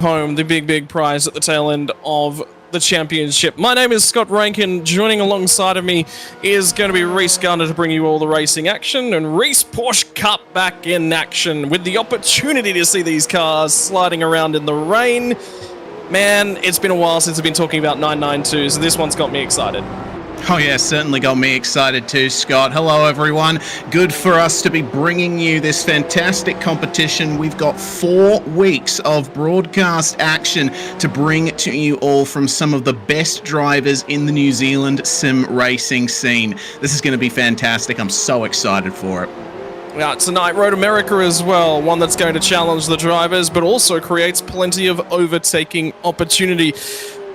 home the big prize at the tail end of the championship. My name is Scott Rankin. Joining alongside of me is going to be Reese Garner to bring you all the racing action, and Reese Porsche Cup back in action with the opportunity to see these cars sliding around in the rain. Man, it's been a while since I've been talking about 992, so this one's got me excited. Oh yeah, certainly got me excited too, Scott. Hello everyone. Good for us to be bringing you this fantastic competition. We've got 4 weeks of broadcast action to bring to you all from some of the best drivers in the New Zealand sim racing scene. This is going to be fantastic. I'm so excited for it. Yeah, tonight, Road America as well, one that's going to challenge the drivers, but also creates plenty of overtaking opportunity.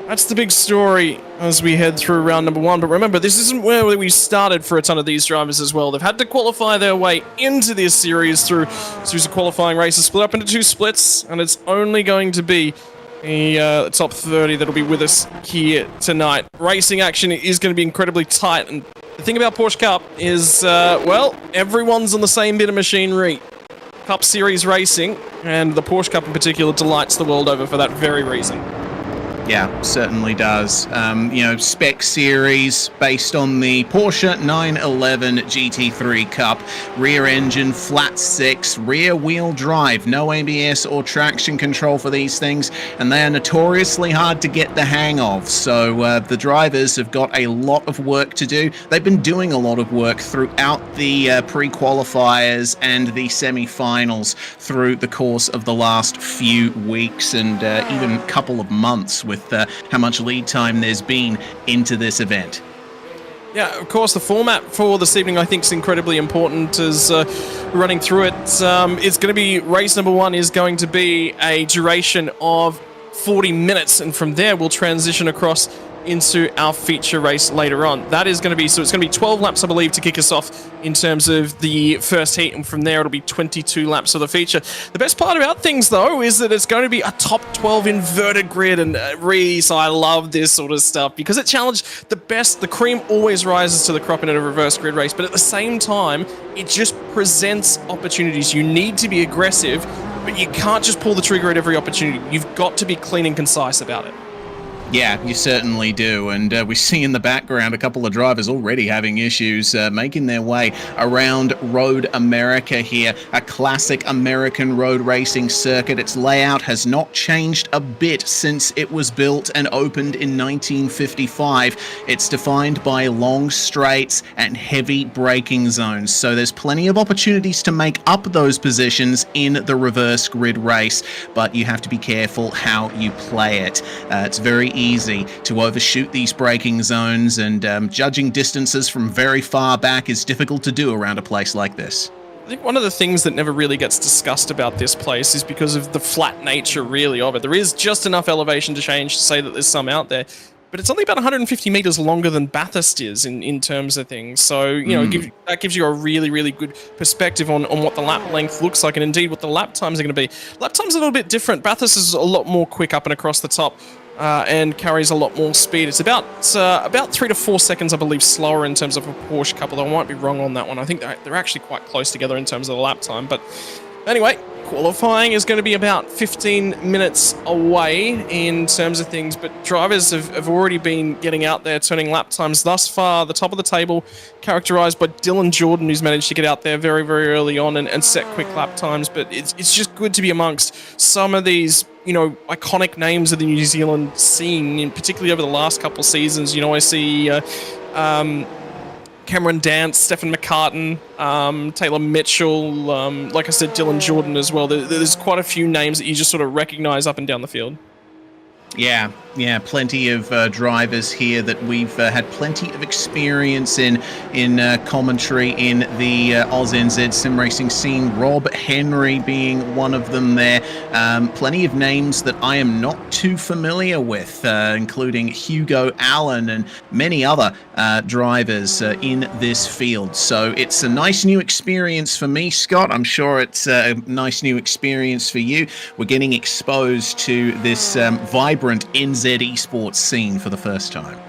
That's the big story as we head through round number 1. But remember, this isn't where we started for a ton of these drivers as well. They've had to qualify their way into this series through a series of qualifying races, split up into 2 splits, and it's only going to be the top 30 that'll be with us here tonight. Racing action is going to be incredibly tight, and the thing about Porsche Cup is, well, everyone's on the same bit of machinery. Cup Series racing, and the Porsche Cup in particular delights the world over for that very reason. Yeah, certainly does. Spec series based on the Porsche 911 GT3 Cup. Rear engine, flat 6, rear wheel drive, no ABS or traction control for these things, and they are notoriously hard to get the hang of. So the drivers have got a lot of work to do. They've been doing a lot of work throughout the pre-qualifiers and the semi-finals through the course of the last few weeks and even a couple of months with how much lead time there's been into this event. Yeah, of course, the format for this evening I think is incredibly important as running through it. It's going to be, race number 1 is going to be a duration of 40 minutes, and from there we'll transition across into our feature race later on. That is going to be, so it's going to be 12 laps, I believe, to kick us off in terms of the first heat, and from there it'll be 22 laps of the feature. The best part about things, though, is that it's going to be a top 12 inverted grid, and Reese, I love this sort of stuff because it challenged the best. The cream always rises to the crop in a reverse grid race, but at the same time, it just presents opportunities. You need to be aggressive, but you can't just pull the trigger at every opportunity. You've got to be clean and concise about it. Yeah, you certainly do, and we see in the background a couple of drivers already having issues making their way around Road America here, a classic American road racing circuit. Its layout has not changed a bit since it was built and opened in 1955. It's defined by long straights and heavy braking zones, so there's plenty of opportunities to make up those positions in the reverse grid race, but you have to be careful how you play it. It's very easy to overshoot these braking zones, and judging distances from very far back is difficult to do around a place like this. I think one of the things that never really gets discussed about this place is because of the flat nature, really, of it. There is just enough elevation to change to say that there's some out there, but it's only about 150 meters longer than Bathurst is in terms of things. So, you know, that gives you a really good perspective on what the lap length looks like, and indeed what the lap times are going to be. Lap times are a little bit different. Bathurst is a lot more quick up and across the top. And carries a lot more speed. It's about 3 to 4 seconds, I believe, slower in terms of a Porsche Cup, although I might be wrong on that one. I think they're actually quite close together in terms of the lap time. But anyway, qualifying is going to be about 15 minutes away in terms of things, but drivers have already been getting out there, turning lap times thus far. The top of the table characterized by Dylan Jordan, who's managed to get out there very early on and set quick lap times. But it's just good to be amongst some of these, you know, iconic names of the New Zealand scene, and particularly over the last couple of seasons. You know, I see Cameron Dance, Stephen McCartan, Taylor Mitchell, like I said, Dylan Jordan as well. There's quite a few names that you just sort of recognize up and down the field. Yeah, plenty of drivers here that we've had plenty of experience in commentary in the AusNZ sim racing scene. Rob Henry being one of them there. Plenty of names that I am not too familiar with, including Hugo Allen and many other drivers in this field. So it's a nice new experience for me, Scott. I'm sure it's a nice new experience for you. We're getting exposed to this vibrant NZ esports scene for the first time.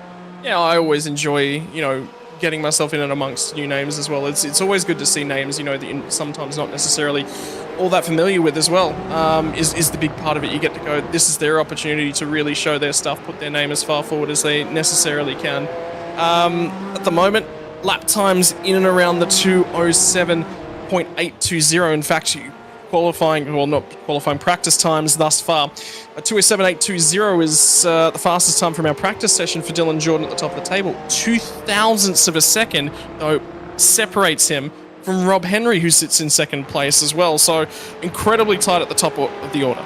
Yeah, I always enjoy, you know, getting myself in and amongst new names as well. It's always good to see names, you know, that you're sometimes not necessarily all that familiar with as well, is the big part of it. You get to go, this is their opportunity to really show their stuff, put their name as far forward as they necessarily can. At the moment, lap times in and around the 2:07.820. In fact, practice times thus far. 2:07.820 is the fastest time from our practice session for Dylan Jordan at the top of the table. 0.02 of a second, though, separates him from Rob Henry, who sits in second place as well. So incredibly tight at the top of the order.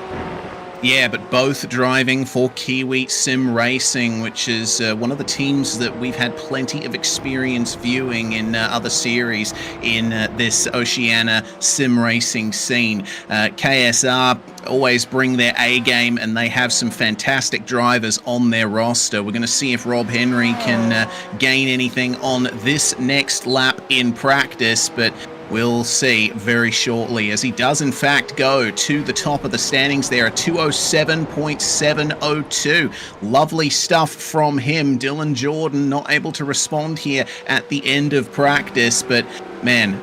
Yeah, but both driving for Kiwi Sim Racing, which is one of the teams that we've had plenty of experience viewing in other series in this Oceania sim racing scene. KSR always bring their A game, and they have some fantastic drivers on their roster. We're going to see if Rob Henry can gain anything on this next lap in practice, but we'll see very shortly, as he does in fact go to the top of the standings there at 2:07.702. Lovely stuff from him. Dylan Jordan not able to respond here at the end of practice, but man,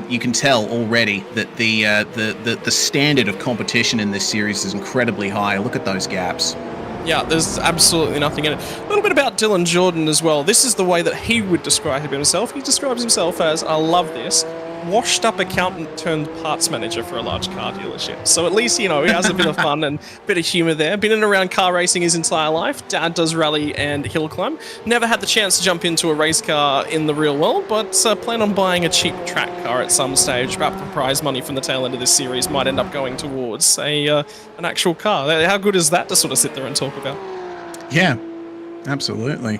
you can tell already that the standard of competition in this series is incredibly high. Look at those gaps. Yeah, there's absolutely nothing in it. A little bit about Dylan Jordan as well. This is the way that he would describe himself. He describes himself as, I love this, washed-up accountant turned parts manager for a large car dealership. So at least, he has a bit of fun and a bit of humour there. Been in and around car racing his entire life. Dad does rally and hill climb. Never had the chance to jump into a race car in the real world, but plan on buying a cheap track car at some stage. Perhaps the prize money from the tail end of this series might end up going towards an actual car. How good is that to sort of sit there and talk about? Yeah, absolutely.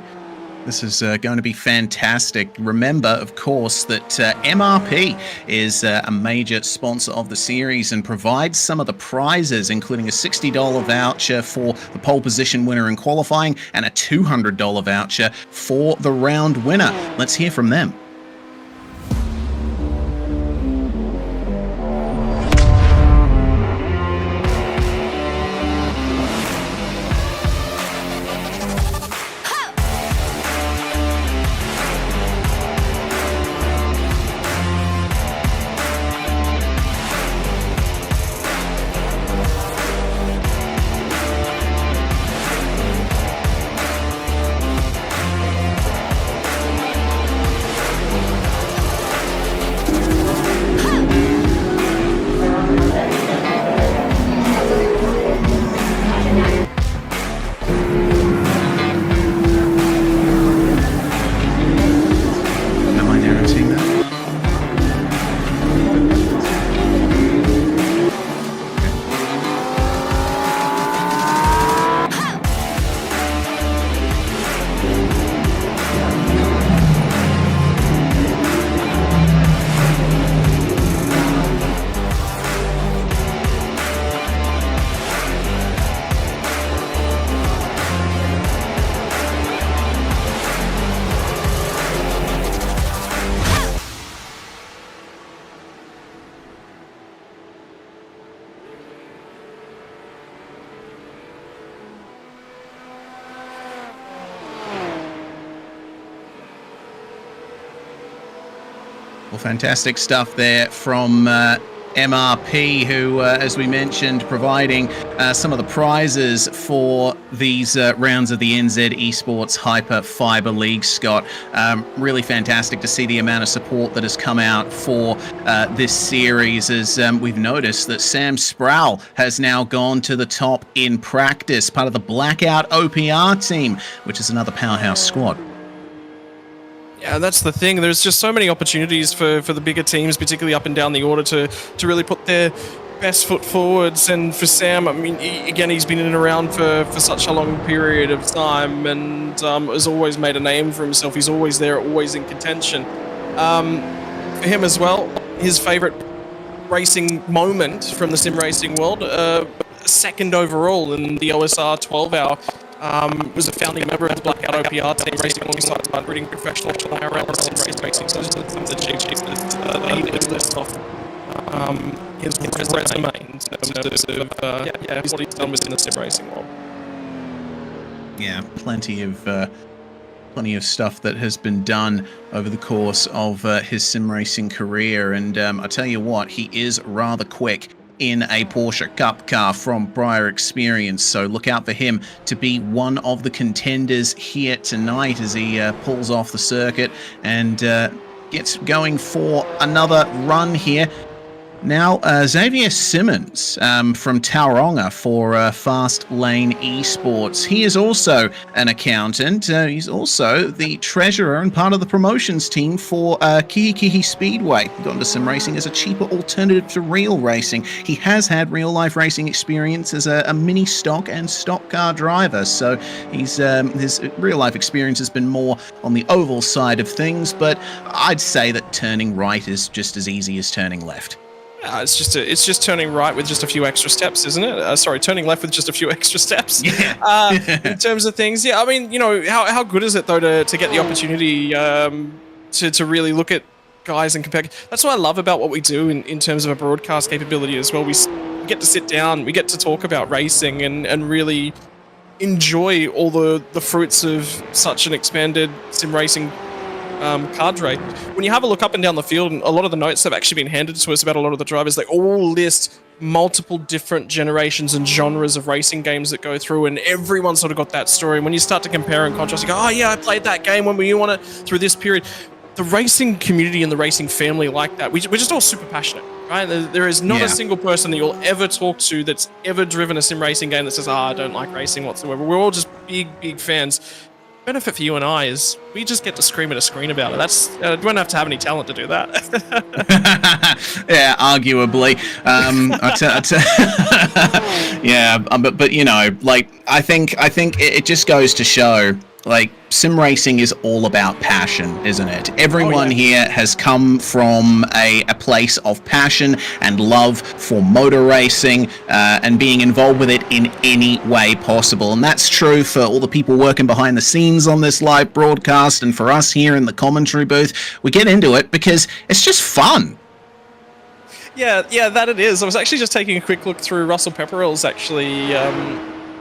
This is going to be fantastic. Remember, of course, that MRP is a major sponsor of the series and provides some of the prizes, including a $60 voucher for the pole position winner in qualifying and a $200 voucher for the round winner. Let's hear from them. Well, fantastic stuff there from MRP, who, as we mentioned, providing some of the prizes for these rounds of the NZ Esports Hyperfibre League, Scott. Really fantastic to see the amount of support that has come out for this series, as we've noticed that Sam Sproul has now gone to the top in practice, part of the Blackout OPR team, which is another powerhouse squad. Yeah, that's the thing. There's just so many opportunities for the bigger teams, particularly up and down the order, to really put their best foot forwards. And for Sam, I mean, again, he's been in and around for such a long period of time, and has always made a name for himself. He's always there, always in contention. For him as well, his favourite racing moment from the sim racing world, second overall in the OSR 12-hour. Was a founding member of the Blackout OPR team, racing alongside breeding professional around sim racing. So just some of the GGs that he lists off his resume in terms of what he's done within the sim racing world. Yeah, plenty of stuff that has been done over the course of his sim racing career, and I tell you what, he is rather quick in a Porsche Cup car from prior experience, so look out for him to be one of the contenders here tonight as he pulls off the circuit and gets going for another run here. Now, Xavier Simmons from Tauranga for Fast Lane Esports. He is also an accountant. He's also the treasurer and part of the promotions team for Kihikihi Speedway. He got into sim racing as a cheaper alternative to real racing. He has had real-life racing experience as a mini stock and stock car driver, so his real-life experience has been more on the oval side of things, but I'd say that turning right is just as easy as turning left. It's just turning right with just a few extra steps, isn't it? Sorry, turning left with just a few extra steps. Yeah. In terms of things, yeah. I mean, you know, how good is it though to get the opportunity to really look at guys and compare? That's what I love about what we do in terms of a broadcast capability as well. We get to sit down, we get to talk about racing and really enjoy all the fruits of such an expanded sim racing cadre. When you have a look up and down the field, and a lot of the notes that have actually been handed to us about a lot of the drivers, they all list multiple different generations and genres of racing games that go through, and everyone's sort of got that story. And when you start to compare and contrast, you go, oh yeah, I played that game when you want it through this period. The racing community and the racing family like that, we're just all super passionate, right? There is not a single person that you'll ever talk to that's ever driven a sim racing game that says, I don't like racing whatsoever. We're all just big fans. Benefit for you and I is we just get to scream at a screen about it. That's you don't have to have any talent to do that. Yeah, arguably. Yeah, but you know, like I think it just goes to show, like, sim racing is all about passion, isn't it? Everyone here has come from a place of passion and love for motor racing and being involved with it in any way possible. And that's true for all the people working behind the scenes on this live broadcast, and for us here in the commentary booth. We get into it because it's just fun. Yeah, that it is. I was actually just taking a quick look through Russell Pepperell's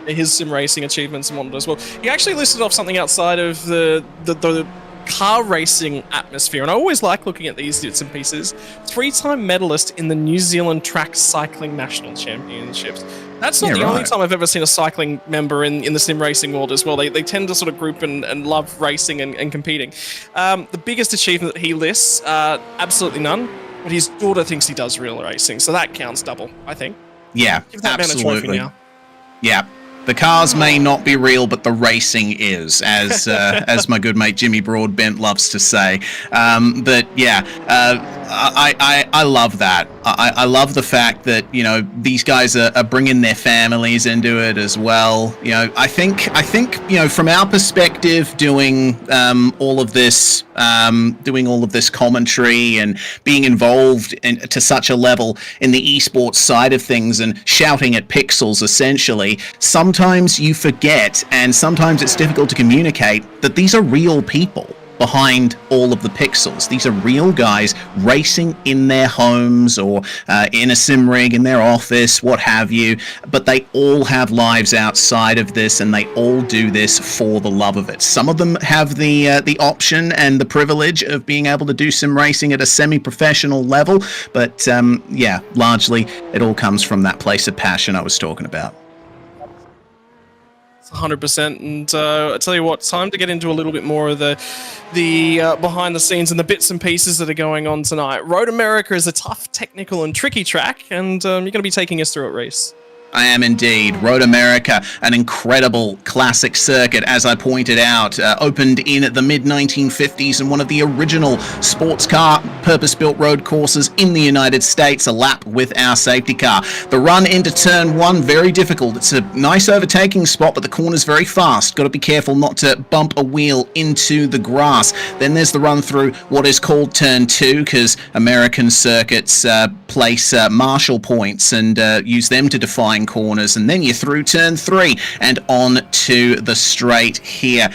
his sim racing achievements and whatnot as well. He actually listed off something outside of the car racing atmosphere, and I always like looking at these bits and pieces. 3-time medalist in the New Zealand Track Cycling National Championships. That's not the only time I've ever seen a cycling member in the sim racing world as well. They tend to sort of group and love racing and competing. The biggest achievement that he lists, absolutely none, but his daughter thinks he does real racing, so that counts double, I think. Yeah, give that absolutely. Man a trophy now. Yeah. The cars may not be real, but the racing is, as my good mate Jimmy Broadbent loves to say. But yeah, I love that. I love the fact that, you know, these guys are bringing their families into it as well. You know, I think you know, from our perspective, doing all of this commentary and being involved to such a level in the esports side of things and shouting at pixels, essentially, sometimes you forget, and sometimes it's difficult to communicate, that these are real people behind all of the pixels. These are real guys racing in their homes or in a sim rig in their office, what have you, but they all have lives outside of this, and they all do this for the love of it. Some of them have the option and the privilege of being able to do sim racing at a semi-professional level, but yeah, largely it all comes from that place of passion I was talking about. 100%, and I tell you what, time to get into a little bit more of the behind the scenes and the bits and pieces that are going on tonight. Road America is a tough, technical, and tricky track, and you're going to be taking us through it, Reese. I am indeed. Road America, an incredible classic circuit, as I pointed out, opened in the mid-1950s and one of the original sports car purpose-built road courses in the United States, a lap with our safety car. The run into turn one, very difficult. It's a nice overtaking spot, but the corner's very fast. Got to be careful not to bump a wheel into the grass. Then there's the run through what is called turn two, because American circuits place marshal points and use them to define nine corners, and then you're through turn 3 and on to the straight here.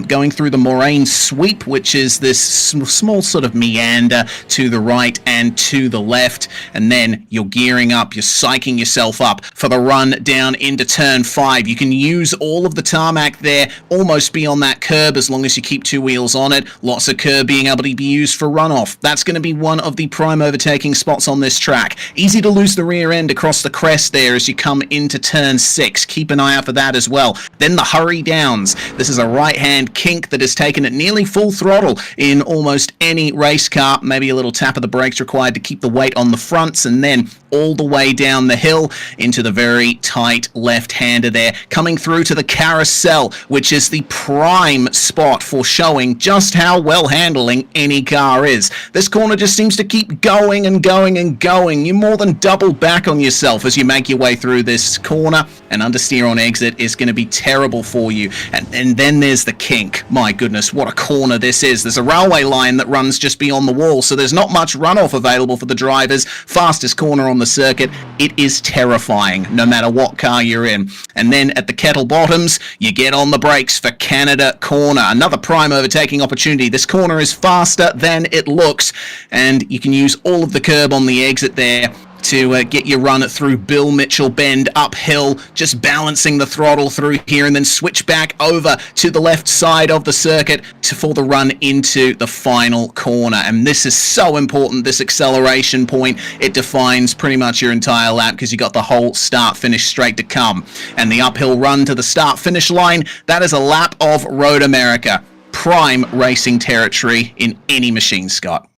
Going through the moraine sweep, which is this small sort of meander to the right and to the left, and then you're gearing up, you're psyching yourself up for the run down into turn 5. You can use all of the tarmac there, almost be on that curb as long as you keep 2 wheels on it. Lots of curb being able to be used for runoff. That's going to be one of the prime overtaking spots on this track. Easy to lose the rear end across the crest there as you come into turn 6. Keep an eye out for that as well. Then the hurry downs. This is a right-hand kink that is taken at nearly full throttle in almost any race car. Maybe a little tap of the brakes required to keep the weight on the fronts, and then all the way down the hill into the very tight left-hander there, coming through to the carousel, which is the prime spot for showing just how well handling any car is. This corner just seems to keep going and going and going. You more than double back on yourself as you make your way through this corner, and understeer on exit is going to be terrible for you. And then there's the kink. My goodness, what a corner this is. There's a railway line that runs just beyond the wall, so there's not much runoff available for the drivers. Fastest corner on the circuit. It is terrifying, no matter what car you're in. And then at the kettle bottoms, you get on the brakes for Canada corner. Another prime overtaking opportunity. This corner is faster than it looks, and you can use all of the curb on the exit there to get your run through Bill Mitchell Bend uphill, just balancing the throttle through here, and then switch back over to the left side of the circuit for the run into the final corner. And this is so important, this acceleration point. It defines pretty much your entire lap because you got the whole start-finish straight to come. And the uphill run to the start-finish line, that is a lap of Road America. Prime racing territory in any machine, Scott.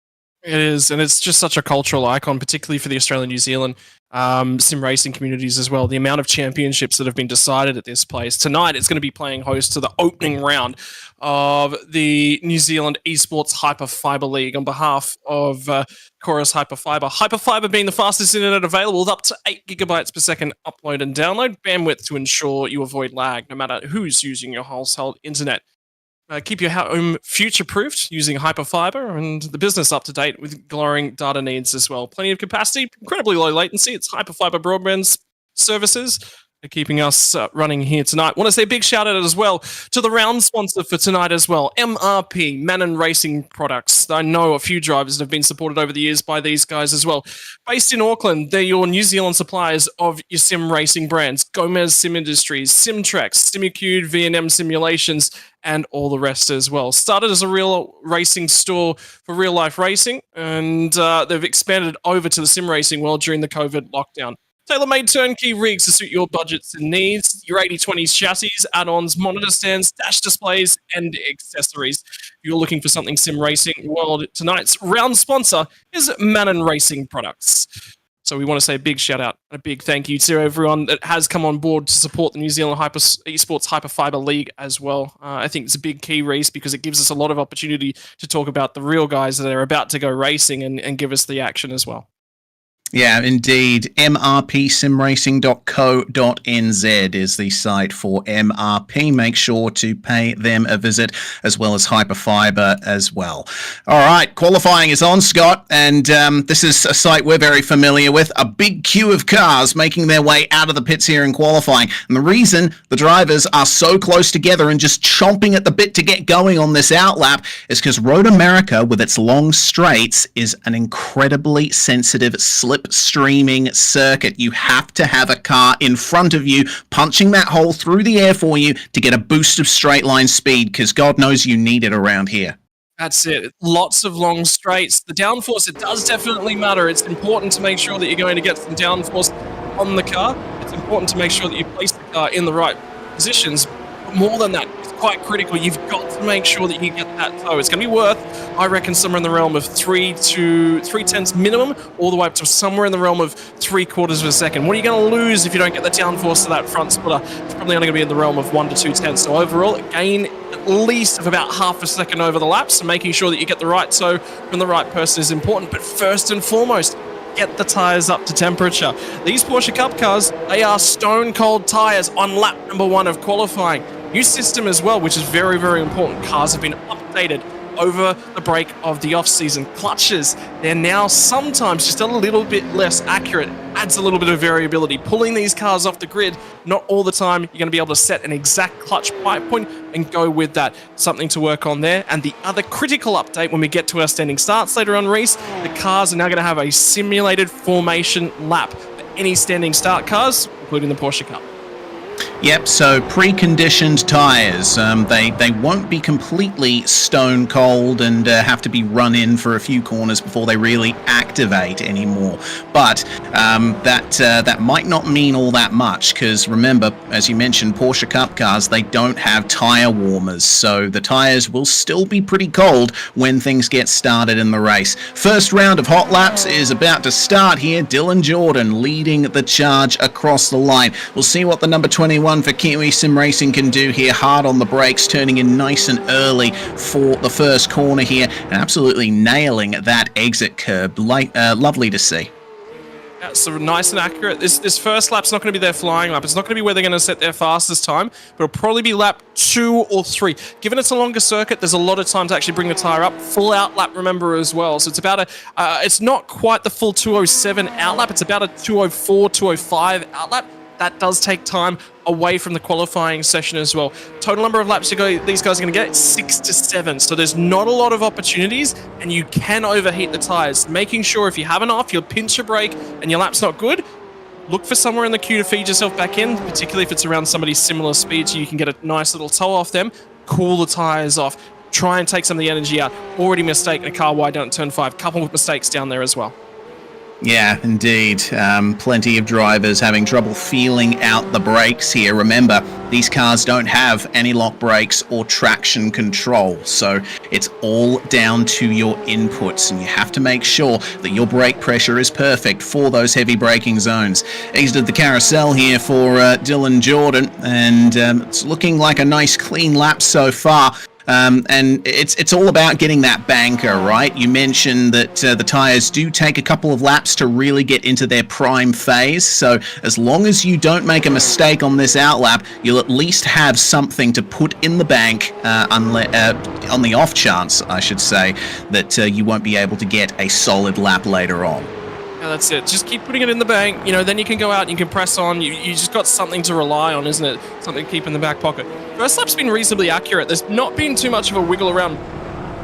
It is, and it's just such a cultural icon, particularly for the Australian, New Zealand sim racing communities as well. The amount of championships that have been decided at this place. Tonight, it's going to be playing host to the opening round of the New Zealand Esports Hyperfibre League on behalf of Chorus Hyperfibre. Hyperfibre being the fastest internet available with up to 8 gigabytes per second upload and download bandwidth to ensure you avoid lag, no matter who's using your household internet. Keep your home future-proofed using Hyperfibre, and the business up to date with glowing data needs as well. Plenty of capacity, incredibly low latency. It's Hyperfibre broadband services are keeping us running here tonight. Want to say a big shout out as well to the round sponsor for tonight as well, MRP, Mannon Racing Products. I know a few drivers that have been supported over the years by these guys as well. Based in Auckland, they're your New Zealand suppliers of your sim racing brands, Gomez Sim Industries, Simtrax, Simicube, V&M Simulations, and all the rest as well. Started as a real racing store for real life racing, and they've expanded over to the sim racing world during the COVID lockdown. Tailor-made turnkey rigs to suit your budgets and needs, your 80/20s chassis, add-ons, monitor stands, dash displays, and accessories. If you're looking for something sim racing world, tonight's round sponsor is Mannon Racing Products. So we want to say a big shout out and a big thank you to everyone that has come on board to support the New Zealand Esports Hyperfibre League as well. I think it's a big key race because it gives us a lot of opportunity to talk about the real guys that are about to go racing and give us the action as well. Yeah, indeed. mrpsimracing.co.nz is the site for MRP. Make sure to pay them a visit, as well as Hyperfibre as well. All right, qualifying is on, Scott, and this is a site we're very familiar with. A big queue of cars making their way out of the pits here in qualifying. And the reason the drivers are so close together and just chomping at the bit to get going on this outlap is because Road America, with its long straights, is an incredibly sensitive slip streaming circuit. You have to have a car in front of you punching that hole through the air for you to get a boost of straight line speed, because God knows you need it around here. That's it. Lots of long straights. The downforce, it does definitely matter. It's important to make sure that you're going to get some downforce on the car. It's important to make sure that you place the car in the right positions. But more than that, it's quite critical. You've got to make sure that you get that toe. It's going to be worth, I reckon, somewhere in the realm of 3 to 3/10 minimum, all the way up to somewhere in the realm of 3/4 of a second. What are you going to lose if you don't get the downforce to that front splitter? It's probably only going to be in the realm of 1 to 2/10. So overall, gain at least of about half a second over the lap. So making sure that you get the right toe from the right person is important. But first and foremost, get the tyres up to temperature. These Porsche Cup cars, they are stone cold tyres on lap number 1 of qualifying. New system as well, which is very, very important. Cars have been updated over the break of the off-season. Clutches, they're now sometimes just a little bit less accurate, adds a little bit of variability. Pulling these cars off the grid, not all the time you're going to be able to set an exact clutch pipe point and go with that. Something to work on there. And the other critical update when we get to our standing starts later on, Reese, the cars are now going to have a simulated formation lap for any standing start cars, including the Porsche Cup. Yep, so preconditioned tyres. They won't be completely stone cold and have to be run in for a few corners before they really activate anymore. But that might not mean all that much, because remember, as you mentioned, Porsche Cup cars, they don't have tyre warmers, so the tyres will still be pretty cold when things get started in the race. First round of hot laps is about to start here. Dylan Jordan leading the charge across the line. We'll see what the number 21 for Kiwi Sim Racing can do here. Hard on the brakes, turning in nice and early for the first corner here, and absolutely nailing that exit curb. Lovely to see. Yeah, so nice and accurate. This first lap's not going to be their flying lap. It's not going to be where they're going to set their fastest time, but it'll probably be lap 2 or 3. Given it's a longer circuit, there's a lot of time to actually bring the tire up. Full out lap, remember, as well. So it's about it's not quite the full 207 out lap. It's about a 204, 205 out lap. That does take time away from the qualifying session as well. Total number of laps these guys are going to get 6 to 7. So there's not a lot of opportunities, and you can overheat the tires. Making sure if you have an off, you'll pinch a brake and your lap's not good, look for somewhere in the queue to feed yourself back in, particularly if it's around somebody's similar speed, so you can get a nice little toe off them, cool the tires off, try and take some of the energy out. Already mistaken a car wide down at turn 5. Couple of mistakes down there as well. Yeah, indeed. Plenty of drivers having trouble feeling out the brakes here. Remember, these cars don't have anti-lock brakes or traction control, so it's all down to your inputs, and you have to make sure that your brake pressure is perfect for those heavy braking zones. Exited the carousel here for Dylan Jordan, and it's looking like a nice clean lap so far. And it's all about getting that banker, right? You mentioned that the tyres do take a couple of laps to really get into their prime phase, so as long as you don't make a mistake on this outlap, you'll at least have something to put in the bank on the off chance, I should say, that you won't be able to get a solid lap later on. Yeah, that's it. Just keep putting it in the bank. You know, then you can go out and you can press on. You just got something to rely on, isn't it? Something to keep in the back pocket. First lap's been reasonably accurate. There's not been too much of a wiggle around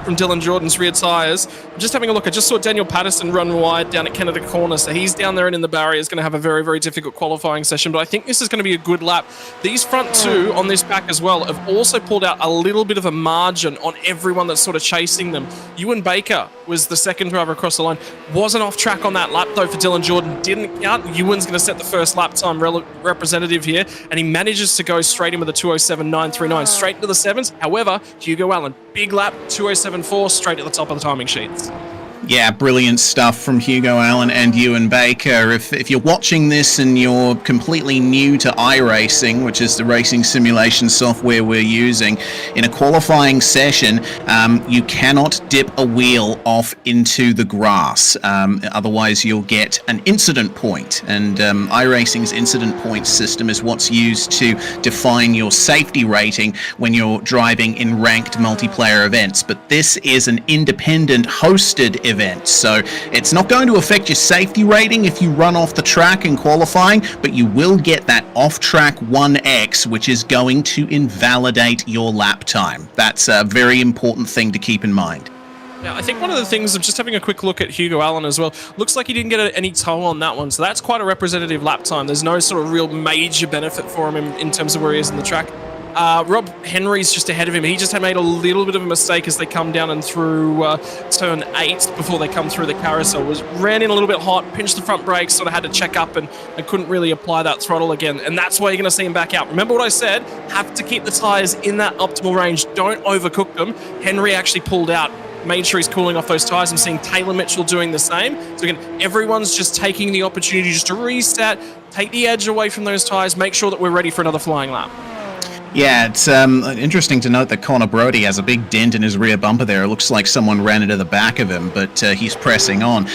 from Dylan Jordan's rear tyres. I'm just having a look. I just saw Daniel Patterson run wide down at Canada Corner, so he's down there and in the barrier is going to have a very, very difficult qualifying session, but I think this is going to be a good lap. These front two on this pack as well have also pulled out a little bit of a margin on everyone that's sort of chasing them. Ewan Baker was the second driver across the line. Wasn't off track on that lap, though, for Dylan Jordan. Didn't count. Ewan's going to set the first lap time representative here, and he manages to go straight in with a 207.939, straight into the 7s. However, Hugo Allen, big lap, 207.4, straight at the top of the timing sheets. Yeah, brilliant stuff from Hugo Allen and Ewan Baker. If you're watching this and you're completely new to iRacing, which is the racing simulation software we're using, in a qualifying session, you cannot dip a wheel off into the grass. Otherwise, you'll get an incident point. And iRacing's incident point system is what's used to define your safety rating when you're driving in ranked multiplayer events. But this is an independent hosted event, so it's not going to affect your safety rating if you run off the track in qualifying, but you will get that off-track 1x, which is going to invalidate your lap time. That's a very important thing to keep in mind. Yeah, I think one of the things, I'm just having a quick look at Hugo Allen as well, looks like he didn't get any tow on that one, so that's quite a representative lap time. There's no sort of real major benefit for him in terms of where he is in the track. Rob Henry's just ahead of him. He just had made a little bit of a mistake as they come down and through turn 8 before they come through the carousel. Ran in a little bit hot, pinched the front brakes, sort of had to check up and couldn't really apply that throttle again. And that's why you're going to see him back out. Remember what I said? Have to keep the tyres in that optimal range. Don't overcook them. Henry actually pulled out, made sure he's cooling off those tyres. I'm seeing Taylor Mitchell doing the same. So again, everyone's just taking the opportunity just to reset, take the edge away from those tyres, make sure that we're ready for another flying lap. Yeah, it's interesting to note that Connor Brody has a big dent in his rear bumper there. It looks like someone ran into the back of him, but he's pressing on.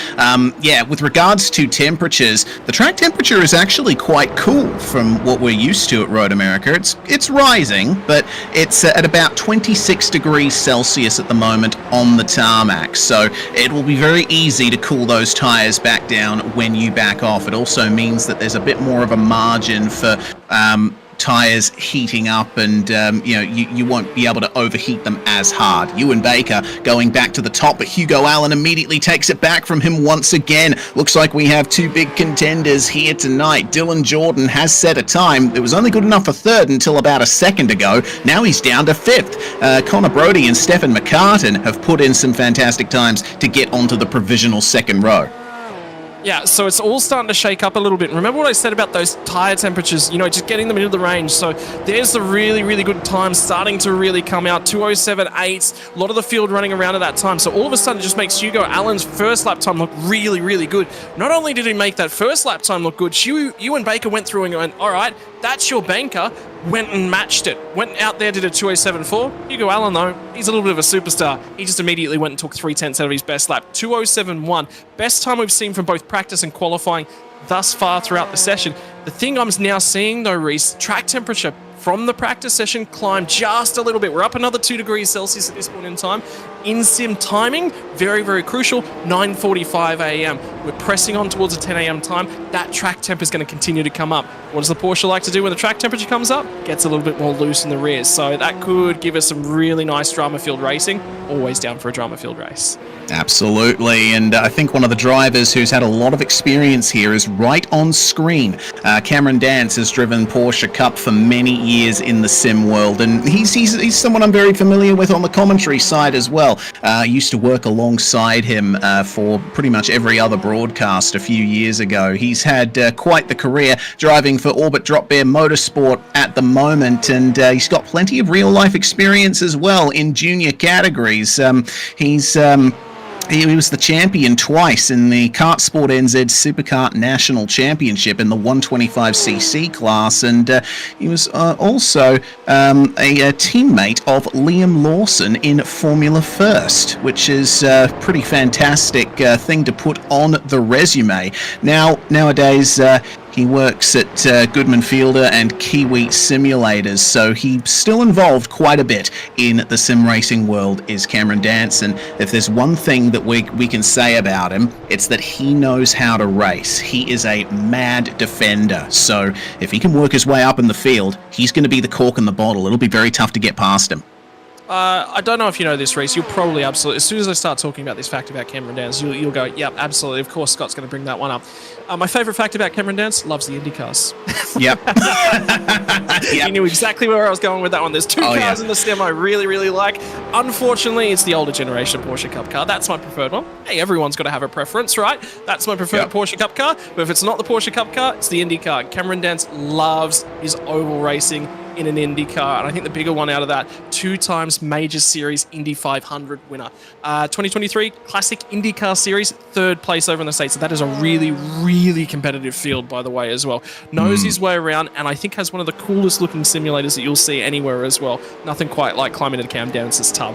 Yeah, with regards to temperatures, the track temperature is actually quite cool from what we're used to at Road America. It's rising, but it's at about 26 degrees Celsius at the moment on the tarmac, so it will be very easy to cool those tires back down when you back off. It also means that there's a bit more of a margin for tires heating up, and you won't be able to overheat them as hard. Ewan Baker going back to the top, but Hugo Allen immediately takes it back from him once again. Looks like we have two big contenders here tonight. Dylan Jordan has set a time that was only good enough for third until about a second ago. Now he's down to fifth. Connor Brody and Stefan McCartan have put in some fantastic times to get onto the provisional second row. Yeah, so it's all starting to shake up a little bit. Remember what I said about those tire temperatures, just getting them into the range. So there's the really, really good time starting to really come out. 2:07.8, a lot of the field running around at that time. So all of a sudden it just makes Hugo Allen's first lap time look really, really good. Not only did he make that first lap time look good, Ewan Baker went through and went, all right, that's your banker. Went and matched it. Went out there, did a 2:07.4. Hugo Allen, though, he's a little bit of a superstar. He just immediately went and took 0.3 out of his best lap. 2:07.1. Best time we've seen from both practice and qualifying thus far throughout the session. The thing I'm now seeing, though, Reese, track temperature from the practice session climbed just a little bit. We're up another 2 degrees Celsius at this point in time. In-sim timing, very, very crucial, 9:45 a.m. We're pressing on towards a 10 a.m. time. That track temp is going to continue to come up. What does the Porsche like to do when the track temperature comes up? Gets a little bit more loose in the rear. So that could give us some really nice drama-filled racing. Always down for a drama-filled race. Absolutely, and I think one of the drivers who's had a lot of experience here is right on screen. Cameron Dance has driven Porsche Cup for many years in the sim world, and he's someone I'm very familiar with on the commentary side as well. I used to work alongside him for pretty much every other broadcast a few years ago. He's had quite the career driving for Orbit Drop Bear Motorsport at the moment, and he's got plenty of real-life experience as well in junior categories. He was the champion twice in the Kart Sport NZ Superkart National Championship in the 125cc class, and he was also a teammate of Liam Lawson in Formula First, which is a pretty fantastic thing to put on the resume. Nowadays, he works at Goodman Fielder and Kiwi Simulators, so he's still involved quite a bit in the sim racing world, is Cameron Dance. And if there's one thing that we can say about him, it's that he knows how to race. He is a mad defender, so if he can work his way up in the field, he's going to be the cork in the bottle. It'll be very tough to get past him. I don't know if you know this, Reese. You'll probably absolutely, as soon as I start talking about this fact about Cameron Dance, you'll go, yep, absolutely. Of course, Scott's going to bring that one up. My favourite fact about Cameron Dance, loves the IndyCars. Yep. Yep. You knew exactly where I was going with that one. There's two cars in the sim I really, really like. Unfortunately, it's the older generation Porsche Cup car. That's my preferred one. Hey, everyone's got to have a preference, right? That's my preferred Porsche Cup car. But if it's not the Porsche Cup car, it's the Indy car. Cameron Dance loves his oval racing in an Indy car, and I think the bigger one out of that, 2 times Major Series Indy 500 winner. 2023 Classic IndyCar Series, 3rd place over in the States. So that is a really, really competitive field, by the way, as well. Knows his way around, and I think has one of the coolest looking simulators that you'll see anywhere as well. Nothing quite like climbing into Cam Dance's tub.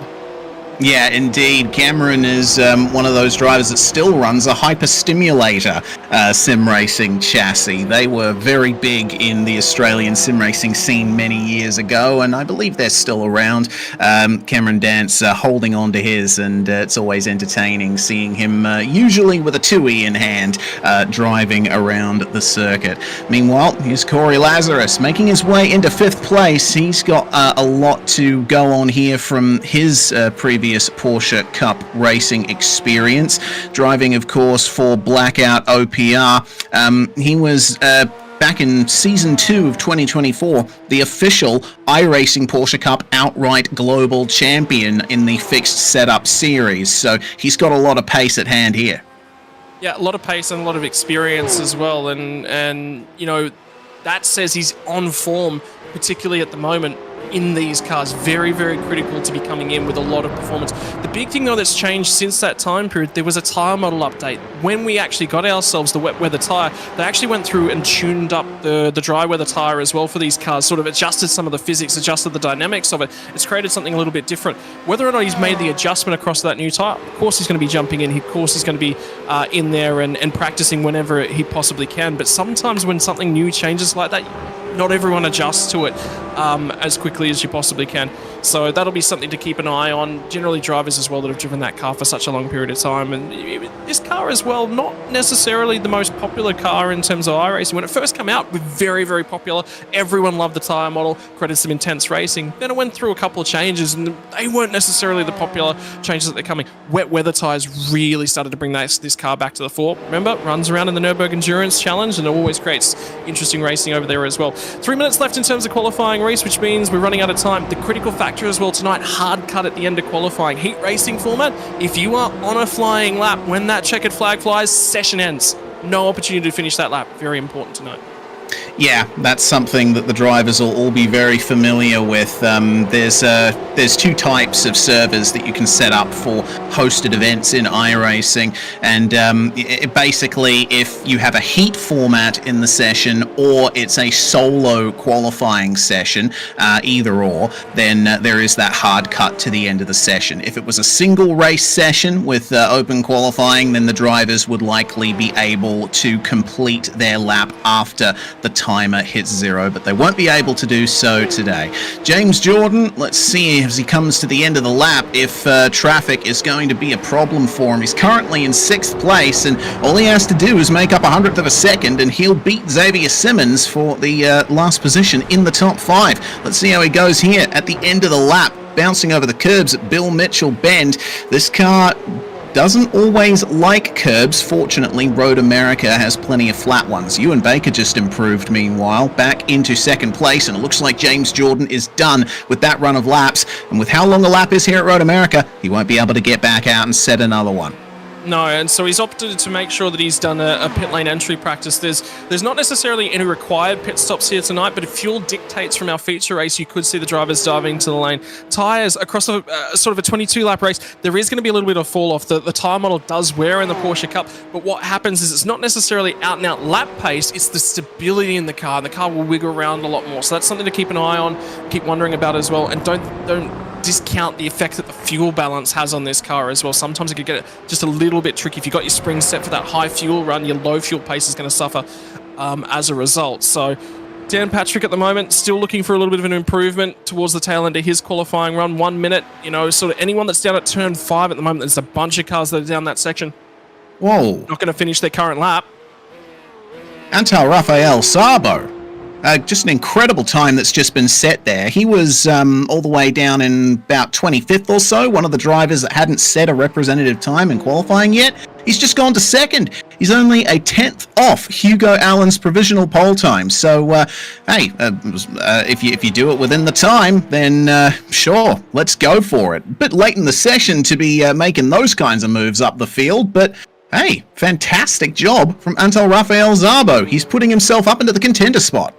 Yeah, indeed. Cameron is one of those drivers that still runs a hyperstimulator sim racing chassis. They were very big in the Australian sim racing scene many years ago, and I believe they're still around. Cameron Dance holding on to his, and it's always entertaining seeing him, usually with a 2E in hand, driving around the circuit. Meanwhile, here's Corey Lazarus making his way into 5th place. He's got a lot to go on here from his previous Porsche Cup racing experience, driving of course for Blackout OPR. He was back in Season 2 of 2024, the official iRacing Porsche Cup outright global champion in the fixed setup series, so he's got a lot of pace at hand here. Yeah, a lot of pace and a lot of experience as well, and that says he's on form, particularly at the moment. in these cars. Very, very critical to be coming in with a lot of performance. The big thing, though, that's changed since that time period, there was a tyre model update. When we actually got ourselves the wet weather tyre, they actually went through and tuned up the dry weather tyre as well for these cars, sort of adjusted some of the physics, adjusted the dynamics of it. It's created something a little bit different. Whether or not he's made the adjustment across that new tyre, of course he's going to be jumping in, of course he's going to be in there and practicing whenever he possibly can. But sometimes when something new changes like that, not everyone adjusts to it as quickly as you possibly can. So that'll be something to keep an eye on. Generally drivers as well that have driven that car for such a long period of time. And this car as well, not necessarily the most popular car in terms of iRacing. When it first came out, was very, very popular. Everyone loved the tyre model, created some intense racing. Then it went through a couple of changes and they weren't necessarily the popular changes that they're coming. Wet weather tyres really started to bring this car back to the fore. Remember, runs around in the Nürburgring Endurance Challenge and it always creates interesting racing over there as well. 3 minutes left in terms of qualifying race, which means we're running out of time. The critical factor as well tonight, hard cut at the end of qualifying. Heat racing format, if you are on a flying lap when that checkered flag flies, session ends. No opportunity to finish that lap. Very important to note. Yeah, that's something that the drivers will all be very familiar with. There's two types of servers that you can set up for hosted events in iRacing, and basically if you have a heat format in the session or it's a solo qualifying session, either or, then there is that hard cut to the end of the session. If it was a single race session with open qualifying, then the drivers would likely be able to complete their lap after the timer hits 0, but they won't be able to do so today. James Jordan, let's see as he comes to the end of the lap if traffic is going to be a problem for him. He's currently in 6th place, and all he has to do is make up 100th of a second, and he'll beat Xavier Simmons for the last position in the top 5. Let's see how he goes here at the end of the lap, bouncing over the curbs at Bill Mitchell Bend. This car doesn't always like curbs. Fortunately, Road America has plenty of flat ones. Ewan Baker just improved, meanwhile, back into 2nd place, and it looks like James Jordan is done with that run of laps. And with how long a lap is here at Road America, he won't be able to get back out and set another one. No, and so he's opted to make sure that he's done a pit lane entry practice. There's not necessarily any required pit stops here tonight, but if fuel dictates from our feature race, you could see the drivers diving into the lane. Tyres across a sort of a 22-lap race, there is going to be a little bit of fall off. The tyre model does wear in the Porsche Cup, but what happens is it's not necessarily out-and-out lap pace, it's the stability in the car. The car will wiggle around a lot more, so that's something to keep an eye on, keep wondering about as well, and don't discount the effect that the fuel balance has on this car as well. Sometimes it could get just a little bit tricky. If you've got your springs set for that high fuel run, your low fuel pace is going to suffer as a result. So Dan Patrick at the moment still looking for a little bit of an improvement towards the tail end of his qualifying run. 1 minute, sort of anyone that's down at turn 5 at the moment, there's a bunch of cars that are down that section. Whoa. Not going to finish their current lap. Antal Rafael Sabo. Just an incredible time that's just been set there. He was all the way down in about 25th or so, one of the drivers that hadn't set a representative time in qualifying yet. He's just gone to 2nd. He's only a 10th off Hugo Allen's provisional pole time. So, hey, if you do it within the time, then sure, let's go for it. A bit late in the session to be making those kinds of moves up the field, but hey, fantastic job from Antal Rafael Szabo. He's putting himself up into the contender spot.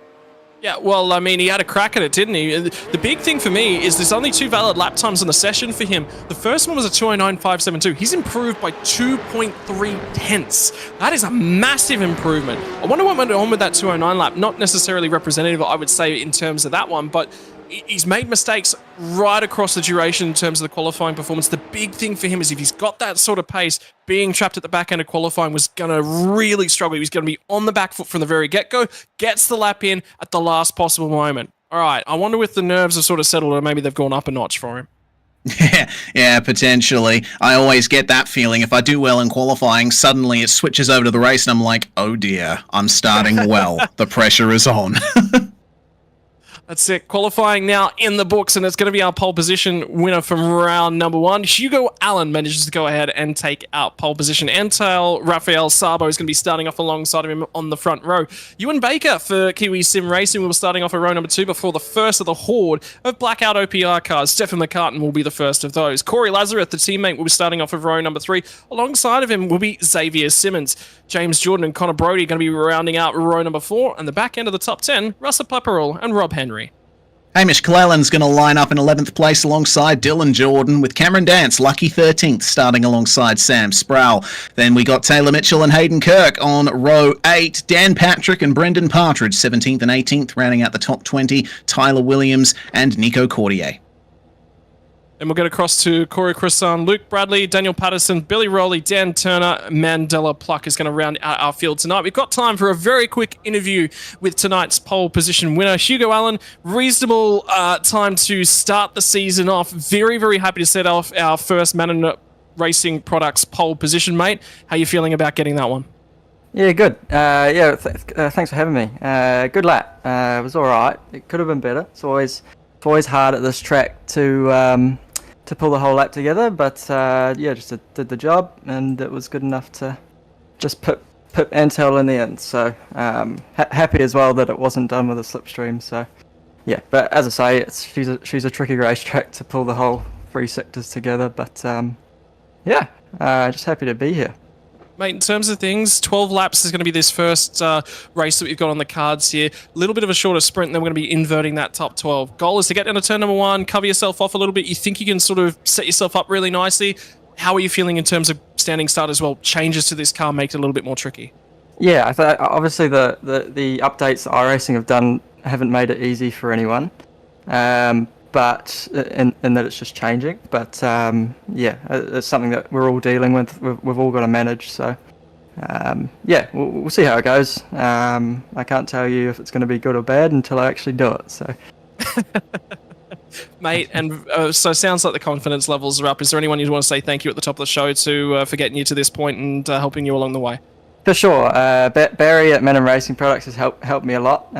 Yeah, well, I mean, he had a crack at it, didn't he? The big thing for me is there's only 2 valid lap times in the session for him. The first one was a 2:09.572. He's improved by 2.3 tenths. That is a massive improvement. I wonder what went on with that 2:09 lap. Not necessarily representative, I would say, in terms of that one, but he's made mistakes right across the duration in terms of the qualifying performance. The big thing for him is if he's got that sort of pace, being trapped at the back end of qualifying was going to really struggle. He was going to be on the back foot from the very get-go, gets the lap in at the last possible moment. All right, I wonder if the nerves have sort of settled or maybe they've gone up a notch for him. Yeah, potentially. I always get that feeling. If I do well in qualifying, suddenly it switches over to the race and I'm like, oh dear, I'm starting well. The pressure is on. That's it. Qualifying now in the books, and it's going to be our pole position winner from round number 1. Hugo Allen manages to go ahead and take out pole position. Antal Rafael Szabo is going to be starting off alongside of him on the front row. Ewan Baker for Kiwi Sim Racing will be starting off at row number 2 before the first of the horde of blackout OPR cars. Stefan McCartan will be the first of those. Corey Lazarus, the teammate, will be starting off at row number 3. Alongside of him will be Xavier Simmons. James Jordan and Connor Brody are going to be rounding out row number 4, and the back end of the top 10, Russell Pepperell and Rob Henry. Hamish Clellan's going to line up in 11th place alongside Dylan Jordan, with Cameron Dance, lucky 13th, starting alongside Sam Sproul. Then we got Taylor Mitchell and Hayden Kirk on row 8, Dan Patrick and Brendan Partridge, 17th and 18th, rounding out the top 20, Tyler Williams and Nico Cordier. And we'll get across to Corey Crisson, Luke Bradley, Daniel Patterson, Billy Rowley, Dan Turner, Mandela Pluck is going to round out our field tonight. We've got time for a very quick interview with tonight's pole position winner, Hugo Allen. Reasonable time to start the season off. Very, very happy to set off our first Manor Racing Products pole position, mate. How are you feeling about getting that one? Yeah, good. Thanks for having me. Good lap. It was all right. It could have been better. It's always hard at this track to pull the whole lap together, but just did the job, and it was good enough to just put Antel in the end. So happy as well that it wasn't done with a slipstream. So yeah, but as I say, she's a tricky racetrack to pull the whole 3 sectors together. But just happy to be here. Mate, in terms of things, 12 laps is going to be this first race that we've got on the cards here. A little bit of a shorter sprint, and then we're going to be inverting that top 12. Goal is to get down to turn number 1, cover yourself off a little bit. You think you can sort of set yourself up really nicely. How are you feeling in terms of standing start as well? Changes to this car make it a little bit more tricky. Yeah, I thought obviously the updates that iRacing have done haven't made it easy for anyone. But in that it's just changing. But it's something that we're all dealing with. We've all got to manage. So we'll see how it goes. I can't tell you if it's going to be good or bad until I actually do it. So, mate, and so sounds like the confidence levels are up. Is there anyone you'd want to say thank you at the top of the show to for getting you to this point and helping you along the way? For sure, Barry at Manor Racing Products has helped me a lot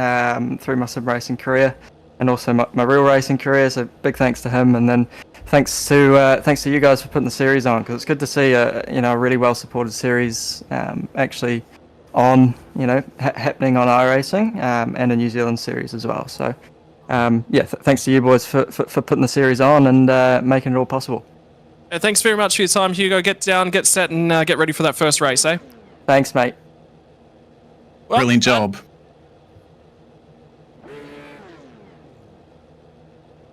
through my sim racing career. And also my real racing career, so big thanks to him, and then thanks to you guys for putting the series on, because it's good to see a really well supported series actually on happening on iRacing and a New Zealand series as well. So thanks to you boys for putting the series on and making it all possible. Thanks very much for your time, Hugo. Get down, get set, and get ready for that first race, eh? Thanks, mate. Well, brilliant job.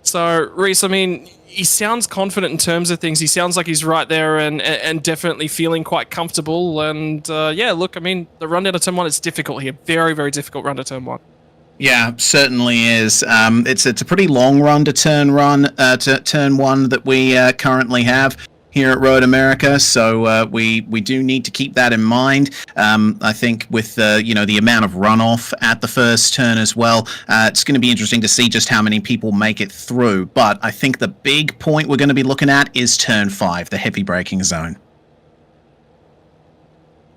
So, Reese, I mean, he sounds confident in terms of things. He sounds like he's right there and definitely feeling quite comfortable. And, look, I mean, the run down to turn 1, it's difficult here. Very, very difficult run to turn 1. Yeah, certainly is. It's a pretty long run to turn 1 that we currently have here at Road America, so we do need to keep that in mind. I think with the amount of runoff at the first turn as well, it's going to be interesting to see just how many people make it through. But I think the big point we're going to be looking at is turn 5, the heavy braking zone.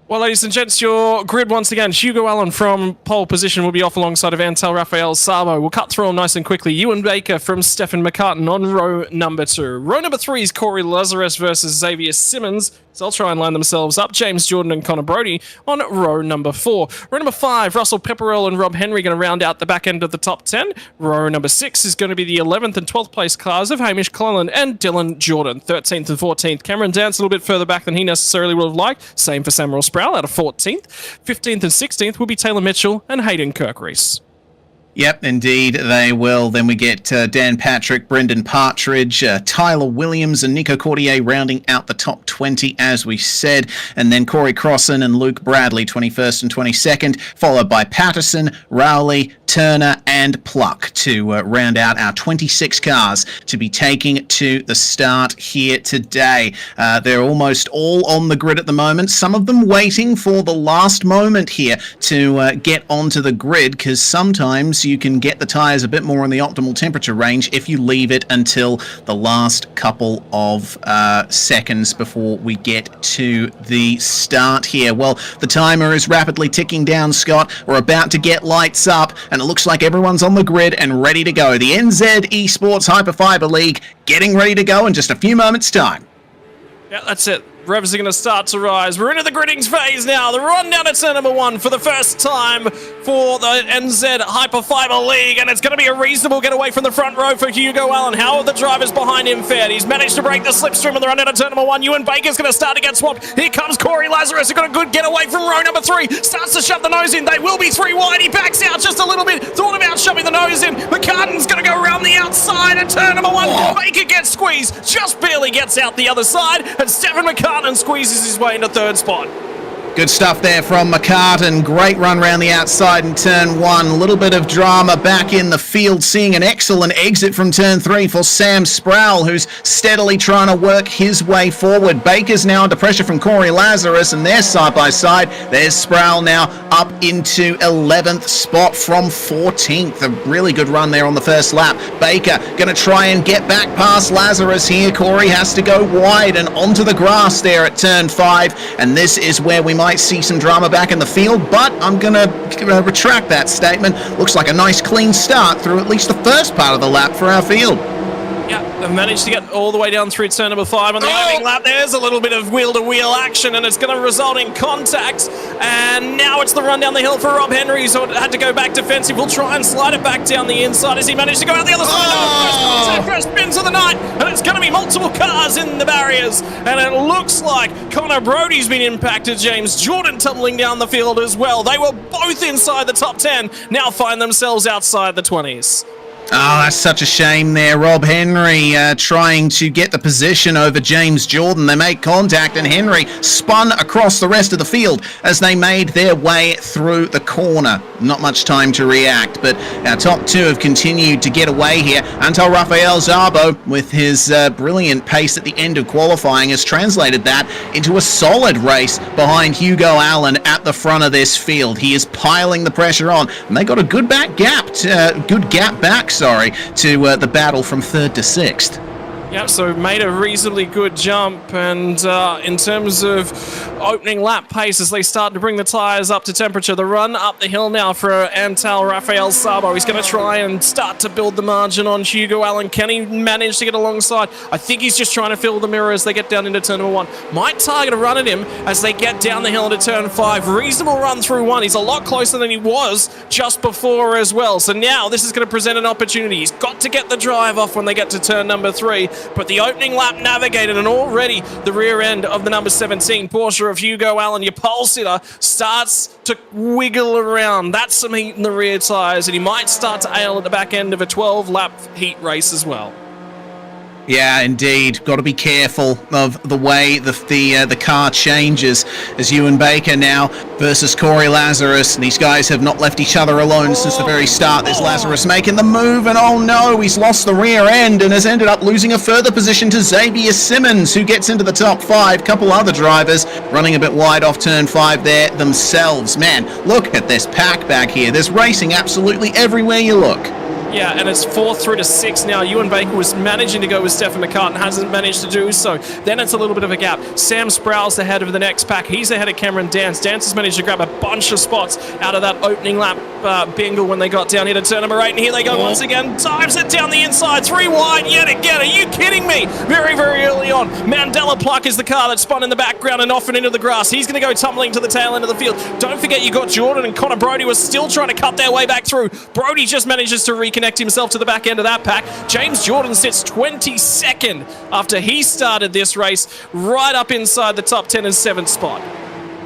Well, ladies and gents, your grid once again. Hugo Allen from pole position will be off alongside of Antel Rafael Sabo. We'll cut through them nice and quickly. Ewan Baker from Stefan McCartan on row number 2. Row number 3 is Corey Lazarus versus Xavier Simmons. So they'll try and line themselves up. James Jordan and Connor Brody on row number 4. Row number 5, Russell Pepperell and Rob Henry going to round out the back end of the top 10. Row number 6 is going to be the 11th and 12th place cars of Hamish Clellan and Dylan Jordan. 13th and 14th. Cameron Dance a little bit further back than he necessarily would have liked. Same for Samuel Sproul out of 14th. 15th and 16th will be Taylor Mitchell and Hayden Kirk Reese. Yep, indeed, they will. Then we get Dan Patrick, Brendan Partridge, Tyler Williams and Nico Cordier rounding out the top 20, as we said. And then Corey Crossan and Luke Bradley, 21st and 22nd, followed by Patterson, Rowley, Turner and Pluck to round out our 26 cars to be taking to the start here today. They're almost all on the grid at the moment, some of them waiting for the last moment here to get onto the grid, because sometimes you can get the tyres a bit more in the optimal temperature range if you leave it until the last couple of seconds before we get to the start here. Well, the timer is rapidly ticking down, Scott. We're about to get lights up, and it looks like everyone's on the grid and ready to go. The NZ Esports Hyperfibre League getting ready to go in just a few moments' time. Yeah, that's it. Revs are going to start to rise. We're into the griddings phase now. The run down to turn number 1 for the first time for the NZ Hyperfibre League, and it's going to be a reasonable getaway from the front row for Hugo Allen. How are the drivers behind him fared? He's managed to break the slipstream on the run down to turn number 1. Ewan Baker's going to start to get swamped. Here comes Corey Lazarus, who got a good getaway from row number 3. Starts to shove the nose in. They will be 3 wide. He backs out just a little bit. Thought about shoving the nose in. McCartan's going to go around the outside and turn number 1. Oh. Baker gets squeezed. Just barely gets out the other side, and Stephen McCartan squeezes his way into 3rd spot. Good stuff there from McCartan. Great run round the outside in turn 1. A little bit of drama back in the field, seeing an excellent exit from turn 3 for Sam Sproul, who's steadily trying to work his way forward. Baker's now under pressure from Corey Lazarus, and they're side by side. There's Sproul now up into 11th spot from 14th. A really good run there on the first lap. Baker going to try and get back past Lazarus here. Corey has to go wide and onto the grass there at turn 5, and this is where we might see some drama back in the field, but I'm going to retract that statement. Looks like a nice clean start through at least the first part of the lap for our field. Yeah, they've managed to get all the way down through turn number 5 on the opening lap. There's a little bit of wheel-to-wheel action, and it's going to result in contact. And now it's the run down the hill for Rob Henry, so it had to go back defensive. We'll try and slide it back down the inside as he managed to go out the other side. No, first spins of the night, and it's going to be multiple cars in the barriers. And it looks like Connor Brody's been impacted. James Jordan tumbling down the field as well. They were both inside the top 10, now find themselves outside the 20s. Oh, that's such a shame there. Rob Henry trying to get the position over James Jordan. They make contact, and Henry spun across the rest of the field as they made their way through the corner. Not much time to react, but our top 2 have continued to get away here. Until Rafael Zabo, with his brilliant pace at the end of qualifying, has translated that into a solid race behind Hugo Allen at the front of this field. He is piling the pressure on, and they got a good gap back to the battle from 3rd to 6th. Yeah, so made a reasonably good jump, and in terms of opening lap pace as they start to bring the tyres up to temperature, the run up the hill now for Antal Rafael Sabo. He's going to try and start to build the margin on Hugo Allen. Can he manage to get alongside? I think he's just trying to fill the mirror as they get down into turn number 1. Might target a run at him as they get down the hill into turn 5. Reasonable run through 1. He's a lot closer than he was just before as well. So now this is going to present an opportunity. He's got to get the drive off when they get to turn number 3. But the opening lap navigated, and already the rear end of the number 17 Porsche of Hugo Allen, your pole sitter, starts to wiggle around. That's some heat in the rear tyres, and he might start to ail at the back end of a 12-lap heat race as well. Yeah, indeed. Got to be careful of the way the car changes as Ewan Baker now versus Corey Lazarus. These guys have not left each other alone since the very start. There's Lazarus making the move, and oh no, he's lost the rear end and has ended up losing a further position to Xavier Simmons, who gets into the top 5. Couple other drivers running a bit wide off turn 5 there themselves. Man, look at this pack back here. There's racing absolutely everywhere you look. Yeah, and it's 4th through to 6 now. Ewan Baker was managing to go with Stephen McCartan, hasn't managed to do so. Then it's a little bit of a gap. Sam Sproul's ahead of the next pack. He's ahead of Cameron Dance. Dance has managed to grab a bunch of spots out of that opening lap bingle when they got down here to turn number 8. And here they go once again. Times it down the inside. 3 wide yet again. Are you kidding me? Very, very early on. Mandela Pluck is the car that spun in the background and off and into the grass. He's going to go tumbling to the tail end of the field. Don't forget you got Jordan and Connor Brody was still trying to cut their way back through. Brody just manages to reconnect himself to the back end of that pack. James Jordan sits 22nd after he started this race, right up inside the top 10 and 7th spot.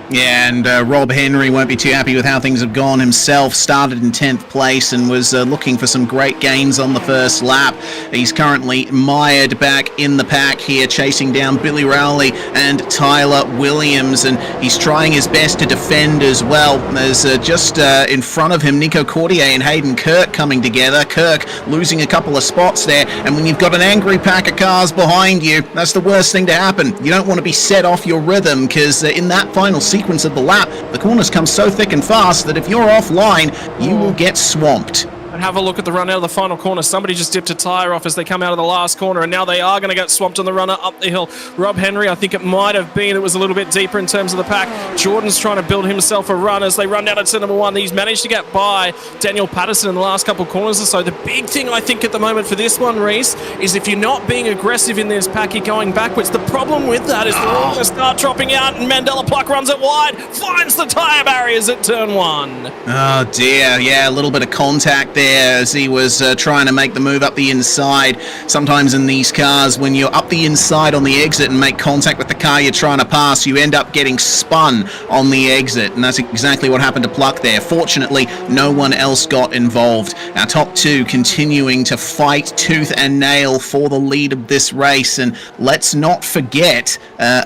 Yeah, and Rob Henry won't be too happy with how things have gone himself. Started in 10th place and was looking for some great gains on the first lap. He's currently mired back in the pack here, chasing down Billy Rowley and Tyler Williams, and he's trying his best to defend as well. There's just in front of him, Nico Cordier and Hayden Kirk coming together. Kirk losing a couple of spots there, and when you've got an angry pack of cars behind you, that's the worst thing to happen. You don't want to be set off your rhythm, because in that final sequence of the lap, the corners come so thick and fast that if you're offline, you will get swamped. And have a look at the run out of the final corner. Somebody just dipped a tyre off as they come out of the last corner, and now they are going to get swamped on the runner up the hill. Rob Henry, I think it might have been, it was a little bit deeper in terms of the pack. Jordan's trying to build himself a run as they run down to number 1. He's managed to get by Daniel Patterson in the last couple of corners or so. The big thing I think at the moment for this one, Reese, is if you're not being aggressive in this pack, you're going backwards. The problem with that is they're all going to start dropping out, and Mandela Pluck runs it wide, finds the tyre barriers at turn 1. Oh dear, yeah, a little bit of contact there as he was trying to make the move up the inside. Sometimes in these cars, when you're up the inside on the exit and make contact with the car you're trying to pass, you end up getting spun on the exit, and that's exactly what happened to Pluck there. Fortunately, no one else got involved. Our top 2 continuing to fight tooth and nail for the lead of this race, and let's not forget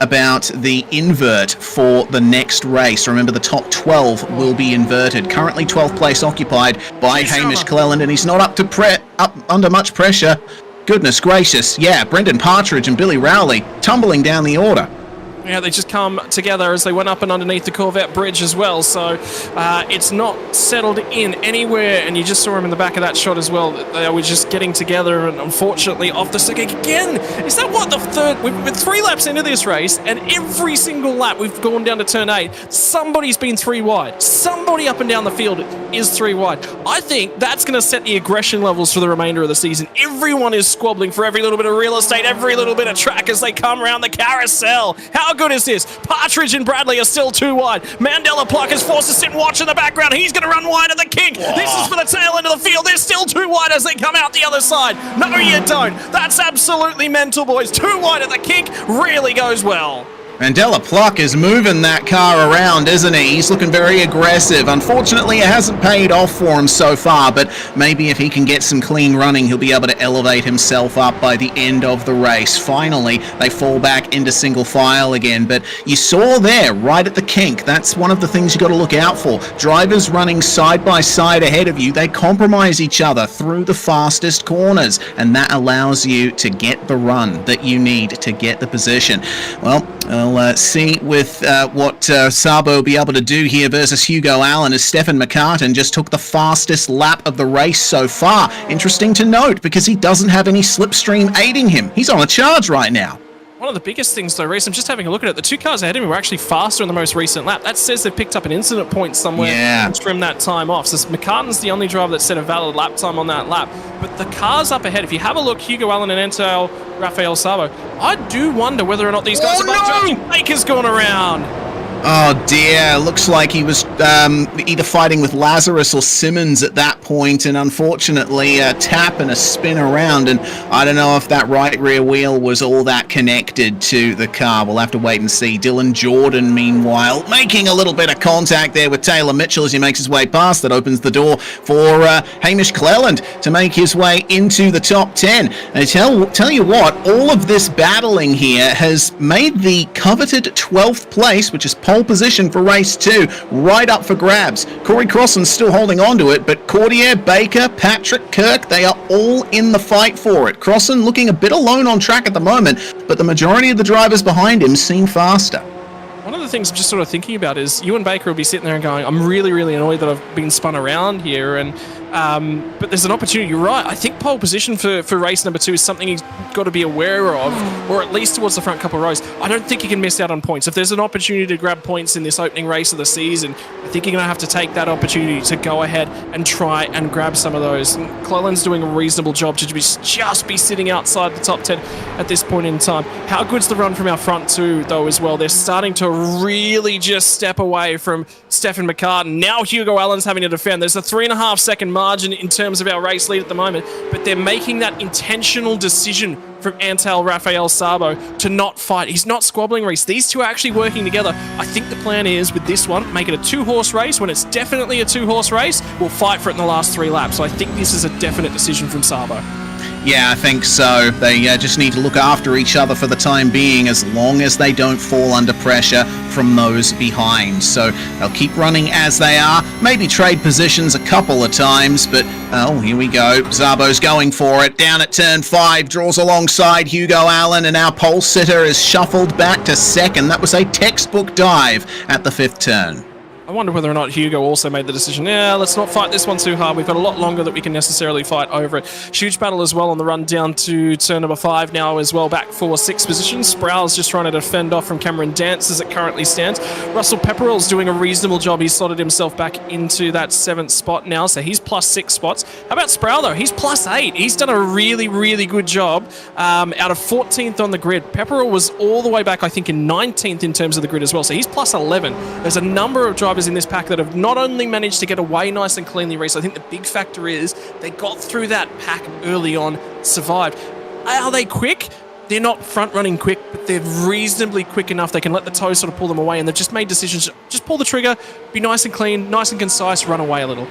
about the invert for the next race. Remember, the top 12 will be inverted. Currently 12th place occupied by Hamish Cleland, and he's not up under much pressure. Goodness gracious, yeah, Brendan Partridge and Billy Rowley tumbling down the order. Yeah, they just come together as they went up and underneath the Corvette bridge as well, so it's not settled in anywhere, and you just saw him in the back of that shot as well. They were just getting together, and unfortunately off the stick again. Is that what the third? We're 3 laps into this race, and every single lap we've gone down to turn 8, somebody's been 3 wide. Somebody up and down the field is 3 wide. I think that's going to set the aggression levels for the remainder of the season. Everyone is squabbling for every little bit of real estate, every little bit of track as they come around the carousel. How good is this? Partridge and Bradley are still 2 wide. Mandela Pluck is forced to sit and watch in the background. He's going to run wide at the kink. Whoa. This is for the tail end of the field. They're still 2 wide as they come out the other side. No, you don't. That's absolutely mental, boys. 2 wide at the kink really goes well. Mandela Pluck is moving that car around, isn't he? He's looking very aggressive. Unfortunately, it hasn't paid off for him so far, but maybe if he can get some clean running, he'll be able to elevate himself up by the end of the race. Finally, they fall back into single file again, but you saw there, right at the kink, that's one of the things you got to look out for. Drivers running side by side ahead of you, they compromise each other through the fastest corners, and that allows you to get the run that you need to get the position. Well, we'll see with what Sabo will be able to do here versus Hugo Allen, as Stefan McCartan just took the fastest lap of the race so far. Interesting to note, because he doesn't have any slipstream aiding him. He's on a charge right now. One of the biggest things, though, Reece, I'm just having a look at it. The 2 cars ahead of me were actually faster in the most recent lap. That says they've picked up an incident point somewhere and trimmed that time off. So McCartan's the only driver that set a valid lap time on that lap. But the cars up ahead, if you have a look, Hugo Allen and Antel Rafael Sabo, I do wonder whether or not these guys are Baker's gone around. Oh dear, looks like he was either fighting with Lazarus or Simmons at that point, and unfortunately a tap and a spin around, and I don't know if that right rear wheel was all that connected to the car. We'll have to wait and see. Dylan Jordan, meanwhile, making a little bit of contact there with Taylor Mitchell as he makes his way past. That opens the door for Hamish Cleland to make his way into the top 10. And tell you what, all of this battling here has made the coveted 12th place, which is pole position for race 2, right up for grabs. Corey Crosson's still holding on to it, but Cordier, Baker, Patrick, Kirk, they are all in the fight for it. Crosson looking a bit alone on track at the moment, but the majority of the drivers behind him seem faster. One of the things I'm just sort of thinking about is Ewan Baker will be sitting there and going, I'm really, really annoyed that I've been spun around here, and but there's an opportunity. You're right. I think pole position for race number 2 is something he's got to be aware of, or at least towards the front couple of rows. I don't think he can miss out on points. If there's an opportunity to grab points in this opening race of the season, I think you're going to have to take that opportunity to go ahead and try and grab some of those. And Cleland's doing a reasonable job to just be sitting outside the top 10 at this point in time. How good's the run from our front 2, though, as well? They're starting to really just step away from Stefan McCartan. Now Hugo Allen's having to defend. There's a 3.5 second margin in terms of our race lead at the moment, but they're making that intentional decision from Antal Rafael Sabo to not fight. He's not squabbling, Reece. These 2 are actually working together. I think the plan is, with this one, make it a 2-horse race. When it's definitely a 2-horse race, we'll fight for it in the last 3 laps. So I think this is a definite decision from Sabo. Yeah, I think so. They just need to look after each other for the time being, as long as they don't fall under pressure from those behind. So they'll keep running as they are, maybe trade positions a couple of times, but oh, here we go. Zabo's going for it. Down at turn 5, draws alongside Hugo Allen, and our pole sitter is shuffled back to second. That was a textbook dive at the 5th turn. I wonder whether or not Hugo also made the decision, yeah, let's not fight this one too hard. We've got a lot longer that we can necessarily fight over it. Huge battle as well on the run down to turn number 5 now as well, back for 6th position. Sproul's just trying to defend off from Cameron Dance as it currently stands. Russell Pepperell's doing a reasonable job. He's slotted himself back into that 7th spot now, so he's plus 6 spots. How about Sproul though? He's plus 8. He's done a really, really good job out of 14th on the grid. Pepperell was all the way back, I think, in 19th in terms of the grid as well, so he's plus 11. There's a number of drivers in this pack that have not only managed to get away nice and cleanly race, I think the big factor is they got through that pack early on, survived. Are they quick? They're not front running quick, but they're reasonably quick enough. They can let the toe sort of pull them away, and they've just made decisions. Just pull the trigger, be nice and clean, nice and concise, run away a little.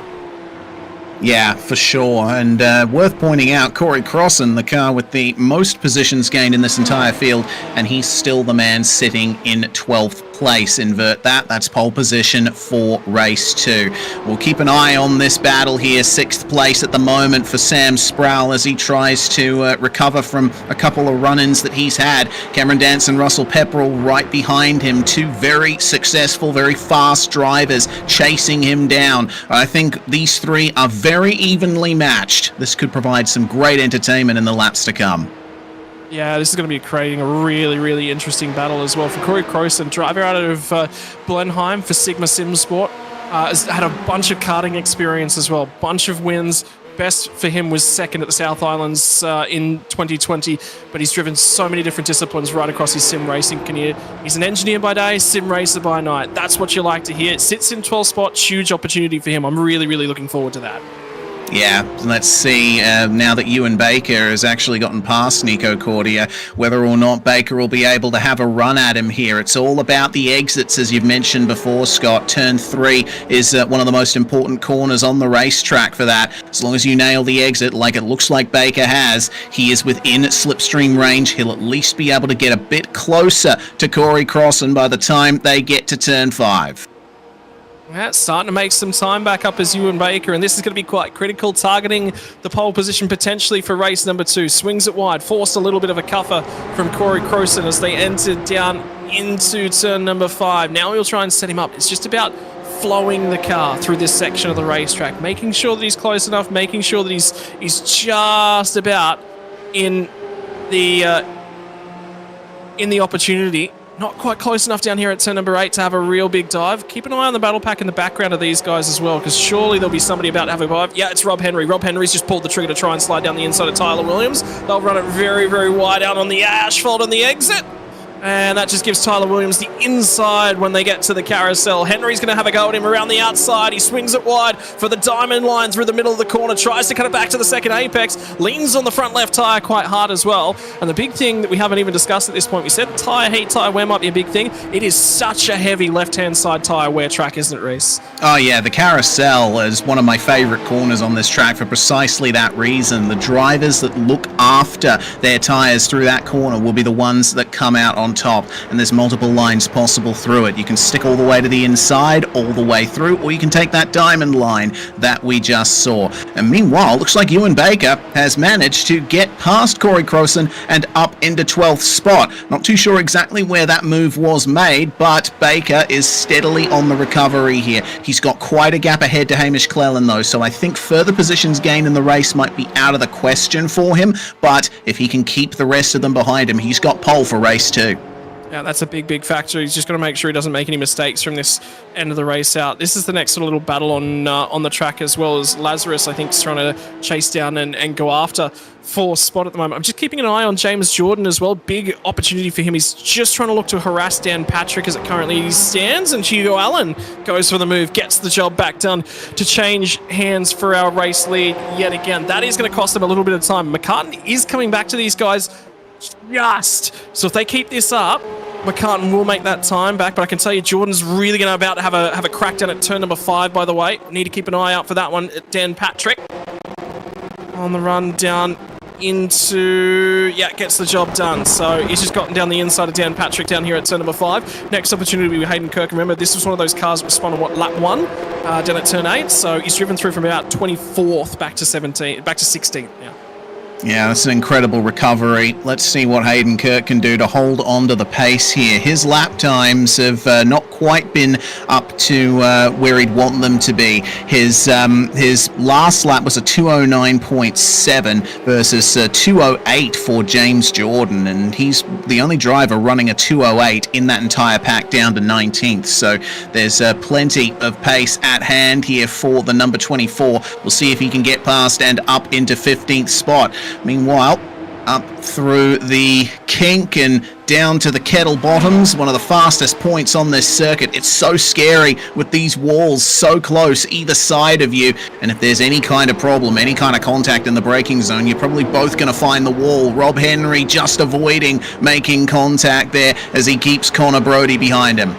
Yeah, for sure. And worth pointing out, Corey Crossan, the car with the most positions gained in this entire field, and he's still the man sitting in 12th place. Invert that. That's pole position for race 2. We'll keep an eye on this battle here. 6th place at the moment for Sam Sproul as he tries to recover from a couple of run-ins that he's had. Cameron Dance and Russell Pepperell right behind him. 2 very successful, very fast drivers chasing him down. I think these 3 are very evenly matched. This could provide some great entertainment in the laps to come. Yeah, this is going to be creating a really, really interesting battle as well. For Corey Crossan, driver out of Blenheim for Sigma Sim Sport, has had a bunch of karting experience as well, bunch of wins. Best for him was 2nd at the South Islands in 2020, but he's driven so many different disciplines right across his sim racing career. He's an engineer by day, sim racer by night. That's what you like to hear. Sits in 12th spot, huge opportunity for him. I'm really, really looking forward to that. Yeah, let's see now that Ewan Baker has actually gotten past Nico Cordia, whether or not Baker will be able to have a run at him here. It's all about the exits, as you've mentioned before, Scott. Turn 3 is one of the most important corners on the racetrack for that. As long as you nail the exit, like it looks like Baker has, he is within slipstream range. He'll at least be able to get a bit closer to Corey Crossan by the time they get to turn 5. Yeah, starting to make some time back up as Ewan Baker, and this is going to be quite critical, targeting the pole position potentially for race number 2. Swings it wide, forced a little bit of a cuffer from Corey Crossan as they entered down into turn number 5. Now he'll try and set him up. It's just about flowing the car through this section of the racetrack, making sure that he's close enough, making sure that he's just about in the opportunity. Not quite close enough down here at turn number 8 to have a real big dive. Keep an eye on the battle pack in the background of these guys as well, because surely there'll be somebody about to have a dive. Yeah, it's Rob Henry. Rob Henry's just pulled the trigger to try and slide down the inside of Tyler Williams. They'll run it very, very wide out on the asphalt on the exit. And that just gives Tyler Williams the inside when they get to the carousel. Henry's going to have a go at him around the outside. He swings it wide for the diamond line through the middle of the corner. Tries to cut it back to the second apex. Leans on the front left tyre quite hard as well. And the big thing that we haven't even discussed at this point, we said tyre heat, tyre wear might be a big thing. It is such a heavy left-hand side tyre wear track, isn't it, Reese? Oh yeah, the carousel is one of my favourite corners on this track for precisely that reason. The drivers that look after their tyres through that corner will be the ones that come out on top, and there's multiple lines possible through it. You can stick all the way to the inside, all the way through, or you can take that diamond line that we just saw. And meanwhile, looks like Ewan Baker has managed to get past Corey Crossan and up into 12th spot. Not too sure exactly where that move was made, but Baker is steadily on the recovery here. He's got quite a gap ahead to Hamish Cleland though, so I think further positions gained in the race might be out of the question for him, but if he can keep the rest of them behind him, he's got pole for race 2. Yeah, that's a big, big factor. He's just got to make sure he doesn't make any mistakes from this end of the race out. This is the next sort of little battle on the track, as well as Lazarus, I think, is trying to chase down and go after 4th spot at the moment. I'm just keeping an eye on James Jordan as well. Big opportunity for him. He's just trying to look to harass Dan Patrick as it currently stands, and Hugo Allen goes for the move, gets the job back done to change hands for our race lead yet again. That is going to cost them a little bit of time. McCartan is coming back to these guys just. So if they keep this up, McCartan will make that time back, but I can tell you Jordan's really going to about to have a crackdown at turn number 5, by the way. Need to keep an eye out for that one. Dan Patrick on the run down into... Yeah, gets the job done. So he's just gotten down the inside of Dan Patrick down here at turn number 5. Next opportunity will be Hayden Kirk. Remember, this was one of those cars that was spun on, lap 1 down at turn 8. So he's driven through from about 24th back to 16th. Yeah. Yeah, that's an incredible recovery. Let's see what Hayden Kirk can do to hold on to the pace here. His lap times have not quite been up to where he'd want them to be. His last lap was a 209.7 versus 208 for James Jordan, and he's the only driver running a 208 in that entire pack down to 19th. So there's plenty of pace at hand here for the number 24. We'll see if he can get past and up into 15th spot. Meanwhile, up through the kink and down to the kettle bottoms, one of the fastest points on this circuit. It's so scary with these walls so close either side of you, and if there's any kind of problem, any kind of contact in the braking zone, you're probably both going to find the wall. Rob Henry just avoiding making contact there as he keeps Connor Brody behind him.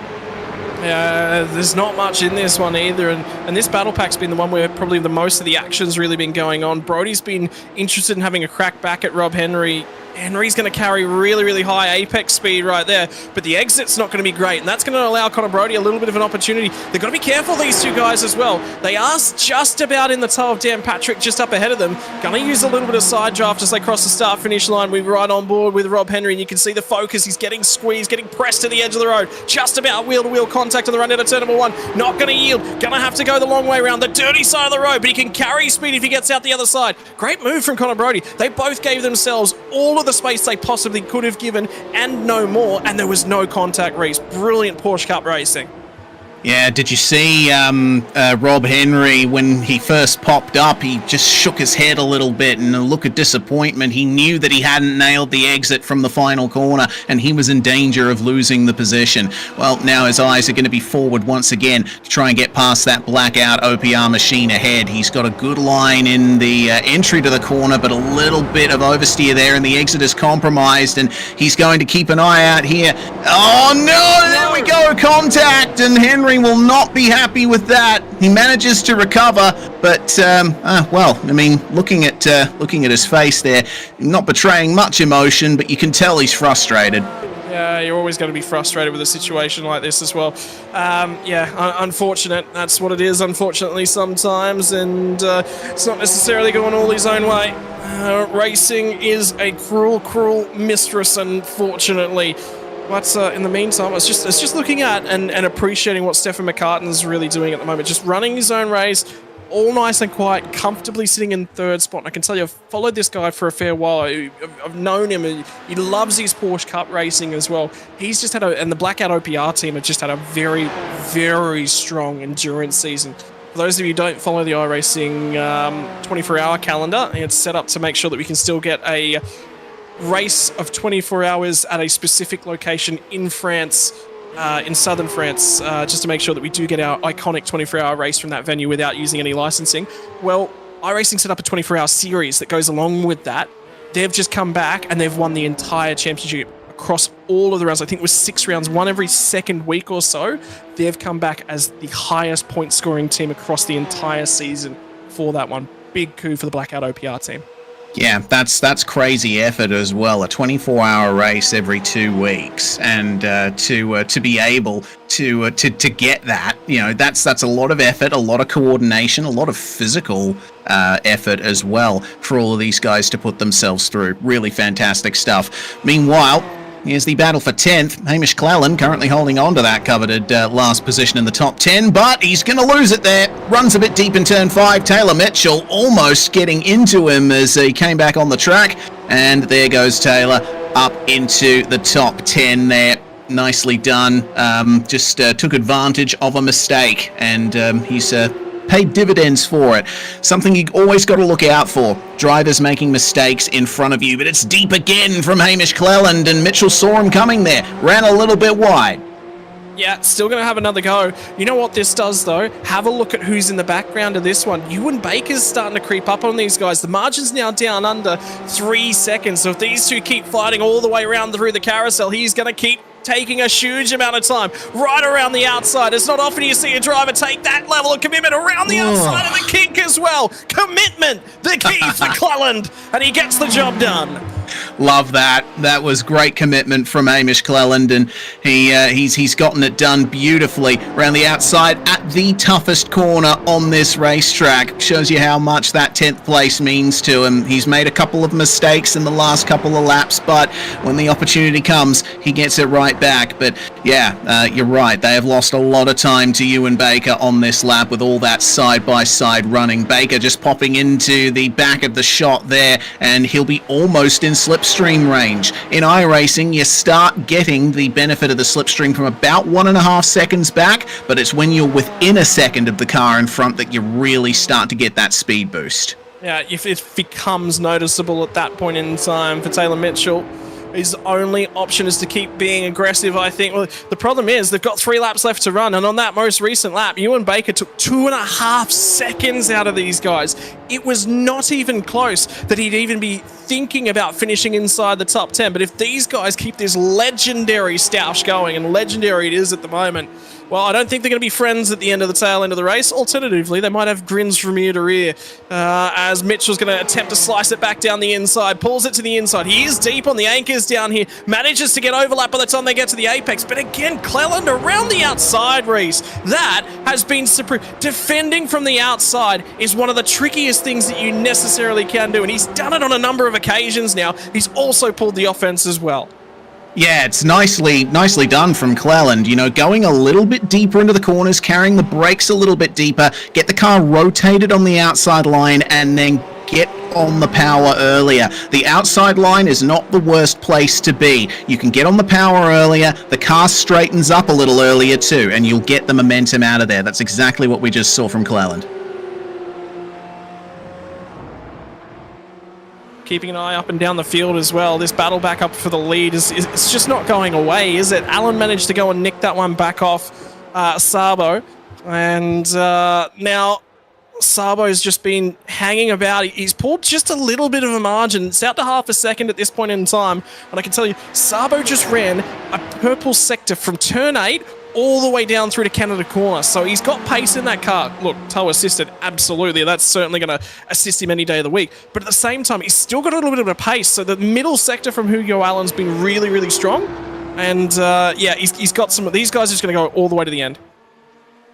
There's not much in this one either, and this battle pack's been the one where probably the most of the action's really been going on. Brody's been interested in having a crack back at Rob Henry. Henry's going to carry really, really high apex speed right there, but the exit's not going to be great, and that's going to allow Connor Brody a little bit of an opportunity. They've got to be careful, these two guys, as well. They are just about in the toe of Dan Patrick, just up ahead of them. Going to use a little bit of side draft as they cross the start-finish line. We're right on board with Rob Henry, and you can see the focus. He's getting squeezed, getting pressed to the edge of the road. Just about wheel-to-wheel contact on the run out of turn number 1. Not going to yield. Going to have to go the long way around the dirty side of the road, but he can carry speed if he gets out the other side. Great move from Connor Brody. They both gave themselves all of the space they possibly could have given and no more, and there was no contact race. Brilliant Porsche Cup racing. Yeah, did you see Rob Henry, when he first popped up, he just shook his head a little bit and a look of disappointment. He knew that he hadn't nailed the exit from the final corner and he was in danger of losing the position. Well, now his eyes are going to be forward once again to try and get past that blackout OPR machine ahead. He's got a good line in the entry to the corner, but a little bit of oversteer there, and the exit is compromised, and he's going to keep an eye out here. Oh no, there we go, contact, and Henry will not be happy with that. He manages to recover, but well, I mean, looking at his face there, not betraying much emotion, but you can tell he's frustrated. Yeah, you're always going to be frustrated with a situation like this as well. Unfortunate. That's what it is, unfortunately, sometimes, and it's not necessarily going all his own way. Racing is a cruel, cruel mistress, unfortunately. But in the meantime, it's just looking at and appreciating what Stefan McCartan's really doing at the moment. Just running his own race, all nice and quiet, comfortably sitting in third spot. And I can tell you, I've followed this guy for a fair while. I've known him. He loves his Porsche Cup racing as well. He's just had and the Blackout OPR team have just had a very, very strong endurance season. For those of you who don't follow the iRacing 24-hour calendar, it's set up to make sure that we can still get a race of 24 hours at a specific location in France, in southern France, just to make sure that we do get our iconic 24-hour race from that venue without using any licensing. Well, iRacing set up a 24-hour series that goes along with that. They've just come back and they've won the entire championship across all of the rounds. I think it was 6 rounds, one every second week or so. They've come back as the highest point scoring team across the entire season for that one. Big coup for the Blackout OPR team. Yeah, that's crazy effort as well. A 24-hour race every 2 weeks, and to be able to get that, you know, that's a lot of effort, a lot of coordination, a lot of physical effort as well for all of these guys to put themselves through. Really fantastic stuff. Meanwhile, here's the battle for 10th. Hamish Cleland currently holding on to that coveted last position in the top 10, but he's going to lose it there. Runs a bit deep in turn 5. Taylor Mitchell almost getting into him as he came back on the track, and there goes Taylor up into the top 10 there. Nicely done. Just took advantage of a mistake, and he's paid dividends for it. Something you always got to look out for. Drivers making mistakes in front of you, but it's deep again from Hamish Cleland, and Mitchell saw him coming there. Ran a little bit wide. Yeah, still going to have another go. You know what this does, though? Have a look at who's in the background of this one. Ewan Baker's starting to creep up on these guys. The margin's now down under 3 seconds, so if these two keep fighting all the way around through the carousel, he's going to keep taking a huge amount of time right around the outside. It's not often you see a driver take that level of commitment around the outside of the kink as well. Commitment, the key for Cleland, and he gets the job done. Love that. That was great commitment from Hamish Cleland, and he's gotten it done beautifully around the outside at the toughest corner on this racetrack. Shows you how much that 10th place means to him. He's made a couple of mistakes in the last couple of laps, but when the opportunity comes, he gets it right back. But yeah, you're right. They have lost a lot of time to Ewan Baker on this lap with all that side-by-side running. Baker just popping into the back of the shot there, and he'll be almost in slipstream range. In iRacing, you start getting the benefit of the slipstream from about 1.5 seconds back, but it's when you're within a second of the car in front that you really start to get that speed boost. Yeah, if it becomes noticeable at that point in time for Taylor Mitchell, his only option is to keep being aggressive, I think. Well, the problem is they've got 3 laps left to run, and on that most recent lap, Ewan Baker took 2.5 seconds out of these guys. It was not even close that he'd even be thinking about finishing inside the top 10, but if these guys keep this legendary stoush going, and legendary it is at the moment, well, I don't think they're going to be friends at the end of the tail end of the race. Alternatively, they might have grins from ear to ear as Mitchell's going to attempt to slice it back down the inside, pulls it to the inside. He is deep on the anchors down here, manages to get overlap by the time they get to the apex. But again, Cleland around the outside, Reese. That has been supreme. Defending from the outside is one of the trickiest things that you necessarily can do, and he's done it on a number of occasions now. He's also pulled the offense as well. Yeah, it's nicely done from Cleland. You know, going a little bit deeper into the corners, carrying the brakes a little bit deeper, get the car rotated on the outside line, and then get on the power earlier. The outside line is not the worst place to be. You can get on the power earlier, the car straightens up a little earlier too, and you'll get the momentum out of there. That's exactly what we just saw from Cleland. Keeping an eye up and down the field as well. This battle back up for the lead is it's just not going away, is it? Allen managed to go and nick that one back off Sabo. And now Sabo's just been hanging about. He's pulled just a little bit of a margin. It's out to 0.5 seconds at this point in time. And I can tell you, Sabo just ran a purple sector from turn 8 all the way down through to Canada Corner. So he's got pace in that car. Look, tow assisted, absolutely. That's certainly going to assist him any day of the week. But at the same time, he's still got a little bit of a pace. So the middle sector from Hugo Allen's been really, really strong. And yeah, he's got some of these guys are just going to go all the way to the end.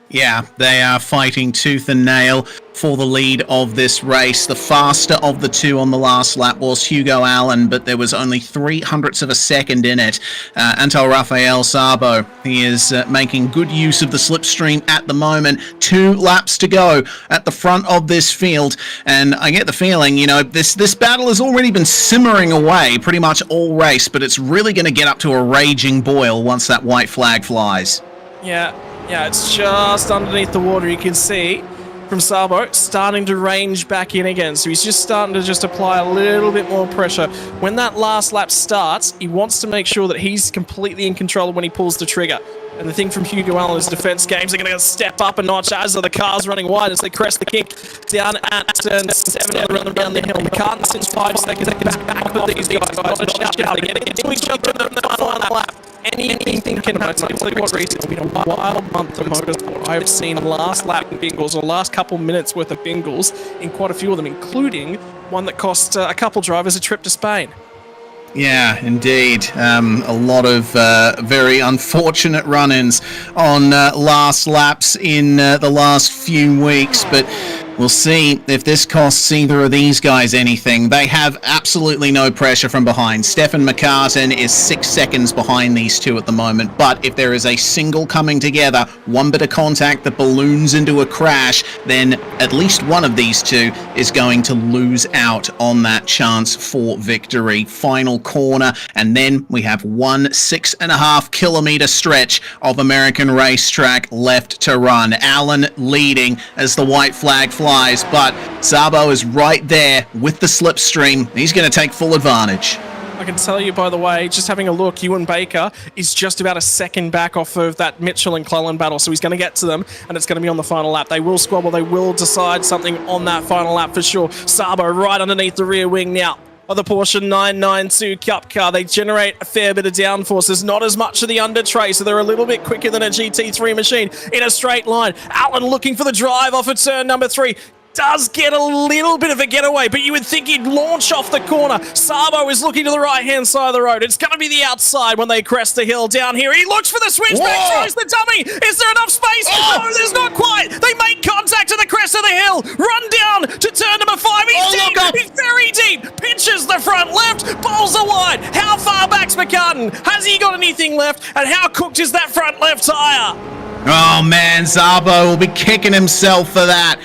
Yeah, they are fighting tooth and nail for the lead of this race. The faster of the two on the last lap was Hugo Allen, but there was only 0.03 of a second in it. Antal Rafael Sabo, he is making good use of the slipstream at the moment. 2 laps to go at the front of this field, and I get the feeling, you know, this battle has already been simmering away pretty much all race, but it's really going to get up to a raging boil once that white flag flies. Yeah, it's just underneath the water. You can see from Sabo starting to range back in again. So he's just starting to just apply a little bit more pressure. When that last lap starts, he wants to make sure that he's completely in control when he pulls the trigger. And the thing from Hugo Allen's defense games are going to step up a notch as are the cars running wide as they crest the kink down at turn 7 and run them down the hill. McCartan since 5 seconds back of these guys. Got to shout out again into each other in the final lap. Anything can happen. I'll tell you what, Reece, it's been a wild month of motorsport. I've seen last lap bingles, or last couple minutes worth of bingles in quite a few of them, including one that cost a couple drivers a trip to Spain. Yeah, indeed. A lot of very unfortunate run-ins on last laps in the last few weeks, but we'll see if this costs either of these guys anything. They have absolutely no pressure from behind. Stefan McCartan is 6 seconds behind these two at the moment, but if there is a single coming together, one bit of contact that balloons into a crash, then at least one of these two is going to lose out on that chance for victory. Final corner, and then we have 1 6.5 kilometer stretch of American racetrack left to run. Allen leading as the white flag flies, but Sabo is right there with the slipstream. He's going to take full advantage. I can tell you, by the way, just having a look, Ewan Baker is just about a second back off of that Mitchell and Cleland battle, so he's going to get to them, and it's going to be on the final lap. They will squabble, they will decide something on that final lap for sure. Sabo right underneath the rear wing now of the Porsche 992 Cup car. They generate a fair bit of downforce. There's not as much of the under tray, so they're a little bit quicker than a GT3 machine in a straight line. Allen looking for the drive off of turn number 3. does get a little bit of a getaway, but you would think he'd launch off the corner. Sabo is looking to the right-hand side of the road. It's going to be the outside when they crest the hill down here. He looks for the switchback, throws the dummy. Is there enough space? No, there's not quite. They make contact at the crest of the hill. Run down to turn number 5. He's deep. He's very deep. Pinches the front left. Bowls are wide. How far back's McCartan? Has he got anything left? And how cooked is that front left tire? Oh man, Zabo will be kicking himself for that.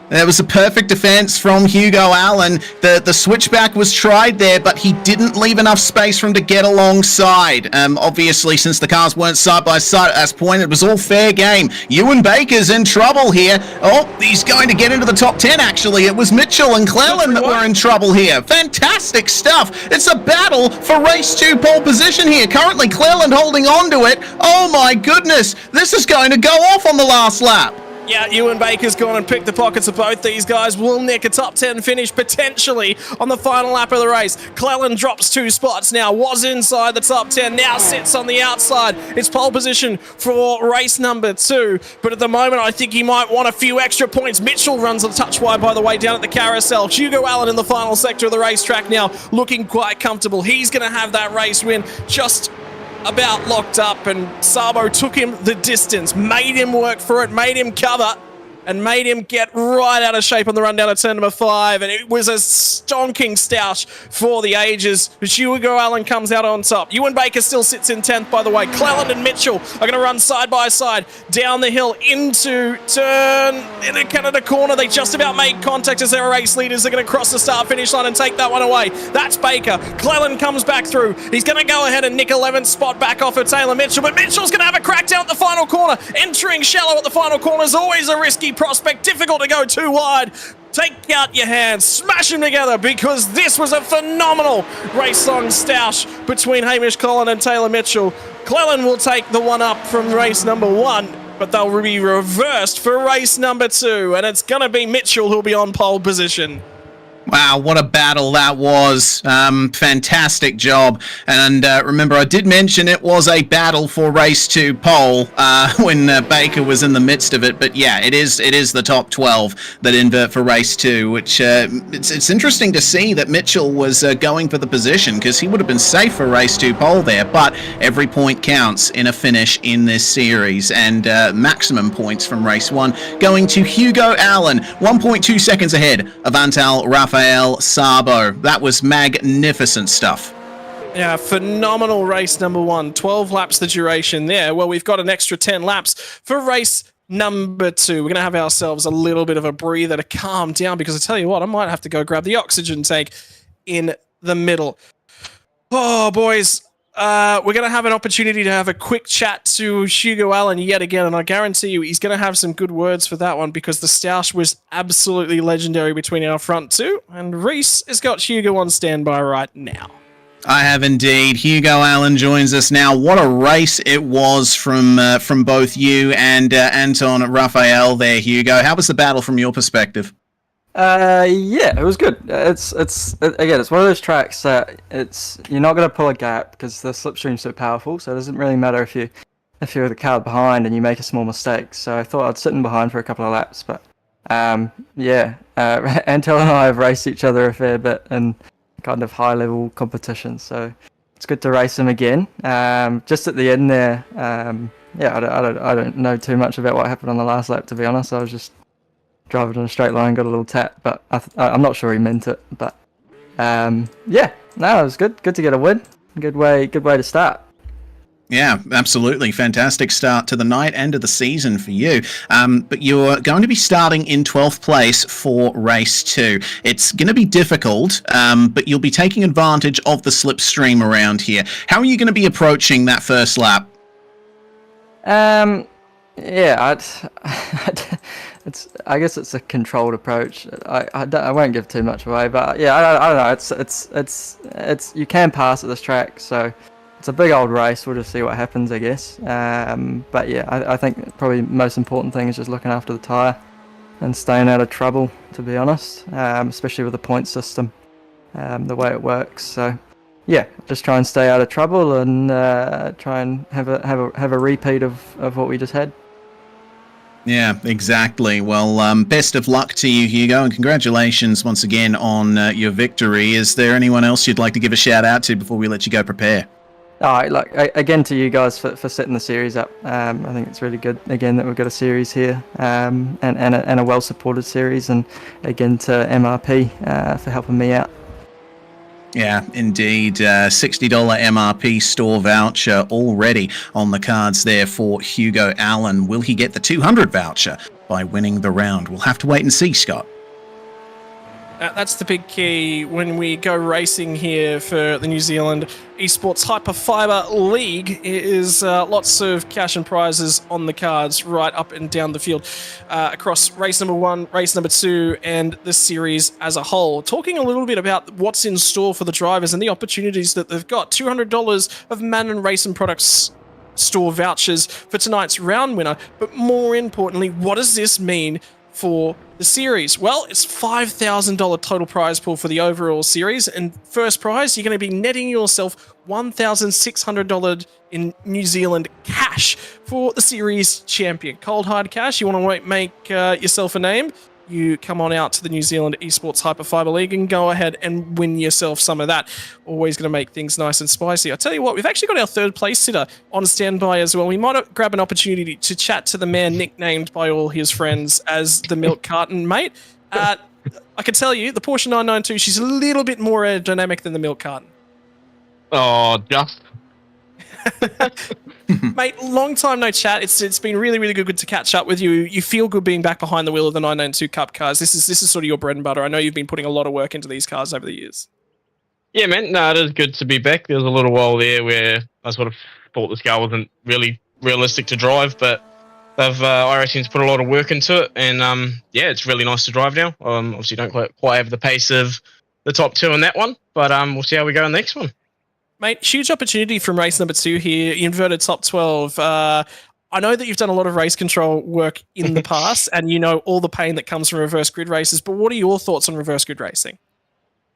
There was a perfect defense from Hugo Allen. The switchback was tried there, but he didn't leave enough space for him to get alongside. Obviously, since the cars weren't side by side at that point, it was all fair game. Ewan Baker's in trouble here. Oh, he's going to get into the top 10, actually. It was Mitchell and Cleland that were in trouble here. Fantastic stuff. It's a battle for race 2 pole position here. Currently, Cleland holding on to it. Oh my goodness. This is going to go off on the last lap. Yeah, Ewan Baker's gone and picked the pockets of both these guys. Will nick a top 10 finish potentially on the final lap of the race. Cleland drops 2 spots now, was inside the top 10, now sits on the outside. It's pole position for race number 2, but at the moment I think he might want a few extra points. Mitchell runs a touch wide, by the way, down at the carousel. Hugo Allen in the final sector of the racetrack now, looking quite comfortable. He's going to have that race win just about locked up, and Sabo took him the distance, made him work for it, made him cover, and made him get right out of shape on the run down to turn number 5, and it was a stonking stoush for the ages. Hugo Allen comes out on top. Ewan Baker still sits in 10th, by the way. Cleland and Mitchell are going to run side by side down the hill into turn in the Canada corner. They just about made contact as their race leaders. They're going to cross the start-finish line and take that one away. That's Baker. Cleland comes back through. He's going to go ahead and nick 11th spot back off of Taylor Mitchell, but Mitchell's going to have a crack down at the final corner. Entering shallow at the final corner is always a risky prospect. Difficult to go too wide. Take out your hands, smash them together, because this was a phenomenal race-long stoush between Hamish Cleland and Taylor Mitchell. Cleland will take the one up from race number 1, but they'll be reversed for race number 2, and it's going to be Mitchell who'll be on pole position. Wow, what a battle that was. Fantastic job. And remember, I did mention it was a battle for race 2 pole when Baker was in the midst of it. But yeah, it is the top 12 that invert for race 2, which it's interesting to see that Mitchell was going for the position, because he would have been safe for race 2 pole there. But every point counts in a finish in this series, and maximum points from race 1 going to Hugo Allen, 1.2 seconds ahead of Antal Rafael Sabo. That was magnificent stuff. Yeah, phenomenal race number 1. 12 laps the duration there. Well, we've got an extra 10 laps for race number 2. We're going to have ourselves a little bit of a breather to calm down, because I tell you what, I might have to go grab the oxygen tank in the middle. Oh, boys. We're going to have an opportunity to have a quick chat to Hugo Allen yet again, and I guarantee you he's going to have some good words for that one, because the stoush was absolutely legendary between our front 2, and Reese has got Hugo on standby right now. I have indeed. Hugo Allen joins us now. What a race it was from both you and Anton Raphael there, Hugo. How was the battle from your perspective? Yeah, it was good. It's again, it's one of those tracks that you're not going to pull a gap because the slipstream's so powerful, so it doesn't really matter if you're the car behind and you make a small mistake. So I thought I'd sit in behind for a couple of laps, but yeah, Antel and I have raced each other a fair bit in kind of high level competition, so it's good to race him again. Just at the end there, yeah, I don't know too much about what happened on the last lap, to be honest. I was just driving in a straight line, got a little tap, but I'm not sure he meant it. But yeah, no, it was good. Good to get a win. Good way to start. Yeah, absolutely. Fantastic start to the night and to the season for you. But you're going to be starting in 12th place for race 2. It's going to be difficult, but you'll be taking advantage of the slipstream around here. How are you going to be approaching that first lap? Yeah, I guess it's a controlled approach. I won't give too much away, but yeah, I don't know. It's you can pass at this track, so it's a big old race. We'll just see what happens, I guess. But yeah, I think probably the most important thing is just looking after the tyre and staying out of trouble, to be honest. Especially with the point system, the way it works. So yeah, just try and stay out of trouble and try and have a repeat of what we just had. Yeah, exactly. Well, best of luck to you, Hugo, and congratulations once again on your victory. Is there anyone else you'd like to give a shout out to before we let you go prepare? All right, look, again to you guys for setting the series up. I think it's really good, again, that we've got a series here, and a well-supported series, and again to MRP for helping me out. Yeah, indeed. $60 MRP store voucher already on the cards there for Hugo Allen. Will he get the 200 voucher by winning the round? We'll have to wait and see, Scott. That's the big key when we go racing here for the New Zealand Esports Hyperfibre League. Is lots of cash and prizes on the cards right up and down the field across race number 1, race number 2, and the series as a whole. Talking a little bit about what's in store for the drivers and the opportunities that they've got. $200 of Madden Racing Products store vouchers for tonight's round winner. But more importantly, what does this mean for the series? Well, it's $5,000 total prize pool for the overall series, and first prize, you're going to be netting yourself $1,600 in New Zealand cash for the series champion. Cold hard cash. You want to make yourself a name? You come on out to the New Zealand Esports Hyperfibre League and go ahead and win yourself some of that. Always going to make things nice and spicy. I tell you what, we've actually got our third place sitter on standby as well. We might grab an opportunity to chat to the man nicknamed by all his friends as the Milk Carton, mate. I can tell you, the Porsche 992, she's a little bit more aerodynamic than the Milk Carton. Oh, just. Mate, long time no chat. It's been really, really good to catch up with you. You feel good being back behind the wheel of the 992 Cup cars. This is sort of your bread and butter. I know you've been putting a lot of work into these cars over the years. Yeah, man. No, it is good to be back. There was a little while there where I sort of thought this car wasn't really realistic to drive, but iRacing's put a lot of work into it, and yeah, it's really nice to drive now. Obviously, don't quite have the pace of the top two in that one, but we'll see how we go in the next one. Mate, huge opportunity from race number 2 here, inverted top 12. I know that you've done a lot of race control work in the past, and you know all the pain that comes from reverse grid races, but what are your thoughts on reverse grid racing?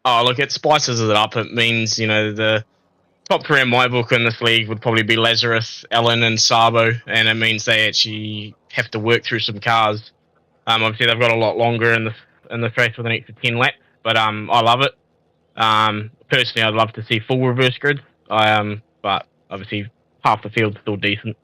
Oh, look, it spices it up. It means, the top 3 in my book in this league would probably be Lazarus, Ellen, and Sabo, and it means they actually have to work through some cars. Obviously, they've got a lot longer in the race with an extra 10 laps, but I love it. Personally, I'd love to see full reverse grids, but obviously half the field's still decent.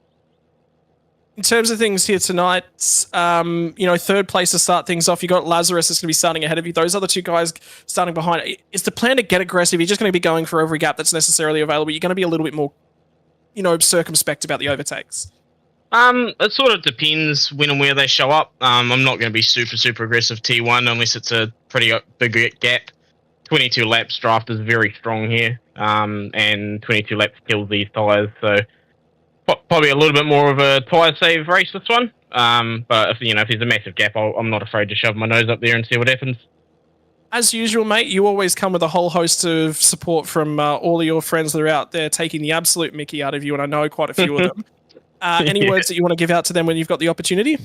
In terms of things here tonight, third place to start things off, you got Lazarus that's going to be starting ahead of you. Those other 2 guys starting behind. Is the plan to get aggressive? You're just going to be going for every gap that's necessarily available. You're going to be a little bit more, circumspect about the overtakes. It sort of depends when and where they show up. I'm not going to be super aggressive T1 unless it's a pretty big gap. 22 laps draft is very strong here, and 22 laps kills these tyres, so probably a little bit more of a tyre save race this one. But if there's a massive gap, I'm not afraid to shove my nose up there and see what happens. As usual, mate, you always come with a whole host of support from all of your friends that are out there taking the absolute mickey out of you, and I know quite a few of them. Any words that you want to give out to them when you've got the opportunity?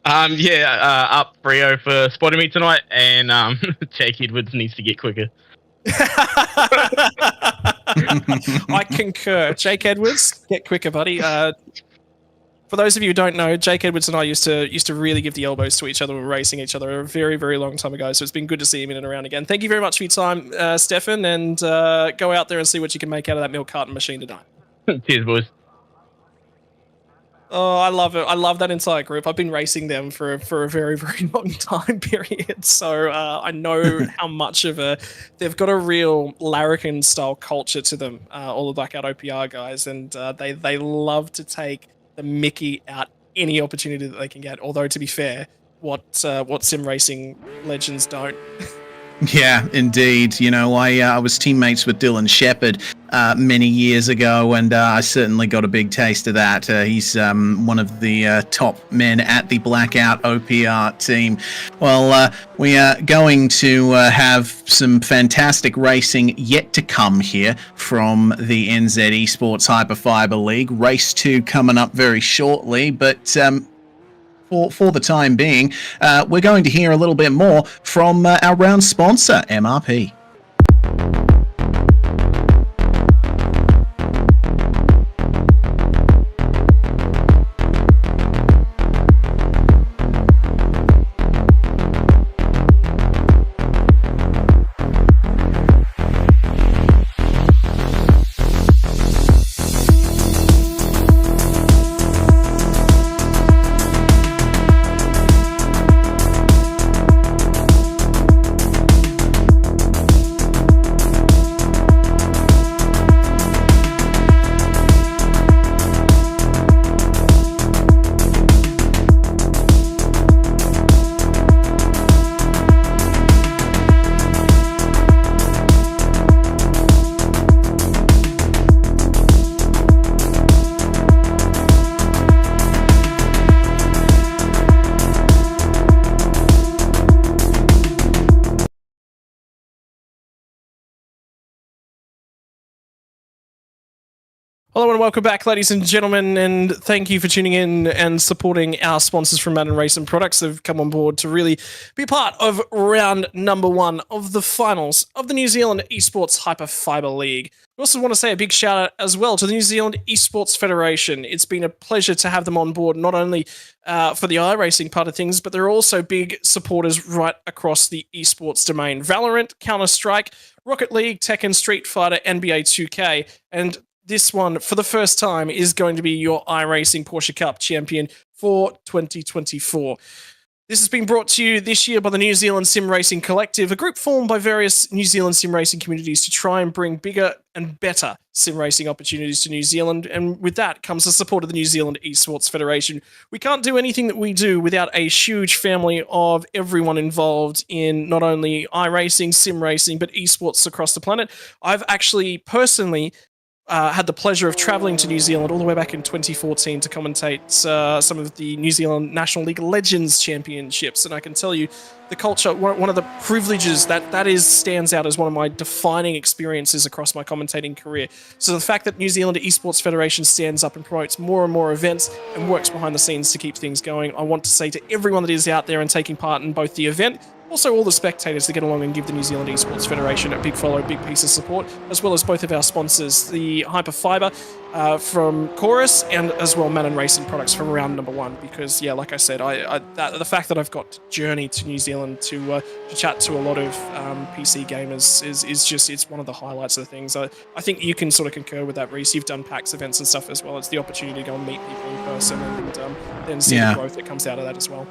Up Frio for spotting me tonight, and Jake Edwards needs to get quicker. I concur. Jake Edwards, get quicker, buddy. For those of you who don't know, Jake Edwards and I used to really give the elbows to each other when we were racing each other a very, very long time ago, so it's been good to see him in and around again. Thank you very much for your time, Stefan, and go out there and see what you can make out of that milk carton machine tonight. Cheers, boys. Oh, I love it. I love that entire group. I've been racing them for a very, very long time period. So I know how much of they've got a real larrikin style culture to them, all the Blackout OPR guys. And they love to take the mickey out any opportunity that they can get. Although, to be fair, what sim racing legends don't. Yeah, indeed. I was teammates with Dylan Shepherd many years ago, and I certainly got a big taste of that. He's one of the top men at the Blackout OPR team. Well, we are going to have some fantastic racing yet to come here from the NZ Esports Hyperfibre League. Race 2 coming up very shortly, but for the time being, we're going to hear a little bit more from our round sponsor, MRP. Hello and welcome back, ladies and gentlemen, and thank you for tuning in and supporting our sponsors from Madden Racing Products. They've come on board to really be part of round number 1 of the finals of the New Zealand Esports Hyperfibre League. We also want to say a big shout out as well to the New Zealand Esports Federation. It's been a pleasure to have them on board, not only for the iRacing part of things, but they're also big supporters right across the esports domain. Valorant, Counter-Strike, Rocket League, Tekken, Street Fighter, NBA 2K, and this one, for the first time, is going to be your iRacing Porsche Cup champion for 2024. This has been brought to you this year by the New Zealand Sim Racing Collective, a group formed by various New Zealand sim racing communities to try and bring bigger and better sim racing opportunities to New Zealand. And with that comes the support of the New Zealand Esports Federation. We can't do anything that we do without a huge family of everyone involved in not only iRacing, sim racing, but esports across the planet. I've actually personally had the pleasure of traveling to New Zealand all the way back in 2014 to commentate some of the New Zealand National League Legends Championships, and I can tell you the culture, one of the privileges that stands out as one of my defining experiences across my commentating career. So the fact that New Zealand Esports Federation stands up and promotes more and more events and works behind the scenes to keep things going, I want to say to everyone that is out there and taking part in both the event, also all the spectators, to get along and give the New Zealand Esports Federation a big follow, big piece of support, as well as both of our sponsors, the Hyperfibre from Chorus, and as well Madden Racing Products from round number 1. Because, yeah, like I said, the fact that I've got to journey to New Zealand to chat to a lot of PC gamers is just, it's one of the highlights of the things. I think you can sort of concur with that, Reese. You've done PAX events and stuff as well. It's the opportunity to go and meet people in person and then see the growth that comes out of that as well.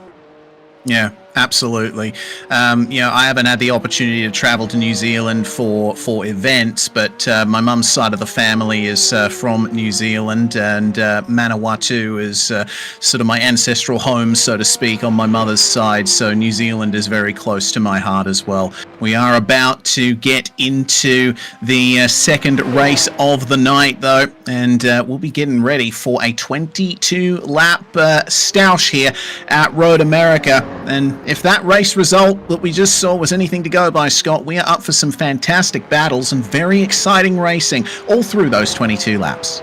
Yeah, absolutely. I haven't had the opportunity to travel to New Zealand for events, but my mum's side of the family is from New Zealand, and Manawatu is sort of my ancestral home, so to speak, on my mother's side, so New Zealand is very close to my heart as well. We are about to get into the second race of the night, though, and we'll be getting ready for a 22-lap stoush here at Road America. And if that race result that we just saw was anything to go by, Scott, we are up for some fantastic battles and very exciting racing all through those 22 laps.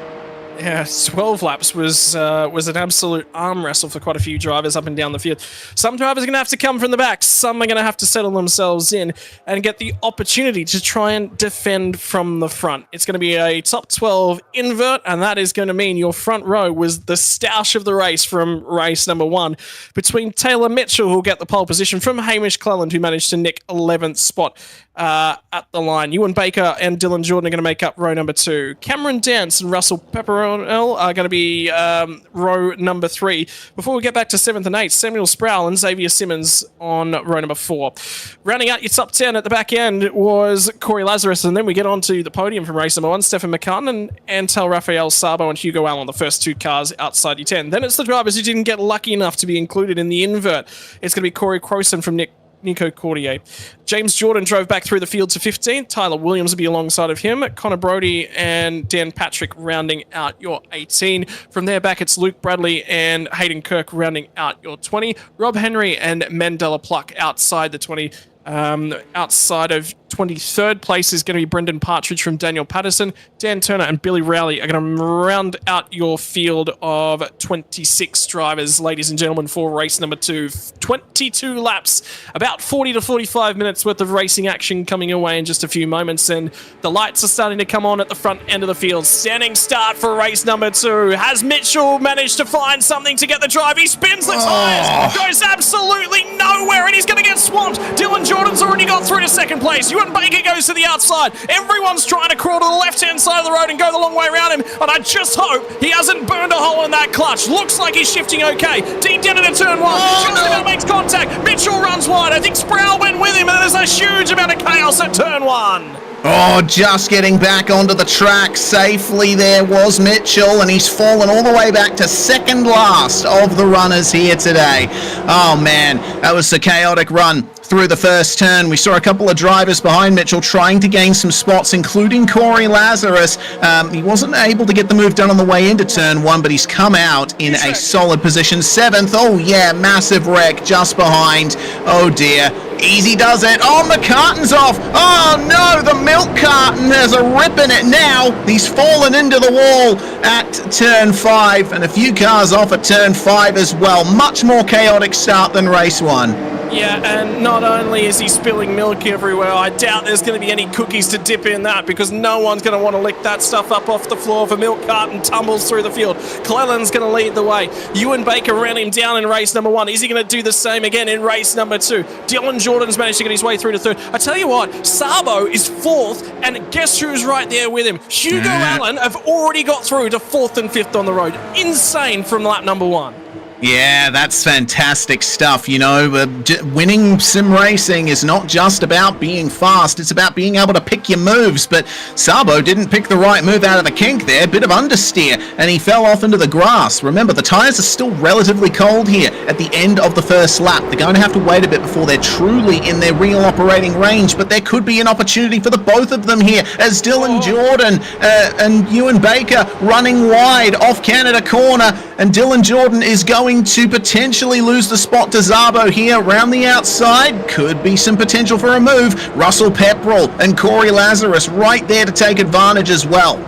Yeah, 12 laps was an absolute arm wrestle for quite a few drivers up and down the field. Some drivers are going to have to come from the back. Some are going to have to settle themselves in and get the opportunity to try and defend from the front. It's going to be a top 12 invert, and that is going to mean your front row was the stoush of the race from race number 1 between Taylor Mitchell, who will get the pole position, from Hamish Cleland, who managed to nick 11th spot at the line. Ewan Baker and Dylan Jordan are going to make up row number 2. Cameron Dance and Russell Pepperonell are going to be row number 3. Before we get back to 7th and 8th, Samuel Sproul and Xavier Simmons on row number 4. Rounding out your top 10 at the back end was Corey Lazarus, and then we get on to the podium from race number 1, Stefan McCartan and Antel Rafael Sabo and Hugo Allen, the first 2 cars outside your 10. Then it's the drivers who didn't get lucky enough to be included in the invert. It's going to be Corey Croson from Nico Cordier. James Jordan drove back through the field to 15th. Tyler Williams will be alongside of him. Connor Brody and Dan Patrick rounding out your 18. From there back, it's Luke Bradley and Hayden Kirk rounding out your 20. Rob Henry and Mandela Pluck outside the 20. Outside of 23rd place is going to be Brendan Partridge from Daniel Patterson. Dan Turner and Billy Rowley are going to round out your field of 26 drivers, ladies and gentlemen, for race number 2. 22 laps, about 40 to 45 minutes worth of racing action coming away in just a few moments, and the lights are starting to come on at the front end of the field. Standing start for race number 2. Has Mitchell managed to find something to get the drive? He spins the tires, goes absolutely nowhere, and he's going to get swamped. Dylan Jordan's already got through to second place. Ewan Baker goes to the outside. Everyone's trying to crawl to the left-hand side of the road and go the long way around him, and I just hope he hasn't burned a hole in that clutch. Looks like he's shifting okay. Deep down into turn 1. Just about makes contact. Mitchell runs wide. I think Sproul went with him, and there's a huge amount of chaos at turn 1. Oh, just getting back onto the track safely there was Mitchell, and he's fallen all the way back to second last of the runners here today. Oh man, that was a chaotic run through the first turn. We saw a couple of drivers behind Mitchell trying to gain some spots, including Corey Lazarus. He wasn't able to get the move done on the way into turn 1, but he's come out in a solid position. 7th, oh yeah, massive wreck just behind. Oh dear. Easy does it. Oh, the carton's off. Oh, no, the milk carton. There's a rip in it now. He's fallen into the wall at turn 5, and a few cars off at turn 5 as well. Much more chaotic start than race 1. Yeah, and not only is he spilling milk everywhere, I doubt there's going to be any cookies to dip in that, because no one's going to want to lick that stuff up off the floor if a milk carton tumbles through the field. Cleland's going to lead the way. Ewan Baker ran him down in race number 1. Is he going to do the same again in race number 2? Dylan Jordan's managed to get his way through to 3rd. I tell you what, Sabo is 4th, and guess who's right there with him? Hugo Allen have already got through to 4th and 5th on the road. Insane from lap number 1. Yeah, that's fantastic stuff. You know, winning sim racing is not just about being fast, it's about being able to pick your moves. But Sabo didn't pick the right move out of the kink there, bit of understeer, and he fell off into the grass. Remember, the tyres are still relatively cold here at the end of the first lap. They're going to have to wait a bit before they're truly in their real operating range, but there could be an opportunity for the both of them here as Dylan Jordan and Ewan Baker running wide off Canada corner, and Dylan Jordan is going to potentially lose the spot to Zabo here around the outside. Could be some potential for a move. Russell Pepperell and Corey Lazarus right there to take advantage as well.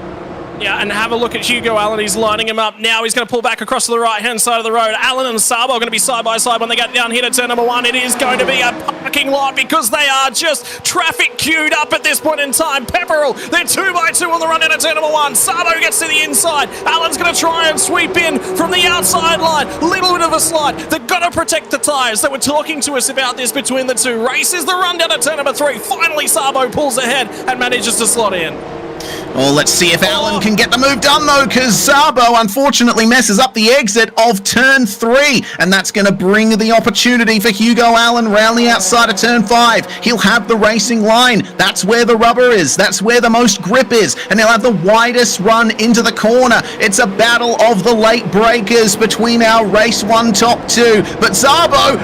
Yeah, and have a look at Hugo Allen. He's lining him up. Now he's going to pull back across to the right-hand side of the road. Allen and Sabo are going to be side by side when they get down here to turn number 1. It is going to be a parking lot because they are just traffic queued up at this point in time. Pepperell, they're 2x2 on the run into turn number 1. Sabo gets to the inside. Allen's going to try and sweep in from the outside line. Little bit of a slide. They've got to protect the tyres. They were talking to us about this between the two. Races the run down to turn number 3. Finally, Sabo pulls ahead and manages to slot in. Well, let's see if Allen can get the move done, though, because Sabo unfortunately messes up the exit of turn 3, and that's going to bring the opportunity for Hugo Allen round the outside of turn 5. He'll have the racing line. That's where the rubber is. That's where the most grip is, and he'll have the widest run into the corner. It's a battle of the late breakers between our race 1 top 2, but Sabo,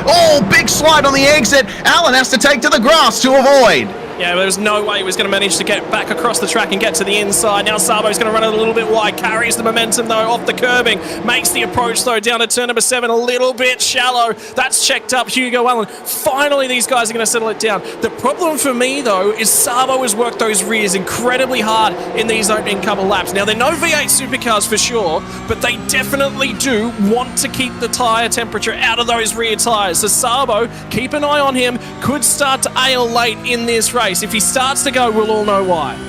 big slide on the exit. Allen has to take to the grass to avoid. Yeah, there was no way he was going to manage to get back across the track and get to the inside. Now Sabo's going to run it a little bit wide, carries the momentum though off the curbing, makes the approach though down to turn number 7, a little bit shallow. That's checked up Hugo Allen. Finally, these guys are going to settle it down. The problem for me though is Sabo has worked those rears incredibly hard in these opening couple laps. Now they're no V8 supercars for sure, but they definitely do want to keep the tyre temperature out of those rear tyres. So Sabo, keep an eye on him, could start to ail late in this race. If he starts to go, we'll all know why.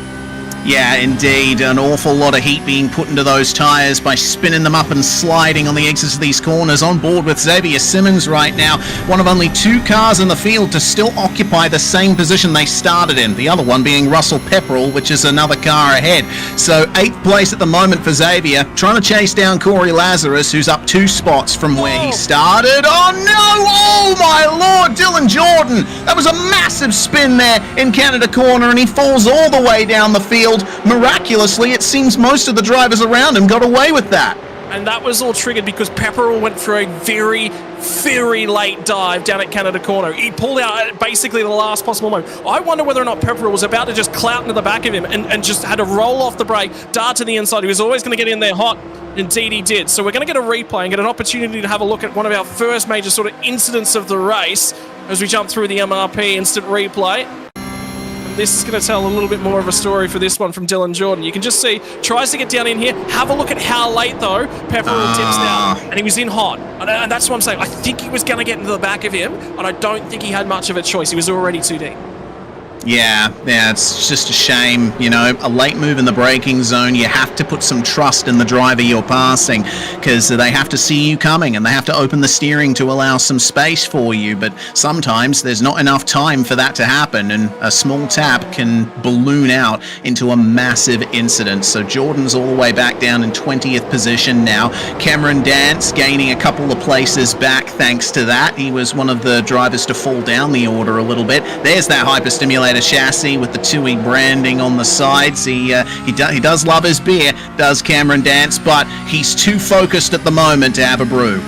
Yeah, indeed. An awful lot of heat being put into those tyres by spinning them up and sliding on the exits of these corners. On board with Xavier Simmons right now, one of only 2 cars in the field to still occupy the same position they started in. The other one being Russell Pepperell, which is another car ahead. So 8th place at the moment for Xavier, trying to chase down Corey Lazarus, who's up 2 spots from where he started. Oh no! Oh my lord! Dylan Jordan! That was a massive spin there in Canada corner, and he falls all the way down the field. Miraculously, it seems most of the drivers around him got away with that. And that was all triggered because Pepperell went for a very, very late dive down at Canada corner. He pulled out at basically the last possible moment. I wonder whether or not Pepperell was about to just clout into the back of him and just had to roll off the brake, dart to the inside. He was always going to get in there hot. Indeed he did. So we're going to get a replay and get an opportunity to have a look at one of our first major sort of incidents of the race as we jump through the MRP instant replay. This is going to tell a little bit more of a story for this one from Dylan Jordan. You can just see, tries to get down in here. Have a look at how late, though, Pepperell dips down. And he was in hot. And that's what I'm saying. I think he was going to get into the back of him, and I don't think he had much of a choice. He was already too deep. Yeah, it's just a shame, you know, a late move in the braking zone. You have to put some trust in the driver you're passing because they have to see you coming and they have to open the steering to allow some space for you. But sometimes there's not enough time for that to happen, and a small tap can balloon out into a massive incident. So Jordan's all the way back down in 20th position now. Cameron Dance gaining a couple of places back thanks to that. He was one of the drivers to fall down the order a little bit. There's that hyperstimulator chassis with the TUI branding on the sides. He does love his beer, does Cameron Dance, but he's too focused at the moment to have a brew.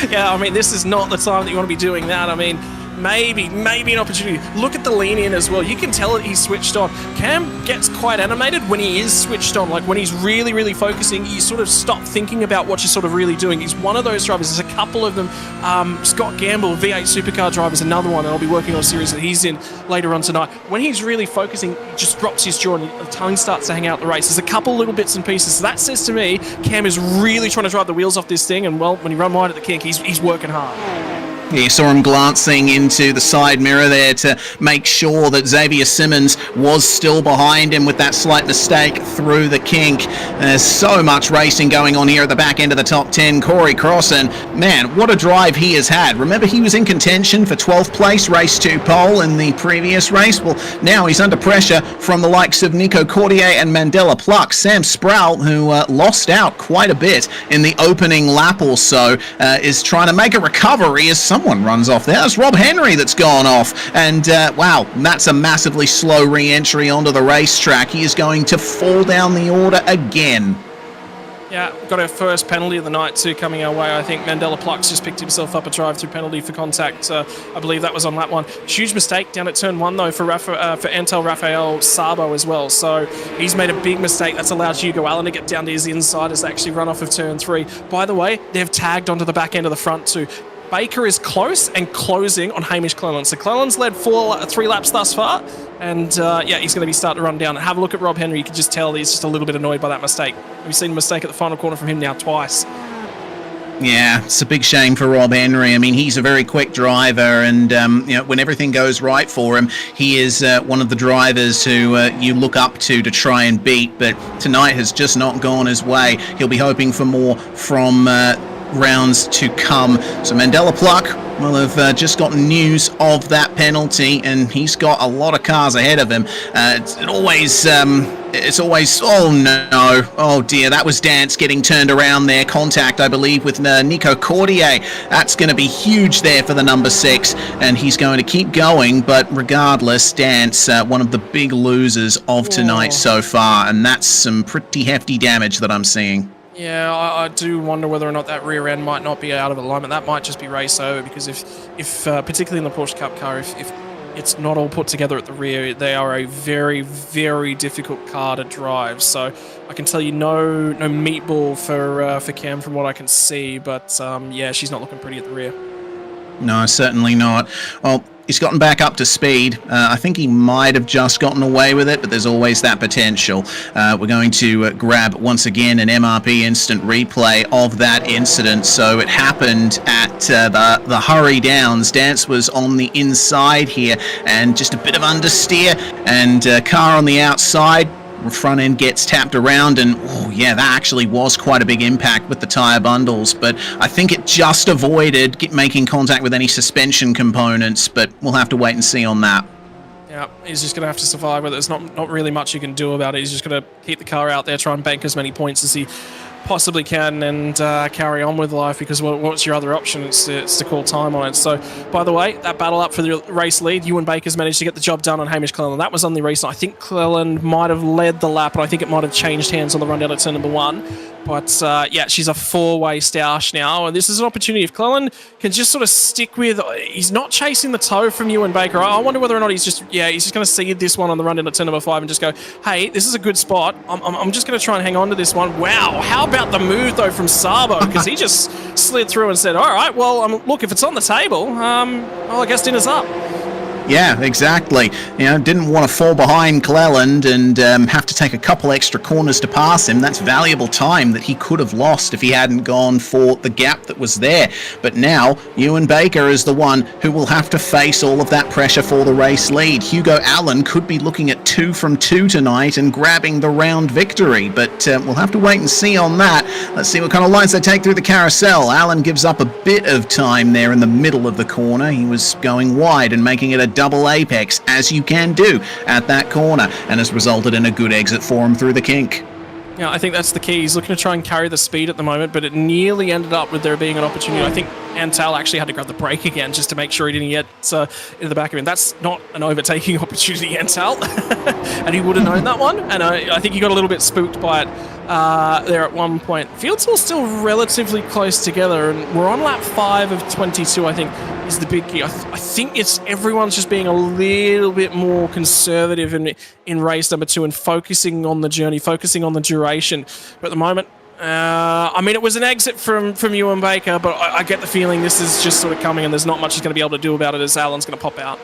Yeah, I mean, this is not the time that you want to be doing that. I mean, maybe an opportunity. Look at the lean in as well. You can tell that he's switched on. Cam gets quite animated when he is switched on. Like when he's really focusing, you sort of stop thinking about what you're sort of really doing. He's one of those drivers. There's a couple of them. Scott Gamble, V8 supercar driver, is another one, and I'll be working on a series that he's in later on tonight. When he's really focusing, he just drops his jaw and the tongue starts to hang out the race. There's a couple little bits and pieces. So that says to me, Cam is really trying to drive the wheels off this thing, and well, when he run wide at the kink, he's working hard. You saw him glancing into the side mirror there to make sure that Xavier Simmons was still behind him with that slight mistake through the kink. There's so much racing going on here at the back end of the top 10. Corey Crossan, man, what a drive he has had. Remember, he was in contention for 12th place, race 2 pole in the previous race. Well, now he's under pressure from the likes of Nico Cordier and Mandela Pluck. Sam Sprout, who lost out quite a bit in the opening lap or so, is trying to make a recovery as someone runs off there. That's Rob Henry that's gone off, and wow, that's a massively slow re-entry onto the racetrack. He is going to fall down the order again. Yeah, got our first penalty of the night too coming our way. I think Mandela Pluck's just picked himself up a drive-through penalty for contact. I believe that was on lap 1. Huge mistake down at turn 1 though for Antel Rafael Sabo as well. So he's made a big mistake. That's allowed Hugo Allen to get down to his inside as they actually run off of turn 3. By the way, they've tagged onto the back end of the front too. Baker is close and closing on Hamish Cleland. So Cleland's led 3 laps thus far, and yeah, he's going to be starting to run down. And have a look at Rob Henry. You can just tell he's just a little bit annoyed by that mistake. We've seen a mistake at the final corner from him now twice. Yeah, it's a big shame for Rob Henry. I mean, he's a very quick driver, and you know, when everything goes right for him, he is one of the drivers who you look up to try and beat. But tonight has just not gone his way. He'll be hoping for more from rounds to come. So Mandela Pluck will have just gotten news of that penalty, and he's got a lot of cars ahead of him. It's always, oh no, oh dear, that was Dance getting turned around there. Contact, I believe, with Nico Cordier. That's going to be huge there for the number 6, and he's going to keep going, but regardless, Dance, one of the big losers of tonight so far, and that's some pretty hefty damage that I'm seeing. Yeah, I do wonder whether or not that rear end might not be out of alignment. That might just be race over, because if particularly in the Porsche Cup car, if it's not all put together at the rear, they are a very difficult car to drive. So I can tell you no meatball for Cam from what I can see, but yeah, she's not looking pretty at the rear. No, certainly not. Well, he's gotten back up to speed. I think he might have just gotten away with it, but there's always that potential. We're going to grab, once again, an MRP instant replay of that incident. So it happened at the Hurry Downs. Dance was on the inside here, and just a bit of understeer, and car on the outside. Front end gets tapped around, and oh yeah, that actually was quite a big impact with the tyre bundles, but I think it just avoided making contact with any suspension components, but we'll have to wait and see on that. Yeah, he's just going to have to survive with it. There's not really much you can do about it. He's just going to keep the car out there, try and bank as many points as he possibly can, and carry on with life, because what's your other option? It's to call time on it. So, by the way, that battle up for the race lead, Ewan Baker's managed to get the job done on Hamish Cleland. That was on the race. I think Cleland might have led the lap, and I think it might have changed hands on the run down to turn number 1. But yeah, she's a 4-way stoush now, and this is an opportunity. If Cleland can just sort of stick with, he's not chasing the toe from Ewan Baker. I wonder whether or not he's just going to see this one on the run down to turn number 5 and just go, hey, this is a good spot. I'm just going to try and hang on to this one. Wow, how about the move though from Sabo, because he just slid through and said, all right, well, look, if it's on the table, well, I guess dinner's up. Yeah, exactly. You know, didn't want to fall behind Cleland and have to take a couple extra corners to pass him. That's valuable time that he could have lost if he hadn't gone for the gap that was there. But now, Ewan Baker is the one who will have to face all of that pressure for the race lead. Hugo Allen could be looking at 2 from 2 tonight and grabbing the round victory, but we'll have to wait and see on that. Let's see what kind of lines they take through the carousel. Allen gives up a bit of time there in the middle of the corner. He was going wide and making it a double apex, as you can do at that corner, and has resulted in a good exit for him through the kink. Yeah, I think that's the key. He's looking to try and carry the speed at the moment, but it nearly ended up with there being an opportunity. I think Antal actually had to grab the brake again just to make sure he didn't get into the back of him. That's not an overtaking opportunity, Antal. And he would have known that one. And I think he got a little bit spooked by it there at one point. Fields all still relatively close together, and we're on lap 5 of 22, I think, is the big key. I think it's everyone's just being a little bit more conservative in race number 2 and focusing on the journey, focusing on the duration. But at the moment, I mean, it was an exit from Ewan Baker, but I get the feeling this is just sort of coming and there's not much he's going to be able to do about it as Alan's going to pop out.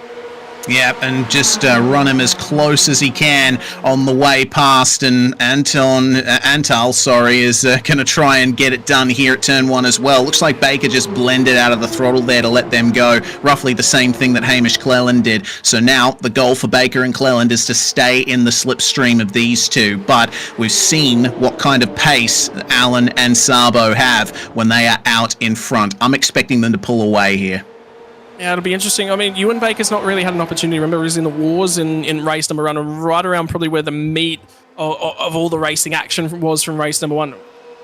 Yeah, and just run him as close as he can on the way past, and Antal, is going to try and get it done here at turn 1 as well. Looks like Baker just blended out of the throttle there to let them go. Roughly the same thing that Hamish Cleland did. So now the goal for Baker and Cleland is to stay in the slipstream of these two. But we've seen what kind of pace Alan and Sabo have when they are out in front. I'm expecting them to pull away here. Yeah, it'll be interesting. I mean, Ewan Baker's not really had an opportunity. Remember, he was in the wars in race number 1, and right around probably where the meat of all the racing action was from race number 1.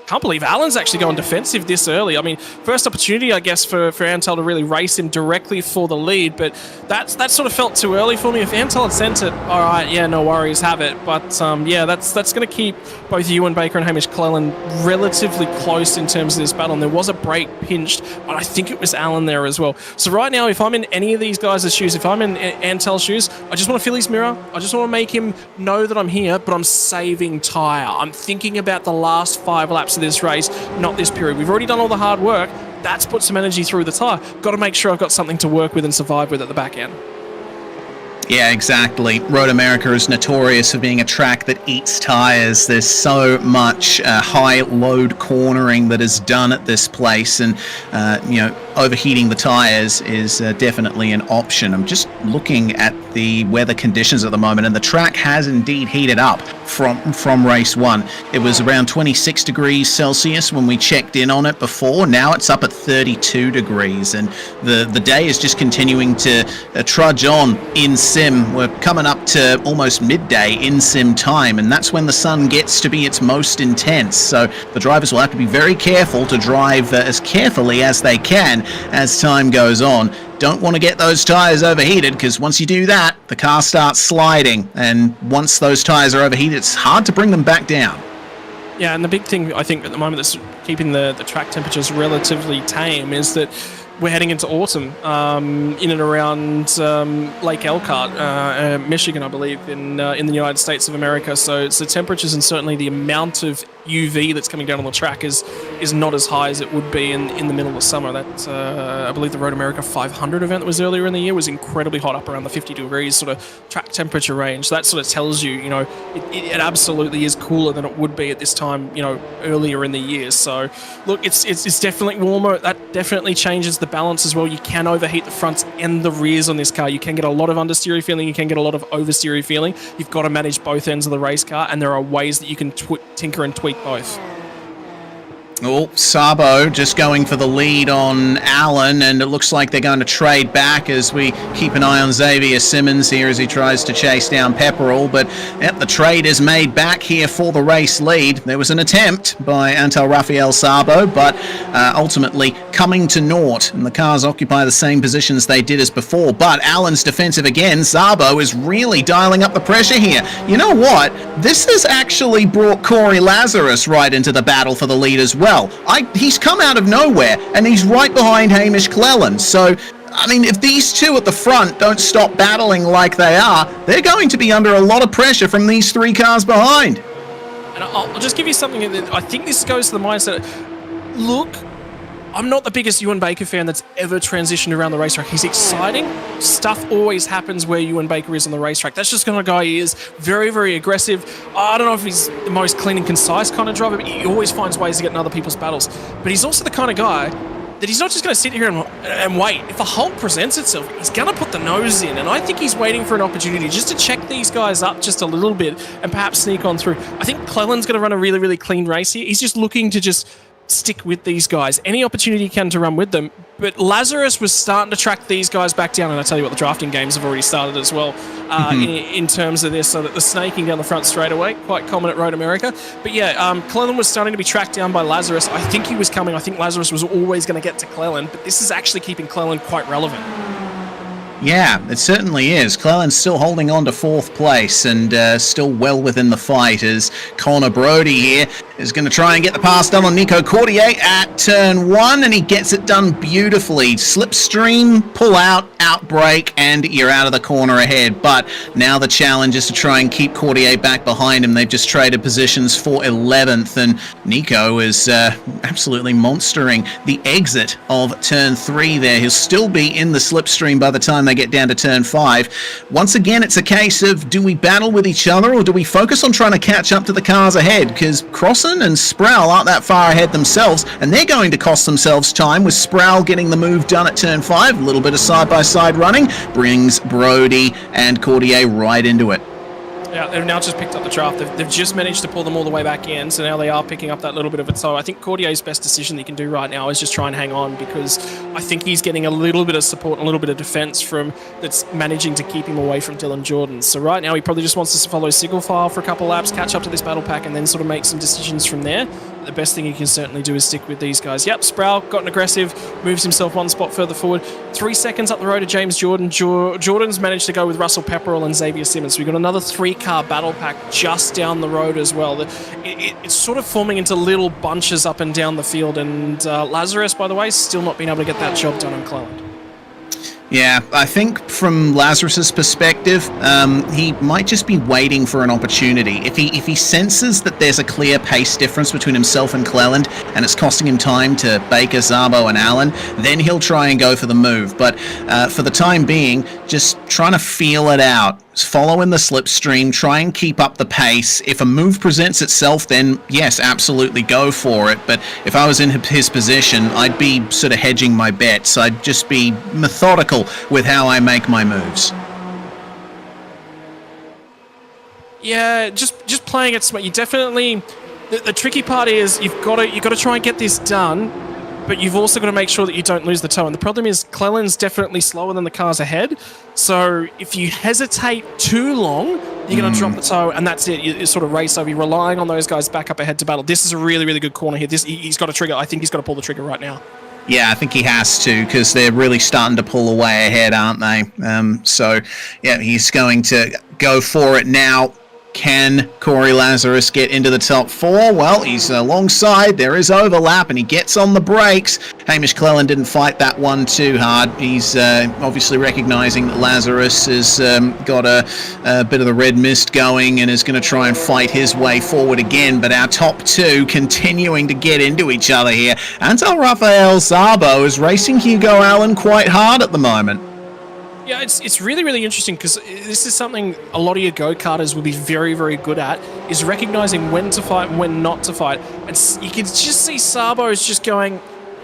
Can't believe Alan's actually going defensive this early. I mean, first opportunity, I guess, for Antal to really race him directly for the lead, but that sort of felt too early for me. If Antal had sent it, all right, yeah, no worries, have it. But yeah, that's going to keep both Ewan Baker and Hamish Cleland relatively close in terms of this battle. And there was a break pinched, but I think it was Alan there as well. So right now, if I'm in any of these guys' shoes, if I'm in Antal's shoes, I just want to feel his mirror. I just want to make him know that I'm here, but I'm saving tyre. I'm thinking about the last 5 laps of this race, not this period. We've already done all the hard work. That's put some energy through the tyre. Got to make sure I've got something to work with and survive with at the back end. Yeah, exactly. Road America is notorious for being a track that eats tyres. There's so much high load cornering that is done at this place, and overheating the tyres is definitely an option. I'm just looking at the weather conditions at the moment, and the track has indeed heated up from race 1. It was around 26 degrees Celsius when we checked in on it before. Now it's up at 32 degrees, and the day is just continuing to trudge on in sim. We're coming up to almost midday in sim time, and that's when the sun gets to be its most intense. So the drivers will have to be very careful to drive as carefully as they can as time goes on. Don't want to get those tyres overheated, because once you do that, the car starts sliding, and once those tyres are overheated, it's hard to bring them back down. Yeah, and the big thing I think at the moment that's keeping the track temperatures relatively tame is that we're heading into autumn in and around Lake Elkhart, Michigan, I believe, in the United States of America. So temperatures and certainly the amount of UV that's coming down on the track is not as high as it would be in the middle of summer. That I believe the Road America 500 event that was earlier in the year was incredibly hot, up around the 50 degrees sort of track temperature range. So that sort of tells you, it absolutely is cooler than it would be at this time, earlier in the year. So look, it's definitely warmer. That definitely changes the balance as well. You can overheat the fronts and the rears on this car. You can get a lot of understeery feeling. You can get a lot of oversteery feeling. You've got to manage both ends of the race car, and there are ways that you can tinker and tweak both. Oh, Sabo just going for the lead on Allen, and it looks like they're going to trade back as we keep an eye on Xavier Simmons here as he tries to chase down Pepperell. But the trade is made back here for the race lead. There was an attempt by Antal Rafael Sabo, but ultimately coming to naught, and the cars occupy the same positions they did as before. But Allen's defensive again. Sabo is really dialing up the pressure here. You know what? This has actually brought Corey Lazarus right into the battle for the lead as well. He's come out of nowhere, and he's right behind Hamish Cleland. So, I mean, if these two at the front don't stop battling like they are, they're going to be under a lot of pressure from these 3 cars behind. And I'll just give you something. I think this goes to the mindset. Look, I'm not the biggest Ewan Baker fan that's ever transitioned around the racetrack. He's exciting. Stuff always happens where Ewan Baker is on the racetrack. That's just the kind of guy he is. Very, very aggressive. I don't know if he's the most clean and concise kind of driver, but he always finds ways to get in other people's battles. But he's also the kind of guy that he's not just going to sit here and wait. If a hole presents itself, he's going to put the nose in. And I think he's waiting for an opportunity just to check these guys up just a little bit and perhaps sneak on through. I think Cleland's going to run a really, really clean race here. He's just looking to just stick with these guys. Any opportunity you can to run with them. But Lazarus was starting to track these guys back down, and I tell you what, the drafting games have already started as well in terms of this, so that the snaking down the front straight away, quite common at Road America. But yeah, Cleland was starting to be tracked down by Lazarus. I think he was coming. I think Lazarus was always going to get to Cleland, but this is actually keeping Cleland quite relevant. Yeah, it certainly is. Cleland's still holding on to 4th place and still well within the fight as Connor Brody here is going to try and get the pass done on Nico Cordier at turn 1, and he gets it done beautifully. Slipstream, pull out, outbreak, and you're out of the corner ahead. But now the challenge is to try and keep Cordier back behind him. They've just traded positions for 11th, and Nico is absolutely monstering the exit of turn 3 there. He'll still be in the slipstream by the time they get down to turn 5. Once again, it's a case of, do we battle with each other, or do we focus on trying to catch up to the cars ahead? Because Crossan and Sproul aren't that far ahead themselves, and they're going to cost themselves time, with Sproul getting the move done at turn 5. A little bit of side-by-side running brings Brody and Cordier right into it. Yeah, they've now just picked up the draft. They've just managed to pull them all the way back in, so now they are picking up that little bit of it. So I think Cordier's best decision he can do right now is just try and hang on, because I think he's getting a little bit of support and a little bit of defense from that's managing to keep him away from Dylan Jordan. So right now he probably just wants to follow single file for a couple laps, catch up to this battle pack, and then sort of make some decisions from there. The best thing he can certainly do is stick with these guys. Yep, Sproul gotten aggressive, moves himself one spot further forward. 3 seconds up the road to James Jordan. Jordan's managed to go with Russell Pepperell and Xavier Simmons. So we've got another 3-car battle pack just down the road as well. It's sort of forming into little bunches up and down the field, and Lazarus, by the way, still not being able to get that job done on Cleland. Yeah, I think from Lazarus's perspective, he might just be waiting for an opportunity. If he senses that there's a clear pace difference between himself and Cleland, and it's costing him time to Baker, Szabo, and Allen, then he'll try and go for the move. But for the time being, just trying to feel it out. Follow in the slipstream, try and keep up the pace. If a move presents itself, then yes, absolutely go for it. But if I was in his position, I'd be sort of hedging my bets. I'd just be methodical with how I make my moves. Yeah, just playing it smart. You definitely. The tricky part is you've got to try and get this done, but you've also got to make sure that you don't lose the toe. And the problem is Cleland's definitely slower than the cars ahead. So if you hesitate too long, you're going to drop the toe, and that's it. You sort of race over. You're relying on those guys back up ahead to battle. This is a really, really good corner here. He's got a trigger. I think he's got to pull the trigger right now. Yeah, I think he has to, because they're really starting to pull away ahead, aren't they? So, yeah, he's going to go for it now. Can Corey Lazarus get into the top 4? Well, he's alongside. There is overlap, and he gets on the brakes. Hamish Cleland didn't fight that one too hard. He's obviously recognizing that Lazarus has got a bit of the red mist going and is going to try and fight his way forward again. But our top 2 continuing to get into each other here. Antal Rafael Szabo is racing Hugo Allen quite hard at the moment. Yeah, it's really, really interesting, because this is something a lot of your go-karters will be very, very good at, is recognizing when to fight and when not to fight. And you can just see Szabo is just going,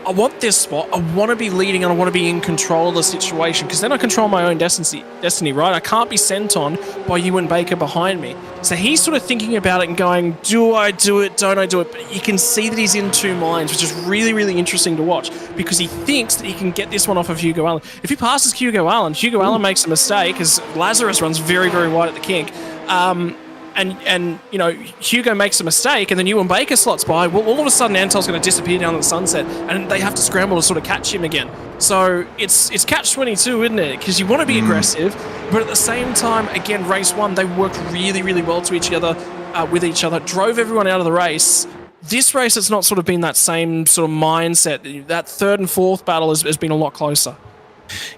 I want this spot, I want to be leading, and I want to be in control of the situation, because then I control my own destiny, right? I can't be sent on by you and Baker behind me. So he's sort of thinking about it and going, do I do it, don't I do it? But you can see that he's in two minds, which is really, really interesting to watch, because he thinks that he can get this one off of Hugo Allen. If he passes Hugo Allen makes a mistake, because Lazarus runs very, very wide at the kink, and you know, Hugo makes a mistake, and then Ewan Baker slots by. Well, all of a sudden Antel's going to disappear down the sunset, and they have to scramble to sort of catch him again. So it's catch-22, isn't it? Because you want to be aggressive, but at the same time, again, race 1, they worked really, really well to each other, with each other, drove everyone out of the race. This race, it's not sort of been that same sort of mindset. That 3rd and 4th battle has been a lot closer.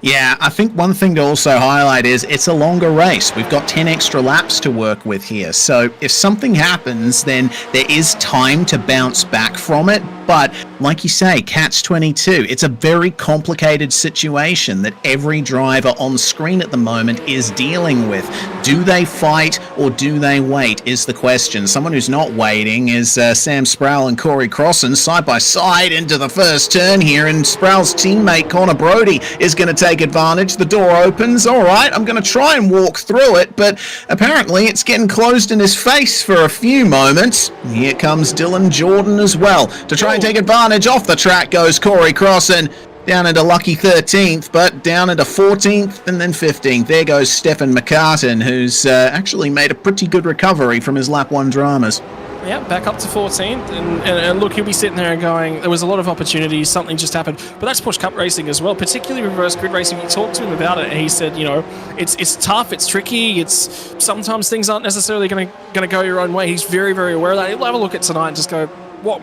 Yeah, I think one thing to also highlight is it's a longer race. We've got 10 extra laps to work with here. So if something happens, then there is time to bounce back from it. But like you say, catch-22, it's a very complicated situation that every driver on screen at the moment is dealing with. Do they fight or do they wait is the question. Someone who's not waiting is Sam Sproul and Corey Crossan side by side into the first turn here, and Sproul's teammate Connor Brody is going to take advantage. The door opens. All right, I'm going to try and walk through it, but apparently it's getting closed in his face for a few moments. Here comes Dylan Jordan as well to try and take advantage. Off the track goes Corey Crossan. Down into lucky 13th, but down into 14th and then 15th. There goes Stefan McCartan, who's actually made a pretty good recovery from his lap 1 dramas. Yeah, back up to 14th, and look, he'll be sitting there and going, there was a lot of opportunities, something just happened. But that's Porsche Cup racing as well, particularly reverse grid racing. You talked to him about it, and he said, you know, it's tough, it's tricky, it's sometimes things aren't necessarily going to go your own way. He's very, very aware of that. He'll have a look at tonight and just go, what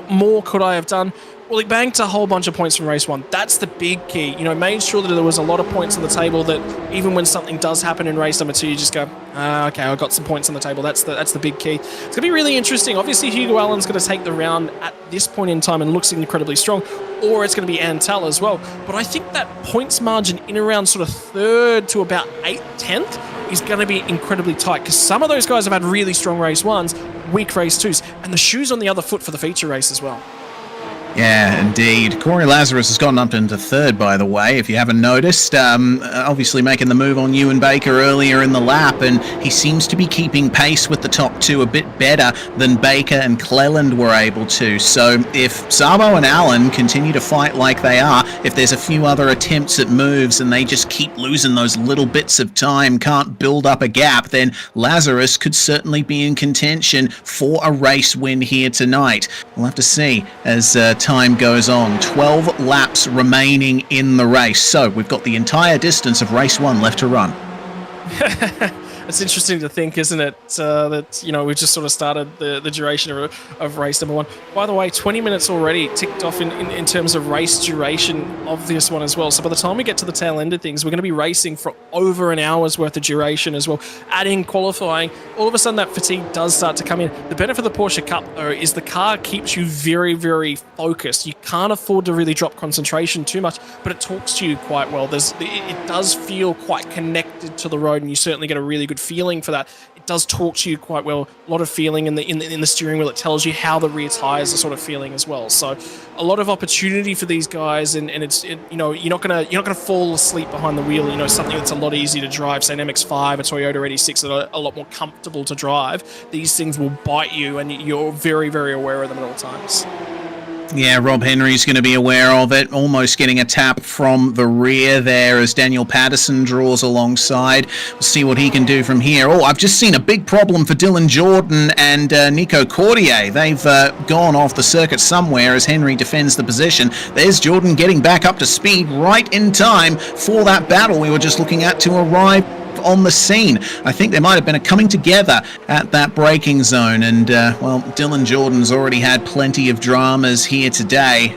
more could I have done? Well, he banked a whole bunch of points from race 1. That's the big key. You know, made sure that there was a lot of points on the table, that even when something does happen in race number 2, you just go, okay, I got some points on the table. That's the big key. It's going to be really interesting. Obviously, Hugo Allen's going to take the round at this point in time and looks incredibly strong, or it's going to be Antal as well. But I think that points margin in around sort of 3rd to about 8th, 10th is going to be incredibly tight, because some of those guys have had really strong race 1s, weak race 2s, and the shoe's on the other foot for the feature race as well. Yeah, indeed. Corey Lazarus has gotten up into 3rd, by the way, if you haven't noticed. Obviously making the move on Ewan Baker earlier in the lap, and he seems to be keeping pace with the top 2 a bit better than Baker and Cleland were able to. So if Sabo and Allen continue to fight like they are, if there's a few other attempts at moves and they just keep losing those little bits of time, can't build up a gap, then Lazarus could certainly be in contention for a race win here tonight. We'll have to see as time goes on. 12 laps remaining in the race, so we've got the entire distance of race 1 left to run. It's interesting to think, isn't it, that, you know, we've just sort of started the duration of race number 1. By the way, 20 minutes already ticked off in terms of race duration of this one as well. So by the time we get to the tail end of things, we're going to be racing for over an hour's worth of duration as well. Add in qualifying, all of a sudden that fatigue does start to come in. The benefit of the Porsche Cup, though, is the car keeps you very, very focused. You can't afford to really drop concentration too much, but it talks to you quite well. It does feel quite connected to the road, and you certainly get a really good feeling for that. It does talk to you quite well. A lot of feeling in the steering wheel. It tells you how the rear tires are sort of feeling as well. So a lot of opportunity for these guys, and you know, you're not gonna fall asleep behind the wheel. You know, something that's a lot easier to drive, say an MX-5, a Toyota 86, that are a lot more comfortable to drive. These things will bite you, and you're very, very aware of them at all times. Yeah, Rob Henry's going to be aware of it, almost getting a tap from the rear there as Daniel Patterson draws alongside. We'll see what he can do from here. Oh, I've just seen a big problem for Dylan Jordan and Nico Cordier. They've gone off the circuit somewhere as Henry defends the position. There's Jordan getting back up to speed right in time for that battle we were just looking at to arrive on the scene. I think there might have been a coming together at that braking zone, and well, Dylan Jordan's already had plenty of dramas here today.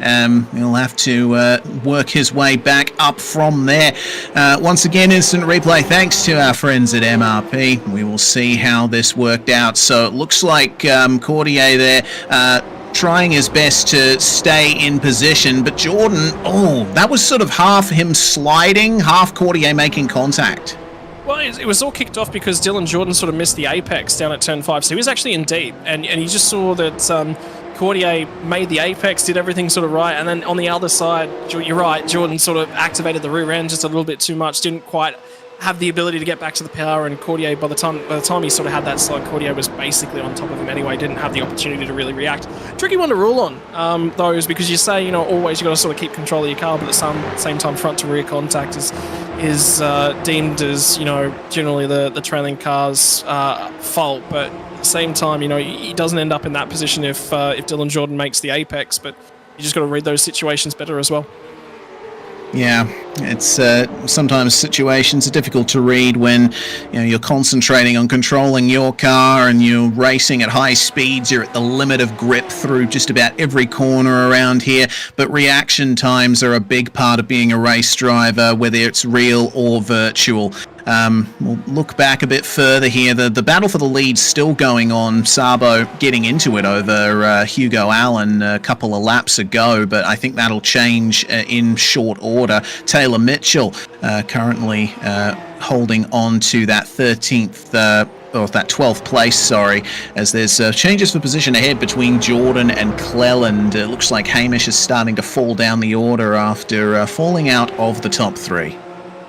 He'll have to work his way back up from there. Once again, instant replay thanks to our friends at MRP. We will see how this worked out. So it looks like Cordier there trying his best to stay in position, but Jordan, oh, that was sort of half him sliding, half Cordier making contact. Well, it was all kicked off because Dylan Jordan sort of missed the apex down at turn 5, so he was actually in deep, and you just saw that Cordier made the apex, did everything sort of right, and then on the other side, you're right, Jordan sort of activated the rear end just a little bit too much, didn't quite have the ability to get back to the power, and Cordier, by the time he sort of had that slide, Cordier was basically on top of him anyway, didn't have the opportunity to really react. Tricky one to rule on, though, is because you say, you know, always you got to sort of keep control of your car, but at the same time, front to rear contact is deemed as, you know, generally the trailing car's fault, but at the same time, you know, he doesn't end up in that position if Dylan Jordan makes the apex, but you just got to read those situations better as well. Yeah, it's sometimes situations are difficult to read when, you know, you're concentrating on controlling your car and you're racing at high speeds. You're at the limit of grip through just about every corner around here. But reaction times are a big part of being a race driver, whether it's real or virtual. We'll look back a bit further here. The battle for the lead's still going on. Sabo getting into it over Hugo Allen a couple of laps ago, but I think that'll change in short order. Taylor Mitchell currently holding on to that 13th or that 12th place, sorry, as there's changes for position ahead between Jordan and Cleland. It looks like Hamish is starting to fall down the order after falling out of the top 3.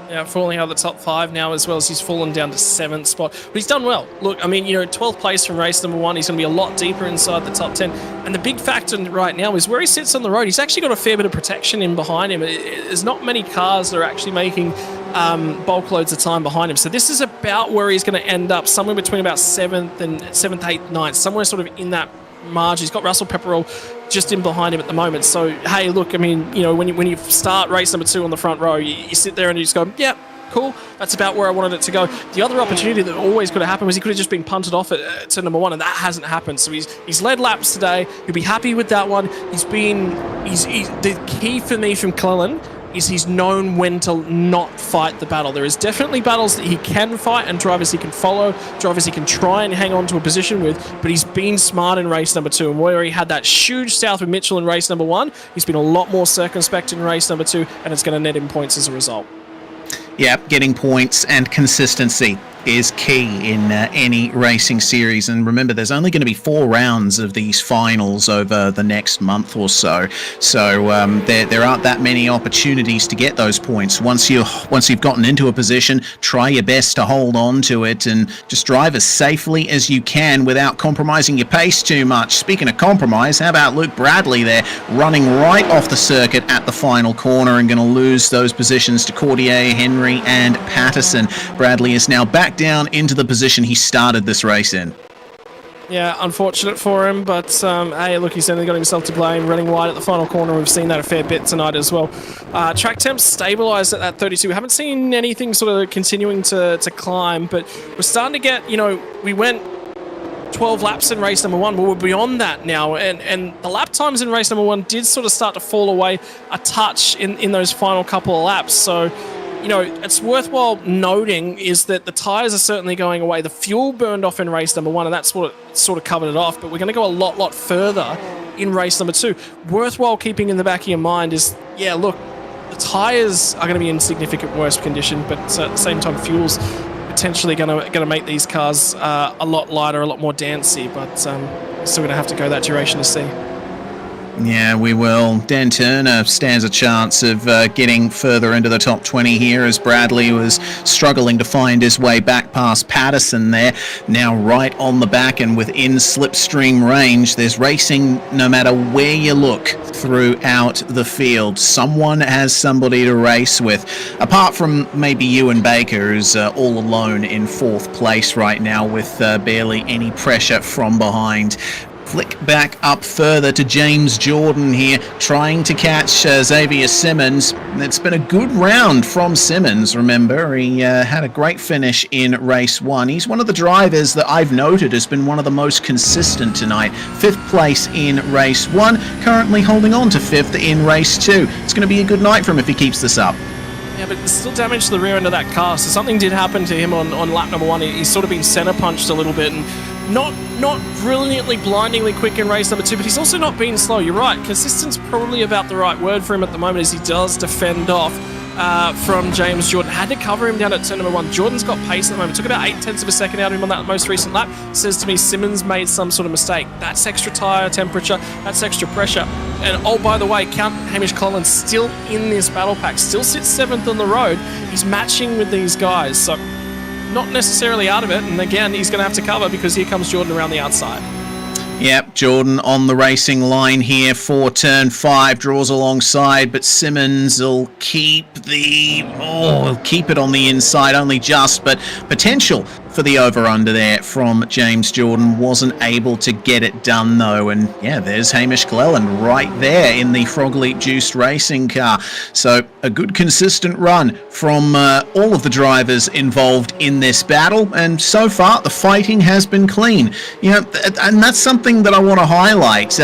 Yeah, falling out of the top 5 now, as well as he's fallen down to 7th spot. But he's done well. Look, I mean, 12th place from race number 1. He's going to be a lot deeper inside the top 10. And the big factor right now is where he sits on the road. He's actually got a fair bit of protection in behind him. There's not many cars that are actually making bulk loads of time behind him. So this is about where he's going to end up, somewhere between about 7th, 8th, 9th, somewhere sort of in that margin. He's got Russell Pepperell just in behind him at the moment. So, hey, look, I mean, when you start race number 2 on the front row, you sit there and you just go, yeah, cool, that's about where I wanted it to go. The other opportunity that always could have happened was he could have just been punted off to number 1, and that hasn't happened. So he's led laps today. He'll be happy with that one. He's the key for me from Cleland is he's known when to not fight the battle. There is definitely battles that he can fight and drivers he can follow, drivers he can try and hang on to a position with, but he's been smart in race number 2, and where he had that huge south with Mitchell in race number 1, he's been a lot more circumspect in race number 2, and it's going to net him points as a result. Yeah, getting points and consistency is key in any racing series. And remember, there's only going to be 4 rounds of these finals over the next month or so. So there aren't that many opportunities to get those points. Once you've gotten into a position, try your best to hold on to it and just drive as safely as you can without compromising your pace too much. Speaking of compromise, how about Luke Bradley there, running right off the circuit at the final corner and going to lose those positions to Cordier, Henry and Patterson. Bradley is now back down into the position he started this race in. Yeah, unfortunate for him, but hey, look, he's only got himself to blame, running wide at the final corner. We've seen that a fair bit tonight as well. Track temps stabilised at that 32. We haven't seen anything sort of continuing to climb, but we're starting to get, we went 12 laps in race number 1, but we're beyond that now, and the lap times in race number 1 did sort of start to fall away a touch in those final couple of laps. So it's worthwhile noting is that the tyres are certainly going away. The fuel burned off in race number 1, and that's what sort of covered it off. But we're going to go a lot further in race number 2. Worthwhile keeping in the back of your mind is, yeah, look, the tyres are going to be in significant worse condition, but at the same time, fuel's potentially going to make these cars a lot lighter, a lot more dancy. But still going to have to go that duration to see. Yeah, we will. Dan Turner stands a chance of getting further into the top 20 here as Bradley was struggling to find his way back past Patterson there. Now right on the back and within slipstream range. There's racing no matter where you look throughout the field. Someone has somebody to race with. Apart from maybe Ewan Baker, who's all alone in 4th place right now with barely any pressure from behind. Flick back up further to James Jordan here, trying to catch Xavier Simmons. It's been a good round from Simmons, remember. He had a great finish in race 1. He's one of the drivers that I've noted has been one of the most consistent tonight. 5th place in race 1, currently holding on to 5th in race 2. It's going to be a good night for him if he keeps this up. Yeah, but there's still damage to the rear end of that car, so something did happen to him on lap number 1. He's sort of been center punched a little bit, and not brilliantly, blindingly quick in race number 2, but he's also not been slow. You're right, consistent's probably about the right word for him at the moment, as he does defend off from James Jordan. Had to cover him down at turn number 1. Jordan's got pace at the moment. Took about 0.8 of a second out of him on that most recent lap. Says to me, Simmons made some sort of mistake. That's extra tyre temperature. That's extra pressure. And oh, by the way, count Hamish Collins still in this battle pack. Still sits 7th on the road. He's matching with these guys. So not necessarily out of it. And again, he's going to have to cover because here comes Jordan around the outside. Yep, Jordan on the racing line here for turn 5, draws alongside, but Simmons will keep it on the inside, only just, but potential for the over-under there from James Jordan. Wasn't able to get it done, though. And yeah, there's Hamish Cleland right there in the Frog Leap Juiced racing car. So a good consistent run from all of the drivers involved in this battle. And so far, the fighting has been clean. And that's something that I want to highlight.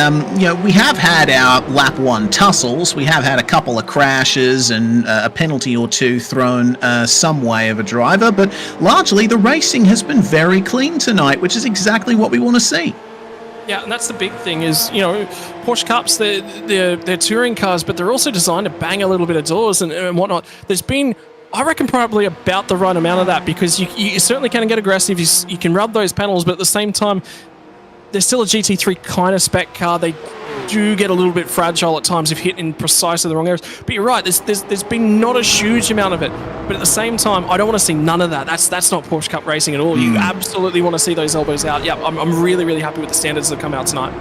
We have had our lap 1 tussles. We have had a couple of crashes and a penalty or 2 thrown some way of a driver. But largely, the racing has been very clean tonight, which is exactly what we want to see. Yeah, and that's the big thing is, Porsche Cups, they're touring cars, but they're also designed to bang a little bit of doors and whatnot. There's been I reckon probably about the right amount of that, because you certainly can get aggressive. You can rub those panels, but at the same time, they're still a GT3 kind of spec car. They do get a little bit fragile at times if hit in precisely the wrong areas. But you're right, there's been not a huge amount of it. But at the same time, I don't want to see none of that. That's not Porsche Cup racing at all. You absolutely want to see those elbows out. Yeah, I'm really, really happy with the standards that come out tonight.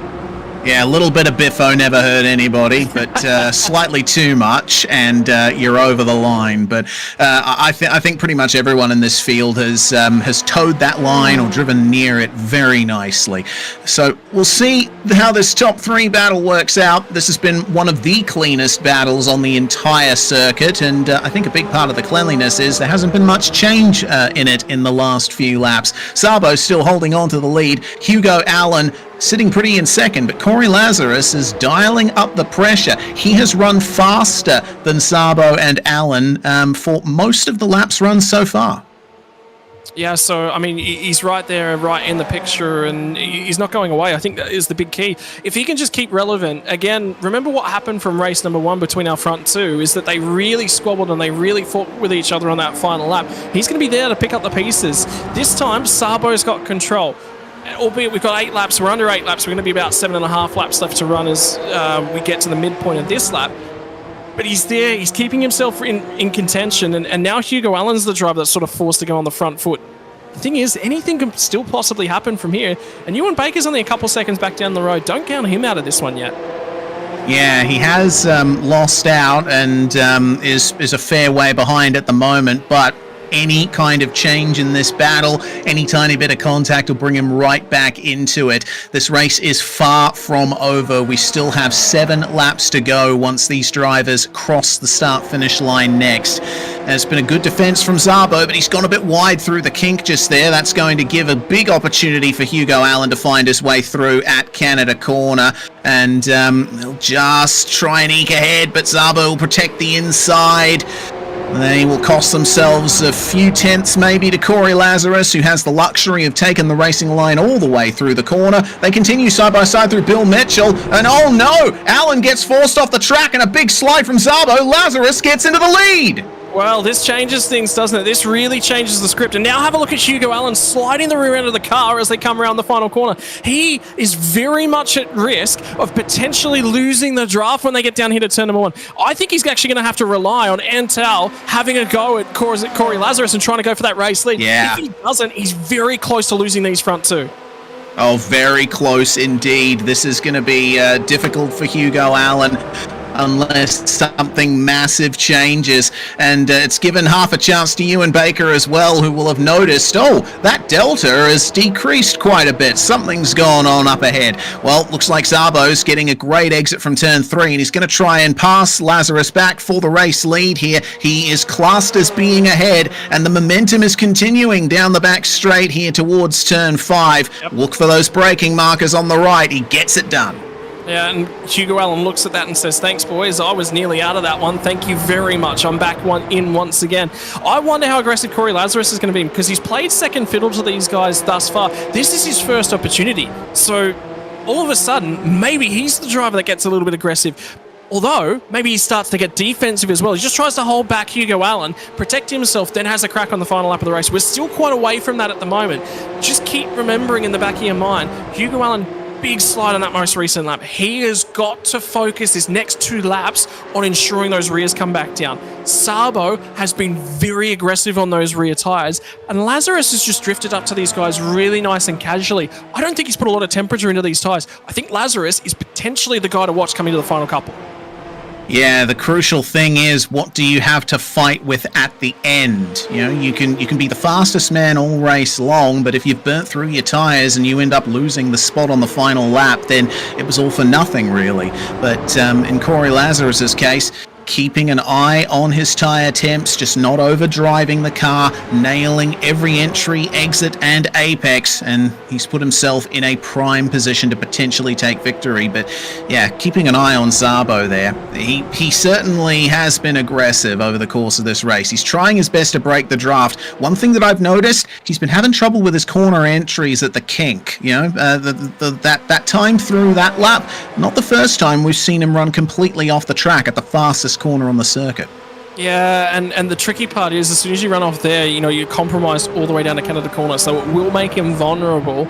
Yeah, a little bit of biffo never hurt anybody, but slightly too much, and you're over the line. But I think pretty much everyone in this field has towed that line or driven near it very nicely. So we'll see how this top 3 battle works out. This has been one of the cleanest battles on the entire circuit, and I think a big part of the cleanliness is there hasn't been much change in it in the last few laps. Sabo's still holding on to the lead. Hugo Allen sitting pretty in second, but Corey Lazarus is dialing up the pressure. He has run faster than Sabo and Allen for most of the laps run so far. Yeah, so, I mean, he's right there, right in the picture, and he's not going away. I think that is the big key. If he can just keep relevant, again, remember what happened from race number 1 between our front 2, is that they really squabbled and they really fought with each other on that final lap. He's going to be there to pick up the pieces. This time, Sabo's got control. Albeit we've got 8 laps, we're under 8 laps, we're going to be about 7.5 laps left to run as we get to the midpoint of this lap. But he's there, he's keeping himself in contention, and now Hugo Allen's the driver that's sort of forced to go on the front foot. The thing is, anything can still possibly happen from here, and Ewan Baker's only a couple seconds back down the road. Don't count him out of this one yet. Yeah, he has lost out and is a fair way behind at the moment, but any kind of change in this battle, any tiny bit of contact will bring him right back into it. This race is far from over. We still have 7 laps to go once these drivers cross the start-finish line next. And it's been a good defense from Szabo, but he's gone a bit wide through the kink just there. That's going to give a big opportunity for Hugo Allen to find his way through at Canada Corner. And they'll just try and eke ahead, but Szabo will protect the inside. They will cost themselves a few tenths maybe to Corey Lazarus, who has the luxury of taking the racing line all the way through the corner. They continue side by side through Bill Mitchell, and oh no! Allen gets forced off the track and a big slide from Szabo. Lazarus gets into the lead! Well, this changes things, doesn't it? This really changes the script. And now have a look at Hugo Allen sliding the rear end of the car as they come around the final corner. He is very much at risk of potentially losing the draft when they get down here to turn number 1. I think he's actually going to have to rely on Antal having a go at Corey Lazarus and trying to go for that race lead. Yeah. If he doesn't, he's very close to losing these front 2. Oh, very close indeed. This is going to be difficult for Hugo Allen unless something massive changes. And it's given half a chance to Ewan Baker as well, who will have noticed, oh, that delta has decreased quite a bit. Something's gone on up ahead. Well, looks like Szabo's getting a great exit from turn 3, and he's going to try and pass Lazarus back for the race lead here. He is classed as being ahead, and the momentum is continuing down the back straight here towards turn 5. Yep. Look for those braking markers on the right. He gets it done. Yeah, and Hugo Allen looks at that and says, thanks, boys. I was nearly out of that one. Thank you very much. I'm back once again. I wonder how aggressive Corey Lazarus is going to be, because he's played second fiddle to these guys thus far. This is his first opportunity. So all of a sudden, maybe he's the driver that gets a little bit aggressive. Although, maybe he starts to get defensive as well. He just tries to hold back Hugo Allen, protect himself, then has a crack on the final lap of the race. We're still quite away from that at the moment. Just keep remembering in the back of your mind, Hugo Allen, big slide on that most recent lap. He has got to focus his next 2 laps on ensuring those rears come back down. Szabo has been very aggressive on those rear tyres, and Lazarus has just drifted up to these guys really nice and casually. I don't think he's put a lot of temperature into these tyres. I think Lazarus is potentially the guy to watch coming to the final couple. Yeah, the crucial thing is, what do you have to fight with at the end? You know, you can be the fastest man all race long, but if you've burnt through your tires and you end up losing the spot on the final lap, then it was all for nothing, really. But in Corey Lazarus's case, keeping an eye on his tire temps, just not overdriving the car, nailing every entry, exit, and apex, and he's put himself in a prime position to potentially take victory. But yeah, keeping an eye on Szabo there. He certainly has been aggressive over the course of this race. He's trying his best to break the draft. One thing that I've noticed, he's been having trouble with his corner entries at the kink. You know, that time through that lap, not the first time we've seen him run completely off the track at the fastest corner on the circuit. Yeah, and the tricky part is as soon as you run off there, you're compromised all the way down to Canada Corner, so it will make him vulnerable.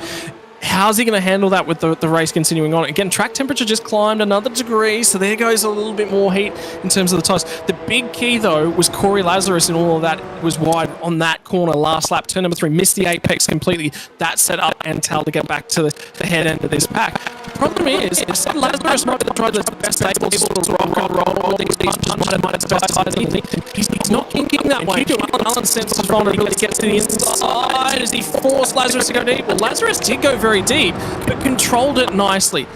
How's he going to handle that with the race continuing on? Again, track temperature just climbed another degree, so there goes a little bit more heat in terms of the tires. The big key, though, was Corey Lazarus, and all of that was wide on that corner last lap. Turn number 3, missed the apex completely. That set up Antal to get back to the head end of this pack. The problem is, I said Lazarus might have tried the best able to sort of rock and roll these punches, might have best side of anything. He's not thinking that way. Alan senses front and he gets to the inside as he forced Lazarus to go deep. Well, Lazarus did go very deep, but controlled it nicely.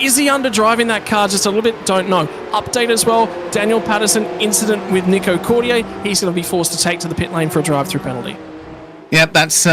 Is he underdriving that car just a little bit? Don't know. Update as well, Daniel Patterson incident with Nico Cordier. He's going to be forced to take to the pit lane for a drive-through penalty. Yep, that's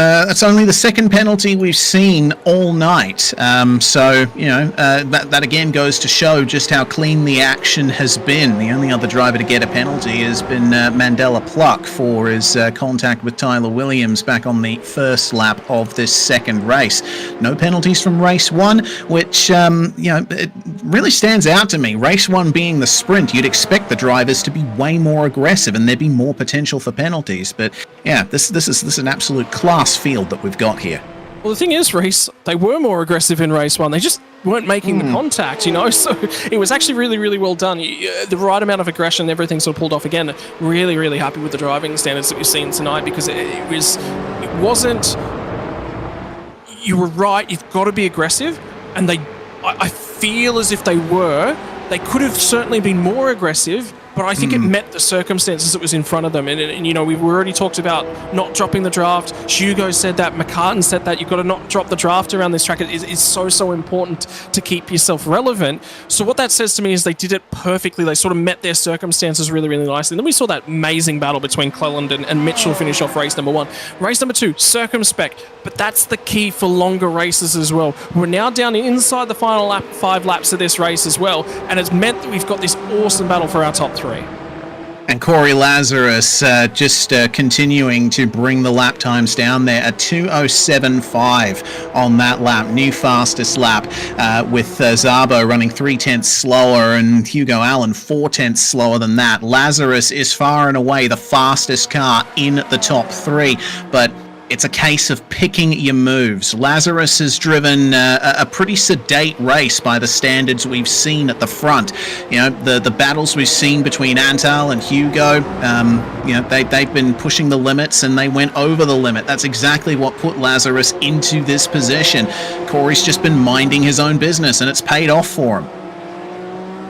only the second penalty we've seen all night. That again goes to show just how clean the action has been. The only other driver to get a penalty has been Mandela Pluck for his contact with Tyler Williams back on the first lap of this second race. No penalties from race 1, which it really stands out to me. Race 1 being the sprint, you'd expect the drivers to be way more aggressive and there'd be more potential for penalties. But yeah, this is an absolute class field that we've got here. Well, the thing is, Reese, they were more aggressive in race 1. They just weren't making the contact, so it was actually really, really well done. The right amount of aggression, everything sort of pulled off again. Really, really happy with the driving standards that we've seen tonight because it wasn't... You were right, you've got to be aggressive, and I feel as if they could have certainly been more aggressive, but I think it met the circumstances that was in front of them. And we've already talked about not dropping the draft. Hugo said that. McCartan said that. You've got to not drop the draft around this track. It's so important to keep yourself relevant. So what that says to me is they did it perfectly. They sort of met their circumstances really, really nicely. And then we saw that amazing battle between Cleland and Mitchell finish off race number 1. Race number 2, circumspect. But that's the key for longer races as well. We're now down inside the final 5 laps of this race as well. And it's meant that we've got this awesome battle for our top 3. And Corey Lazarus just continuing to bring the lap times down there at 2:07.5 on that lap, new fastest lap, with Szabo running 0.3 slower and Hugo Allen 0.4 slower than that. Lazarus is far and away the fastest car in the top 3, but it's a case of picking your moves. Lazarus has driven a pretty sedate race by the standards we've seen at the front. The battles we've seen between Antal and Hugo, they've been pushing the limits and they went over the limit. That's exactly what put Lazarus into this position. Corey's just been minding his own business and it's paid off for him.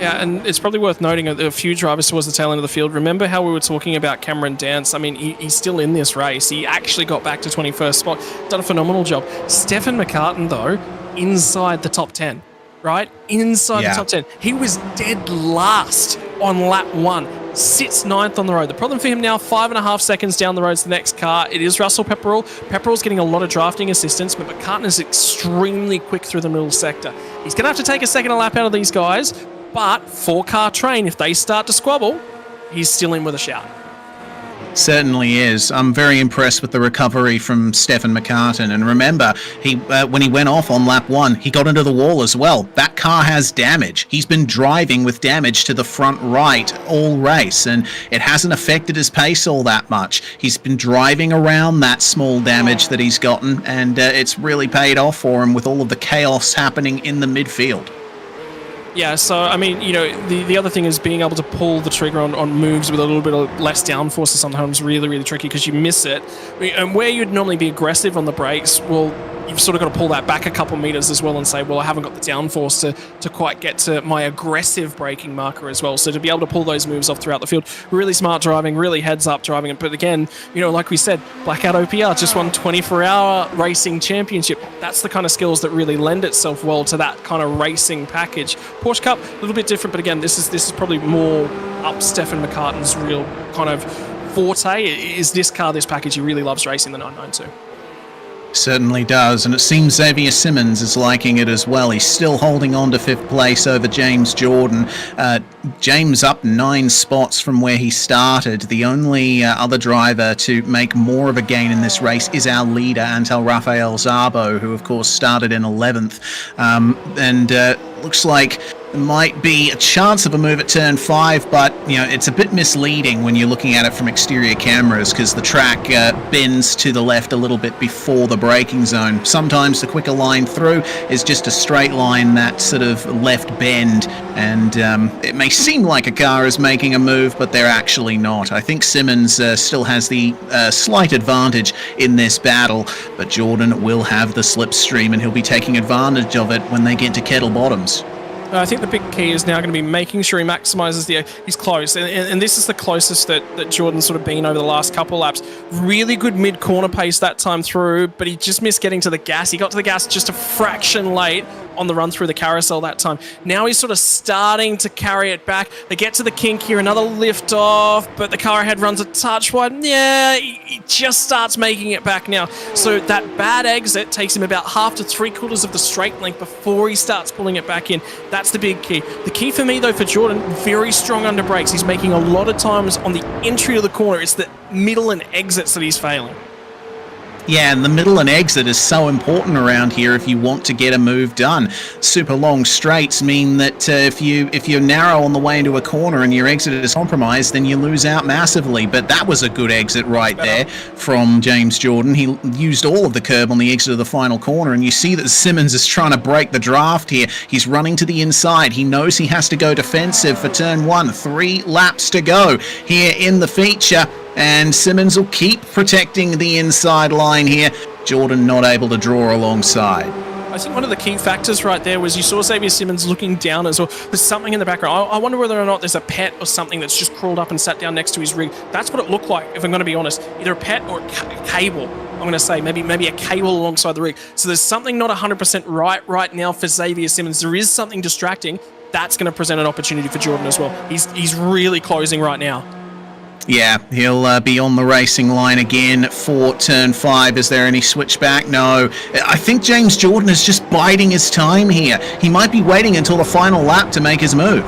Yeah, and it's probably worth noting a few drivers towards the tail end of the field. Remember how we were talking about Cameron Dance? I mean, he's still in this race. He actually got back to 21st spot. Done a phenomenal job. Stefan McCartan, though, inside the top 10, right? Inside the top 10. He was dead last on lap 1. Sits 9th on the road. The problem for him now, 5.5 seconds down the road to the next car. It is Russell Pepperell. Pepperell's getting a lot of drafting assistance, but McCartan is extremely quick through the middle sector. He's going to have to take a second lap out of these guys. But 4-car train, if they start to squabble, he's still in with a shout. Certainly is. I'm very impressed with the recovery from Stefan McCartan. And remember, when he went off on lap 1, he got into the wall as well. That car has damage. He's been driving with damage to the front right all race, and it hasn't affected his pace all that much. He's been driving around that small damage that he's gotten, and it's really paid off for him with all of the chaos happening in the midfield. Yeah, so, I mean, the other thing is being able to pull the trigger on moves with a little bit of less downforce is sometimes really, really tricky because you miss it. And where you'd normally be aggressive on the brakes, well, you've sort of got to pull that back a couple meters as well and say, well, I haven't got the downforce to quite get to my aggressive braking marker as well. So to be able to pull those moves off throughout the field, really smart driving, really heads up driving. But again, like we said, Blackout OPR just won 24-hour racing championship. That's the kind of skills that really lend itself well to that kind of racing package. Porsche Cup, a little bit different, but again, this is probably more up Stefan McCartan's real kind of forte. Is this car, this package? He really loves racing the 992. Certainly does, and it seems Xavier Simmons is liking it as well. He's still holding on to 5th place over James Jordan. James up 9 spots from where he started. The only other driver to make more of a gain in this race is our leader, Antal Rafael Szabo, who of course started in 11th. Looks like There might be a chance of a move at turn 5, but it's a bit misleading when you're looking at it from exterior cameras because the track bends to the left a little bit before the braking zone. Sometimes the quicker line through is just a straight line, that sort of left bend, and it may seem like a car is making a move, but they're actually not. I think Simmons still has the slight advantage in this battle, but Jordan will have the slipstream and he'll be taking advantage of it when they get to Kettle Bottoms. I think the big key is now going to be making sure he maximises he's close, and this is the closest that Jordan's sort of been over the last couple laps. Really good mid-corner pace that time through, but he just missed getting to the gas. He got to the gas just a fraction late on the run through the carousel that time. Now he's sort of starting to carry it back. They get to the kink here, another lift off, but the car ahead runs a touch wide. Yeah, he just starts making it back now. So that bad exit takes him about half to 3/4 of the straight length before he starts pulling it back in. That's the big key. The key for me, though, for Jordan, very strong under brakes. He's making a lot of times on the entry of the corner. It's the middle and exits that he's failing. Yeah, and the middle and exit is so important around here if you want to get a move done. Super long straights mean that if you're narrow on the way into a corner and your exit is compromised, then you lose out massively. But that was a good exit right there from James Jordan. He used all of the curb on the exit of the final corner, and you see that Simmons is trying to break the draft here. He's running to the inside. He knows he has to go defensive for turn 1. 3 laps to go here in the feature. And Simmons will keep protecting the inside line here. Jordan not able to draw alongside. I think one of the key factors right there was you saw Xavier Simmons looking down as well. There's something in the background. I wonder whether or not there's a pet or something that's just crawled up and sat down next to his rig. That's what it looked like, if I'm going to be honest. Either a pet or a cable. I'm going to say maybe a cable alongside the rig. So there's something not 100% right now for Xavier Simmons. There is something distracting. That's going to present an opportunity for Jordan as well. He's really closing right now. Yeah, he'll be on the racing line again for turn 5. Is there any switchback? No. I think James Jordan is just biding his time here. He might be waiting until the final lap to make his move.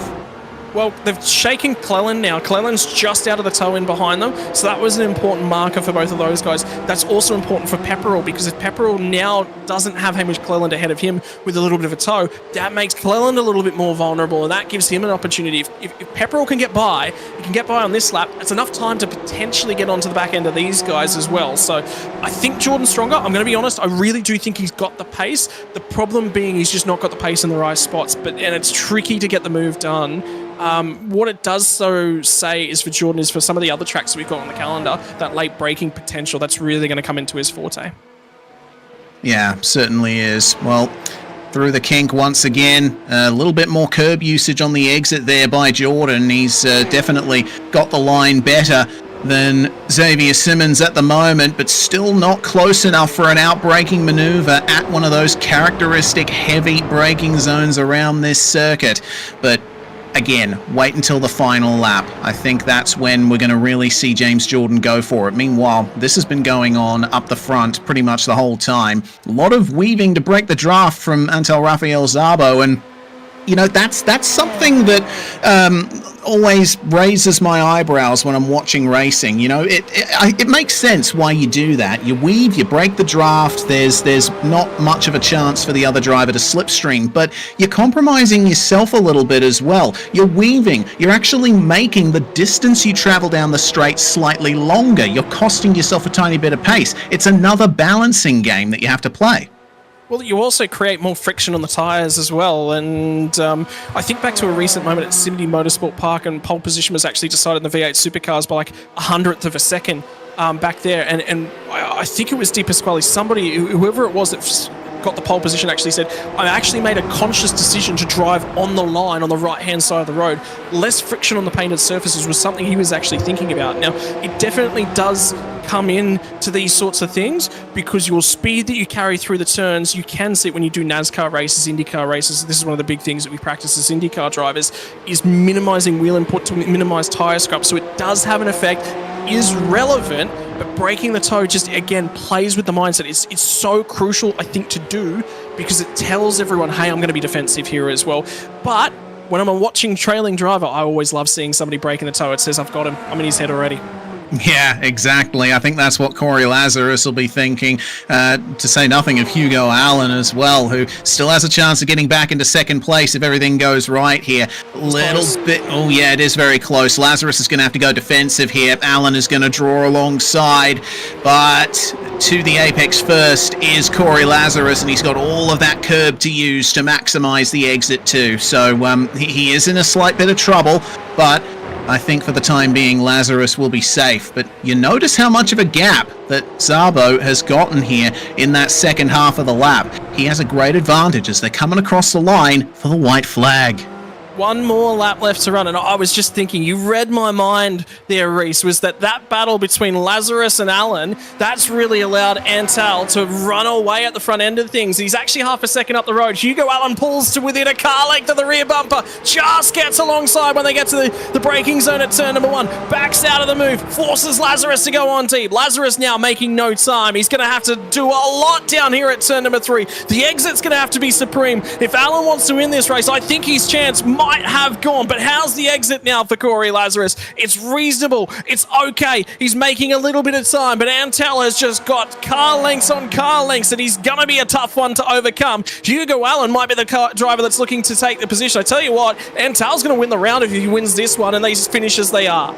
Well, they've shaken Cleland now. Cleland's just out of the toe in behind them, so that was an important marker for both of those guys. That's also important for Pepperell, because if Pepperell now doesn't have Hamish Cleland ahead of him with a little bit of a toe, that makes Cleland a little bit more vulnerable, and that gives him an opportunity. If Pepperell can get by, he can get by on this lap, it's enough time to potentially get onto the back end of these guys as well. So I think Jordan's stronger. I'm going to be honest, I really do think he's got the pace. The problem being he's just not got the pace in the right spots, and it's tricky to get the move done. What it does so say is for Jordan is for some of the other tracks that we've got on the calendar, that late braking potential, that's really going to come into his forte. Yeah, certainly is. Well, through the kink once again, a little bit more curb usage on the exit there by Jordan. He's definitely got the line better than Xavier Simmons at the moment, but still not close enough for an outbraking maneuver at one of those characteristic heavy braking zones around this circuit. But again, wait until the final lap. I think that's when we're going to really see James Jordan go for it. Meanwhile, this has been going on up the front pretty much the whole time. A lot of weaving to break the draft from Antel Rafael Szabo, and that's something that always raises my eyebrows when I'm watching racing. It makes sense why you do that. You weave, you break the draft, there's not much of a chance for the other driver to slipstream, but you're compromising yourself a little bit as well. You're weaving, you're actually making the distance you travel down the straight slightly longer. You're costing yourself a tiny bit of pace. It's another balancing game that you have to play. Well, you also create more friction on the tyres as well, and I think back to a recent moment at Sydney Motorsport Park, and pole position was actually decided in the V8 supercars by like 100th of a second back there, and I think it was Di Pasquale, whoever it was that got the pole position, actually said, I actually made a conscious decision to drive on the line on the right-hand side of the road. Less friction on the painted surfaces was something he was actually thinking about. Now, it definitely does come in to these sorts of things, because your speed that you carry through the turns, you can see it when you do NASCAR races, IndyCar races. This is one of the big things that we practice as IndyCar drivers, is minimizing wheel input to minimize tire scrub. So it does have an effect, is relevant, but breaking the toe just, again, plays with the mindset. It's so crucial, I think, to do, because it tells everyone, hey, I'm going to be defensive here as well. But when I'm a watching trailing driver, I always love seeing somebody breaking the toe. It says, I've got him. I'm in his head already. Yeah, exactly. I think that's what Corey Lazarus will be thinking, to say nothing of Hugo Allen as well, who still has a chance of getting back into second place if everything goes right here. Oh yeah, it is very close. Lazarus is going to have to go defensive here. Allen is going to draw alongside, but to the apex first is Corey Lazarus, and he's got all of that curb to use to maximize the exit too. So he is in a slight bit of trouble, but I think for the time being, Lazarus will be safe. But you notice how much of a gap that Szabo has gotten here in that second half of the lap. He has a great advantage as they're coming across the line for the white flag. One more lap left to run, and I was just thinking, you read my mind there, Reese, was that battle between Lazarus and Allen, that's really allowed Antal to run away at the front end of things. He's actually half a second up the road. Hugo Allen pulls to within a car length of the rear bumper, just gets alongside when they get to the braking zone at turn number 1, backs out of the move, forces Lazarus to go on deep. Lazarus now making no time. He's going to have to do a lot down here at turn number 3. The exit's going to have to be supreme. If Allen wants to win this race, I think his chance might have gone, but how's the exit now for Corey Lazarus? It's reasonable. It's okay. He's making a little bit of time, but Antal has just got car lengths on car lengths, and he's going to be a tough one to overcome. Hugo Allen might be the driver that's looking to take the position. I tell you what, Antal's going to win the round if he wins this one, and they just finish as they are.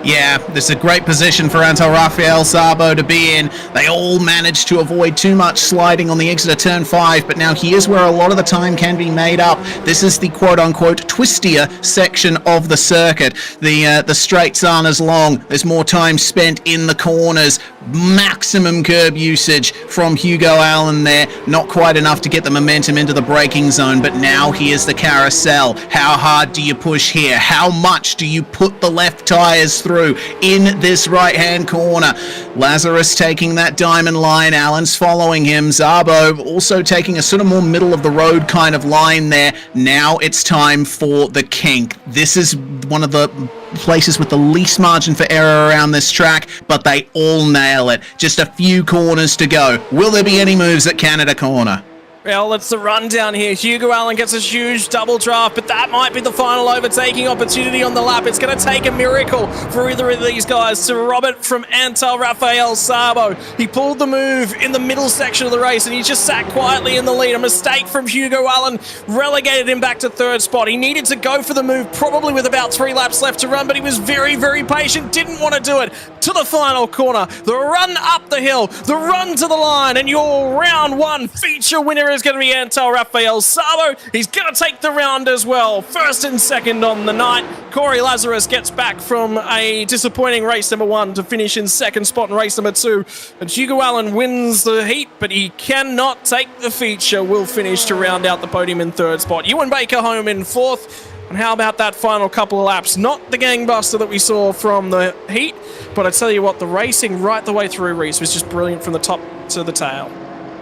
Yeah, this is a great position for Antal Rafael Szabo to be in. They all managed to avoid too much sliding on the exit of turn 5, but now here's where a lot of the time can be made up. This is the quote-unquote twistier section of the circuit. The straights aren't as long. There's more time spent in the corners. Maximum curb usage from Hugo Allen there. Not quite enough to get the momentum into the braking zone, but now here's the carousel. How hard do you push here? How much do you put the left tires through in this right-hand corner? Lazarus taking that diamond line. Allen's following him. Szabo also taking a sort of more middle-of-the-road kind of line there. Now it's time for the kink. This is one of the places with the least margin for error around this track, but they all nail it. Just a few corners to go. Will there be any moves at Canada Corner? Well, it's the run down here. Hugo Allen gets a huge double draft, but that might be the final overtaking opportunity on the lap. It's going to take a miracle for either of these guys to rob it from Antal Rafael Szabo. He pulled the move in the middle section of the race, and he just sat quietly in the lead. A mistake from Hugo Allen relegated him back to third spot. He needed to go for the move, probably with about 3 laps left to run, but he was very, very patient, didn't want to do it. To the final corner, the run up the hill, the run to the line, and your round 1 feature winner is going to be Antal Rafael Szabo. He's going to take the round as well. First and second on the night. Corey Lazarus gets back from a disappointing race number 1 to finish in second spot in race number 2. And Hugo Allen wins the heat, but he cannot take the feature. Will finish to round out the podium in third spot. Ewan Baker home in fourth. And how about that final couple of laps? Not the gangbuster that we saw from the heat, but I tell you what, the racing right the way through, Reese, was just brilliant from the top to the tail.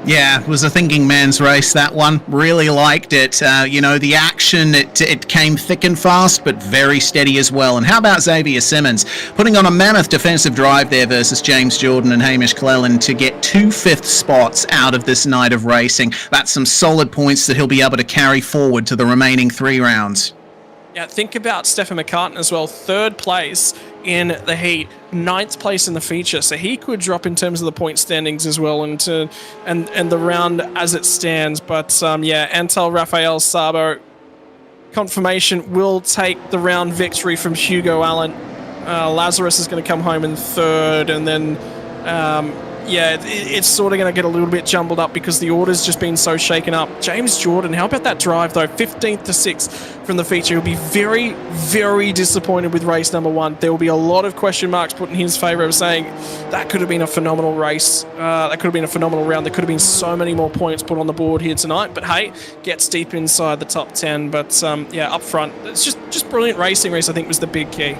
Yeah, it was a thinking man's race, that one. Really liked it. The action, it came thick and fast, but very steady as well. And how about Xavier Simmons putting on a mammoth defensive drive there versus James Jordan and Hamish Cleland to get 2 5th spots out of this night of racing. That's some solid points that he'll be able to carry forward to the remaining 3 rounds. Yeah, think about Stefan McCartan as well. 3rd place in the heat, 9th place in the feature. So he could drop in terms of the point standings as well and the round as it stands. But Antal Rafael Szabo confirmation will take the round victory from Hugo Allen. Lazarus is going to come home in 3rd, and then it's sort of going to get a little bit jumbled up because the order's just been so shaken up. James Jordan, how about that drive though? 15th to 6th from the feature. He'll be very, very disappointed with race number 1. There will be a lot of question marks put in his favour of saying that could have been a phenomenal race. That could have been a phenomenal round. There could have been so many more points put on the board here tonight. But hey, gets deep inside the top 10. But up front, it's just brilliant racing, Reese, I think was the big key.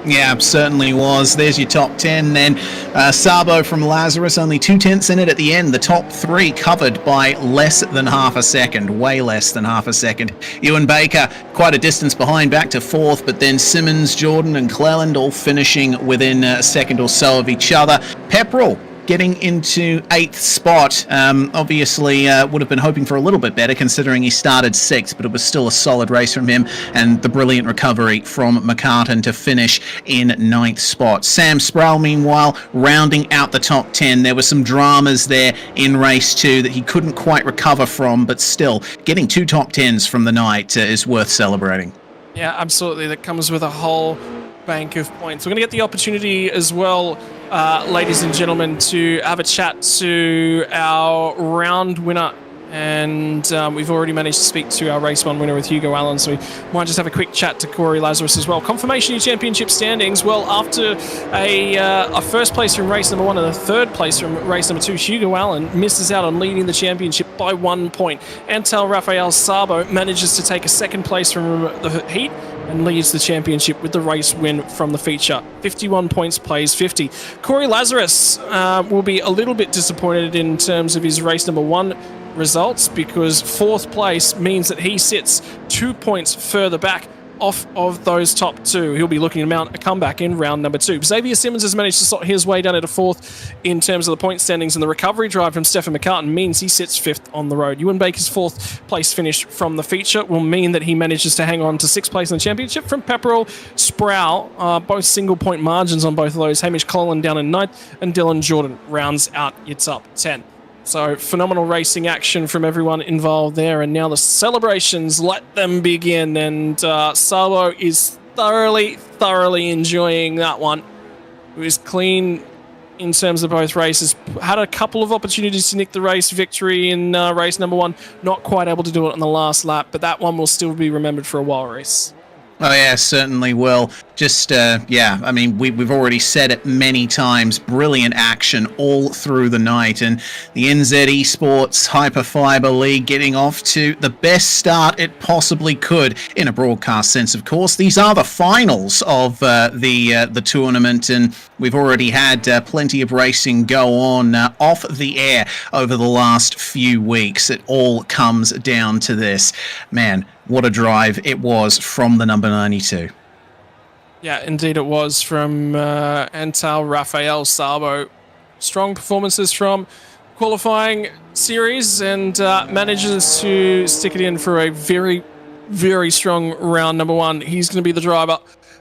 Yeah, certainly was. There's your top 10 then. Szabo from Lazarus, only 2/10 in it at the end. The top 3 covered by less than half a second, way less than half a second. Ewan Baker, quite a distance behind, back to 4th, but then Simmons, Jordan and Cleland all finishing within a second or so of each other. Pepperell getting into 8th spot. Obviously, would have been hoping for a little bit better considering he started 6th, but it was still a solid race from him, and the brilliant recovery from McCartan to finish in 9th spot. Sam Sproul, meanwhile, rounding out the top 10. There were some dramas there in race 2 that he couldn't quite recover from, but still, getting 2 top 10s from the night is worth celebrating. Yeah, absolutely. That comes with a whole bank of points. We're going to get the opportunity as well, ladies and gentlemen, to have a chat to our round winner. And we've already managed to speak to our race 1 winner with Hugo Allen, so we might just have a quick chat to Corey Lazarus as well. Confirmation of championship standings. Well, after a first place from race number 1 and a third place from race number 2, Hugo Allen misses out on leading the championship by 1 point. Antal Rafael Sabo manages to take a second place from the heat and leads the championship with the race win from the feature. 51 points, plays 50. Corey Lazarus will be a little bit disappointed in terms of his race number 1 results, because 4th place means that he sits 2 points further back off of those top 2. He'll be looking to mount a comeback in round number 2. Xavier Simmons has managed to slot his way down into 4th in terms of the point standings, and the recovery drive from Stefan McCartan means he sits 5th on the road. Ewan Baker's 4th place finish from the feature will mean that he manages to hang on to 6th place in the championship. From Pepperell, Sproul, both single point margins on both of those. Hamish Collin down in 9th, and Dylan Jordan rounds out your top 10. So phenomenal racing action from everyone involved there, and now the celebrations, let them begin. And Sabo is thoroughly enjoying that one. It was clean in terms of both races. Had a couple of opportunities to nick the race victory in race number 1. Not quite able to do it on the last lap, but that one will still be remembered for a while, Reese. Oh yeah, certainly will. Just, I mean, we've already said it many times. Brilliant action all through the night. And the NZ Esports Hyperfibre League getting off to the best start it possibly could, in a broadcast sense, of course. These are the finals of the tournament, and we've already had plenty of racing go on off the air over the last few weeks. It all comes down to this. Man, what a drive it was from the number 92. Yeah, indeed it was from Antal Rafael Sabo. Strong performances from qualifying series, and manages to stick it in for a very strong round number 1. He's going to be the driver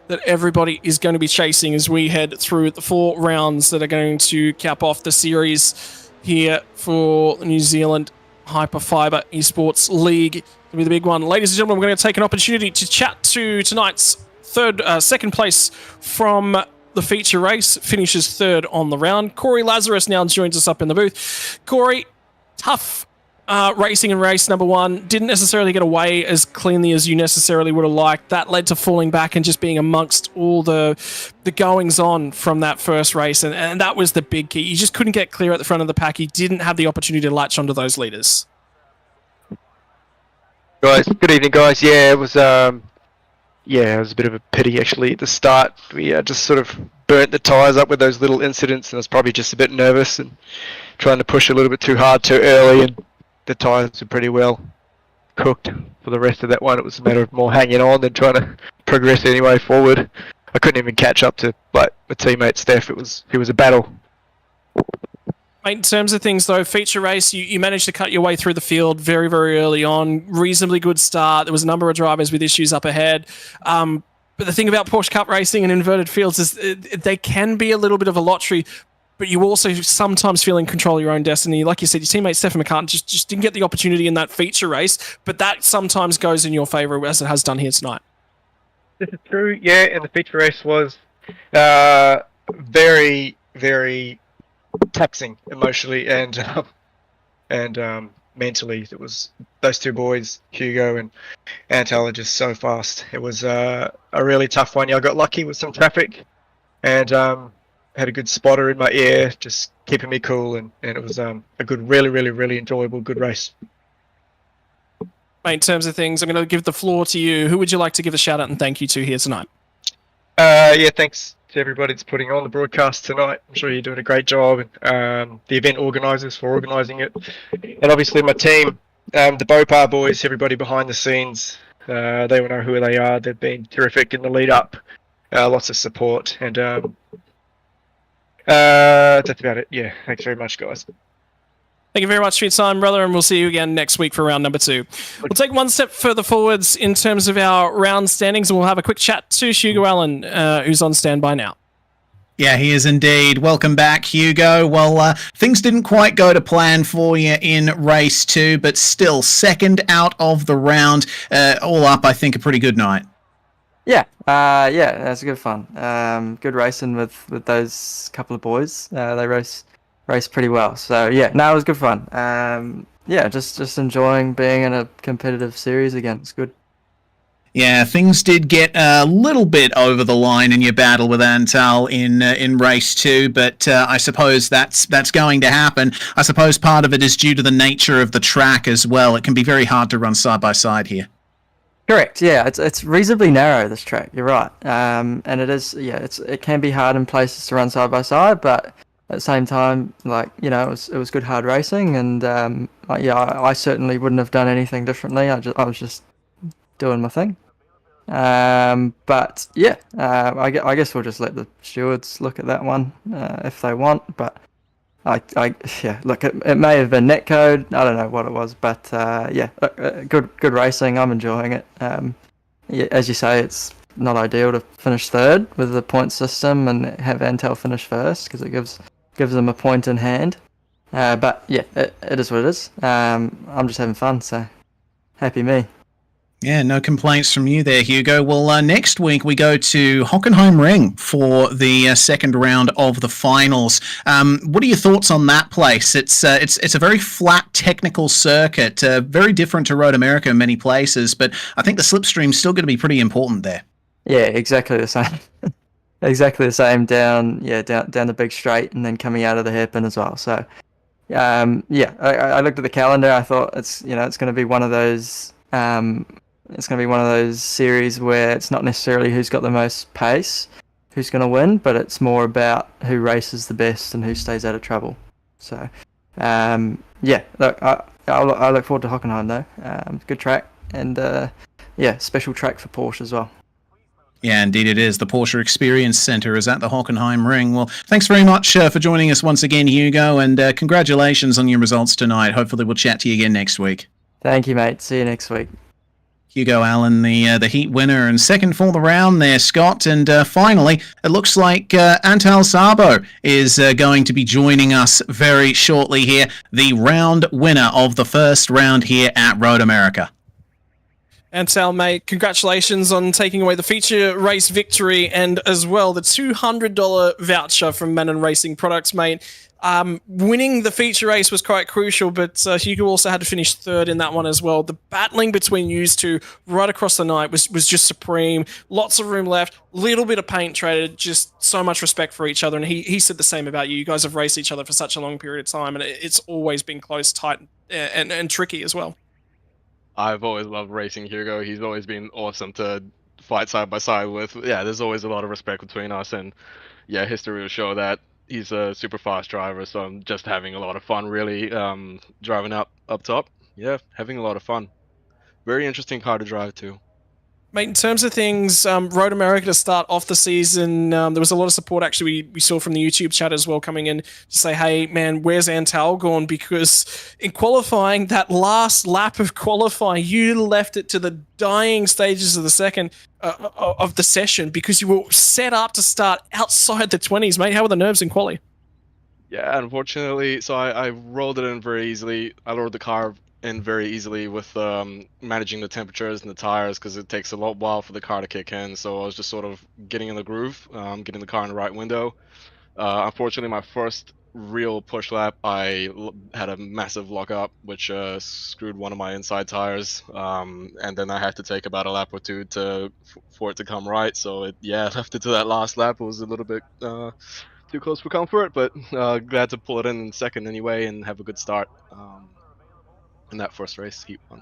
that everybody is going to be chasing as we head through the 4 rounds that are going to cap off the series here for the New Zealand Hyperfibre Esports League. It'll be the big one. Ladies and gentlemen, we're going to take an opportunity to chat to tonight's second place from the feature race, finishes 3rd on the round. Corey Lazarus now joins us up in the booth. Corey, tough racing in race number 1. Didn't necessarily get away as cleanly as you necessarily would have liked. That led to falling back and just being amongst all the goings on from that first race, and that was the big key. You just couldn't get clear at the front of the pack. You didn't have the opportunity to latch onto those leaders. Guys, good evening, guys. Yeah, it was a bit of a pity actually at the start. We just sort of burnt the tyres up with those little incidents, and I was probably just a bit nervous and trying to push a little bit too hard too early, and the tyres were pretty well cooked for the rest of that one. It was a matter of more hanging on than trying to progress any way forward. I couldn't even catch up to my teammate Steph. It was a battle. Mate, in terms of things, though, feature race, you managed to cut your way through the field very early on. Reasonably good start. There was a number of drivers with issues up ahead. But the thing about Porsche Cup racing and inverted fields is they can be a little bit of a lottery, but you also sometimes feel in control of your own destiny. Like you said, your teammate Stefan McCartan just didn't get the opportunity in that feature race, but that sometimes goes in your favour, as it has done here tonight. This is true, yeah, and the feature race was very taxing emotionally and mentally. It was those two boys, Hugo and Antal, are just so fast. It was a really tough one. Yeah, I got lucky with some traffic and had a good spotter in my ear, just keeping me cool, and it was a good, really enjoyable, good race. Mate, in terms of things, I'm going to give the floor to you. Who would you like to give a shout out and thank you to here tonight? Yeah, thanks to everybody that's putting on the broadcast tonight. I'm sure you're doing a great job, and the event organisers for organising it, and obviously my team, the Bopar boys, everybody behind the scenes. They will know who they are. They've been terrific in the lead up. Lots of support, and That's about it. Yeah. Thanks very much, guys. Thank you very much for your time, brother, and we'll see you again next week for round number 2. We'll take one step further forwards in terms of our round standings, and we'll have a quick chat to Hugo Allen, who's on standby now. Yeah, he is indeed. Welcome back, Hugo. Well, things didn't quite go to plan for you in race 2, but still second out of the round. All up, I think, a pretty good night. Yeah, that's good fun. Good racing with those couple of boys. They race pretty well. So yeah, no, it was good fun. Yeah, just enjoying being in a competitive series again. It's good. Yeah, things did get a little bit over the line in your battle with Antal in race 2, but I suppose that's going to happen. I suppose part of it is due to the nature of the track as well. It can be very hard to run side by side here. Correct. Yeah, it's reasonably narrow, this track. You're right. And it is. Yeah, it can be hard in places to run side by side, but at the same time, like, you know, it was good hard racing, and I certainly wouldn't have done anything differently. I was just doing my thing. But yeah, I guess we'll just let the stewards look at that one if they want. But look, it may have been netcode. I don't know what it was, but good racing. I'm enjoying it. Yeah, as you say, it's not ideal to finish third with the point system and have Antel finish first, because it gives them a point in hand. But yeah, it is what it is. I'm just having fun, so happy me. Yeah, no complaints from you there, Hugo. Well, next week we go to Hockenheim Ring for the second round of the finals. What are your thoughts on that place? It's a very flat technical circuit, very different to Road America in many places, but I think the slipstream's still going to be pretty important there. Yeah, exactly the same. Exactly the same down the big straight, and then coming out of the hairpin as well. So, I looked at the calendar. I thought it's going to be one of those. It's going to be one of those series where it's not necessarily who's got the most pace, who's going to win, but it's more about who races the best and who stays out of trouble. So, look, I look forward to Hockenheim though. Good track, and special track for Porsche as well. Yeah, indeed it is. The Porsche Experience Centre is at the Hockenheim Ring. Well, thanks very much for joining us once again, Hugo, and congratulations on your results tonight. Hopefully we'll chat to you again next week. Thank you, mate. See you next week. Hugo Allen, the heat winner and second for the round there, Scott. And finally, it looks like Antal Sabo is going to be joining us very shortly here, the round winner of the first round here at Road America. Antal, mate, congratulations on taking away the feature race victory and as well the $200 voucher from Manon Racing Products, mate. Winning the feature race was quite crucial, but Hugo also had to finish third in that one as well. The battling between you two right across the night was just supreme. Lots of room left, little bit of paint traded, just so much respect for each other. And he said the same about you. You guys have raced each other for such a long period of time, and it's always been close, tight, and tricky as well. I've always loved racing Hugo. He's always been awesome to fight side by side with. Yeah, there's always a lot of respect between us, and yeah, history will show that. He's a super fast driver, so I'm just having a lot of fun, really, driving up top. Yeah, having a lot of fun. Very interesting car to drive, too. Mate, in terms of things, Road America to start off the season, there was a lot of support, actually, we saw from the YouTube chat as well, coming in to say, hey, man, where's Antal gone? Because in qualifying, that last lap of qualifying, you left it to the dying stages of the second of the session because you were set up to start outside the 20s, mate. How were the nerves in quali? Yeah, unfortunately, so I rolled it in very easily. I lowered the car in very easily with managing the temperatures and the tires, because it takes a while for the car to kick in. So I was just sort of getting in the groove, getting the car in the right window. Unfortunately, my first real push lap, I had a massive lock up, which screwed one of my inside tires, and then I had to take about a lap or two for it to come right. So left it to that last lap. It was a little bit too close for comfort, but glad to pull it in second anyway and have a good start in that first race, heat one.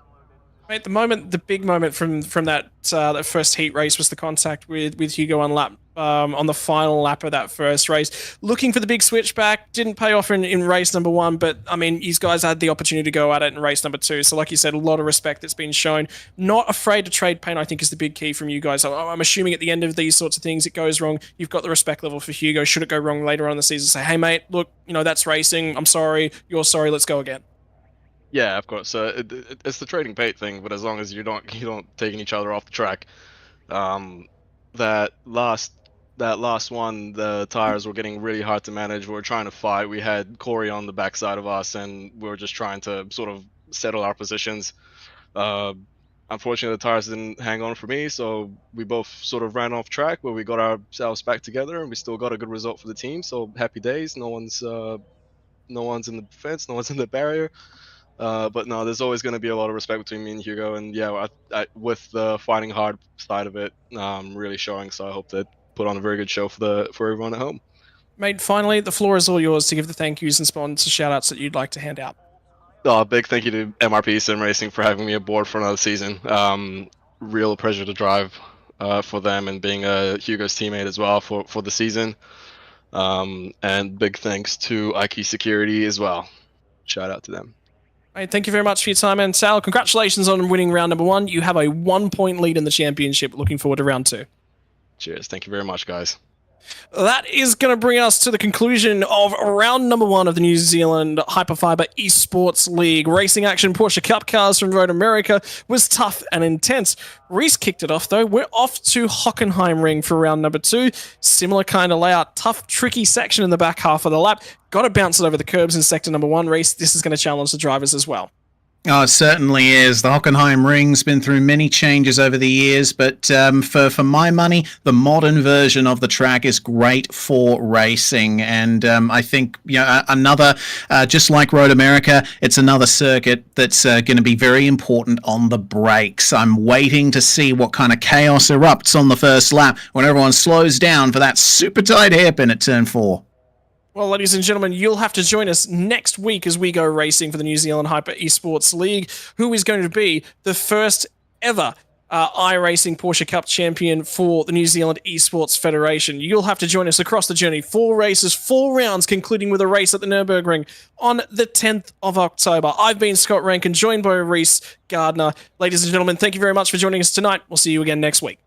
Mate, the big moment from that first heat race was the contact with Hugo on lap on the final lap of that first race. Looking for the big switchback, didn't pay off in race number 1, but I mean, you guys had the opportunity to go at it in race number 2. So like you said, a lot of respect that's been shown. Not afraid to trade paint, I think, is the big key from you guys. I'm assuming at the end of these sorts of things, it goes wrong. You've got the respect level for Hugo. Should it go wrong later on in the season, say, hey mate, look, that's racing. I'm sorry. You're sorry. Let's go again. Yeah, of course. It's the trading paint thing, but as long as you don't taking each other off the track. That last one, the tires were getting really hard to manage. We were trying to fight. We had Corey on the backside of us, and we were just trying to sort of settle our positions. Unfortunately, the tires didn't hang on for me, so we both sort of ran off track, but we got ourselves back together, and we still got a good result for the team. So happy days. No one's in the fence. No one's in the barrier. But no, there's always going to be a lot of respect between me and Hugo, and yeah, with the fighting hard side of it, really showing. So I hope that put on a very good show for everyone at home. Mate, finally, the floor is all yours to give the thank yous and sponsor shout outs that you'd like to hand out. Big thank you to MRP Sim Racing for having me aboard for another season. Real pleasure to drive for them, and being a Hugo's teammate as well for the season. And big thanks to Ike Security as well. Shout out to them. Mate, thank you very much for your time, and Sal, congratulations on winning round number 1. You have a 1-point lead in the championship. Looking forward to round 2. Cheers. Thank you very much, guys. That is going to bring us to the conclusion of round number 1 of the New Zealand Hyperfibre Esports League. Racing action Porsche Cup cars from Road America was tough and intense. Reese kicked it off, though. We're off to Hockenheimring for round number 2. Similar kind of layout. Tough, tricky section in the back half of the lap. Got to bounce it over the curbs in sector number 1. Reese, this is going to challenge the drivers as well. Oh, it certainly is. The Hockenheim Ring's been through many changes over the years, but for my money, the modern version of the track is great for racing. And I think another, just like Road America, it's another circuit that's going to be very important on the brakes. I'm waiting to see what kind of chaos erupts on the first lap when everyone slows down for that super tight hairpin at turn 4. Well, ladies and gentlemen, you'll have to join us next week as we go racing for the New Zealand Hyper Esports League, who is going to be the first ever iRacing Porsche Cup champion for the New Zealand Esports Federation. You'll have to join us across the journey. 4 races, 4 rounds, concluding with a race at the Nürburgring on the 10th of October. I've been Scott Rankin, joined by Reese Gardner. Ladies and gentlemen, thank you very much for joining us tonight. We'll see you again next week.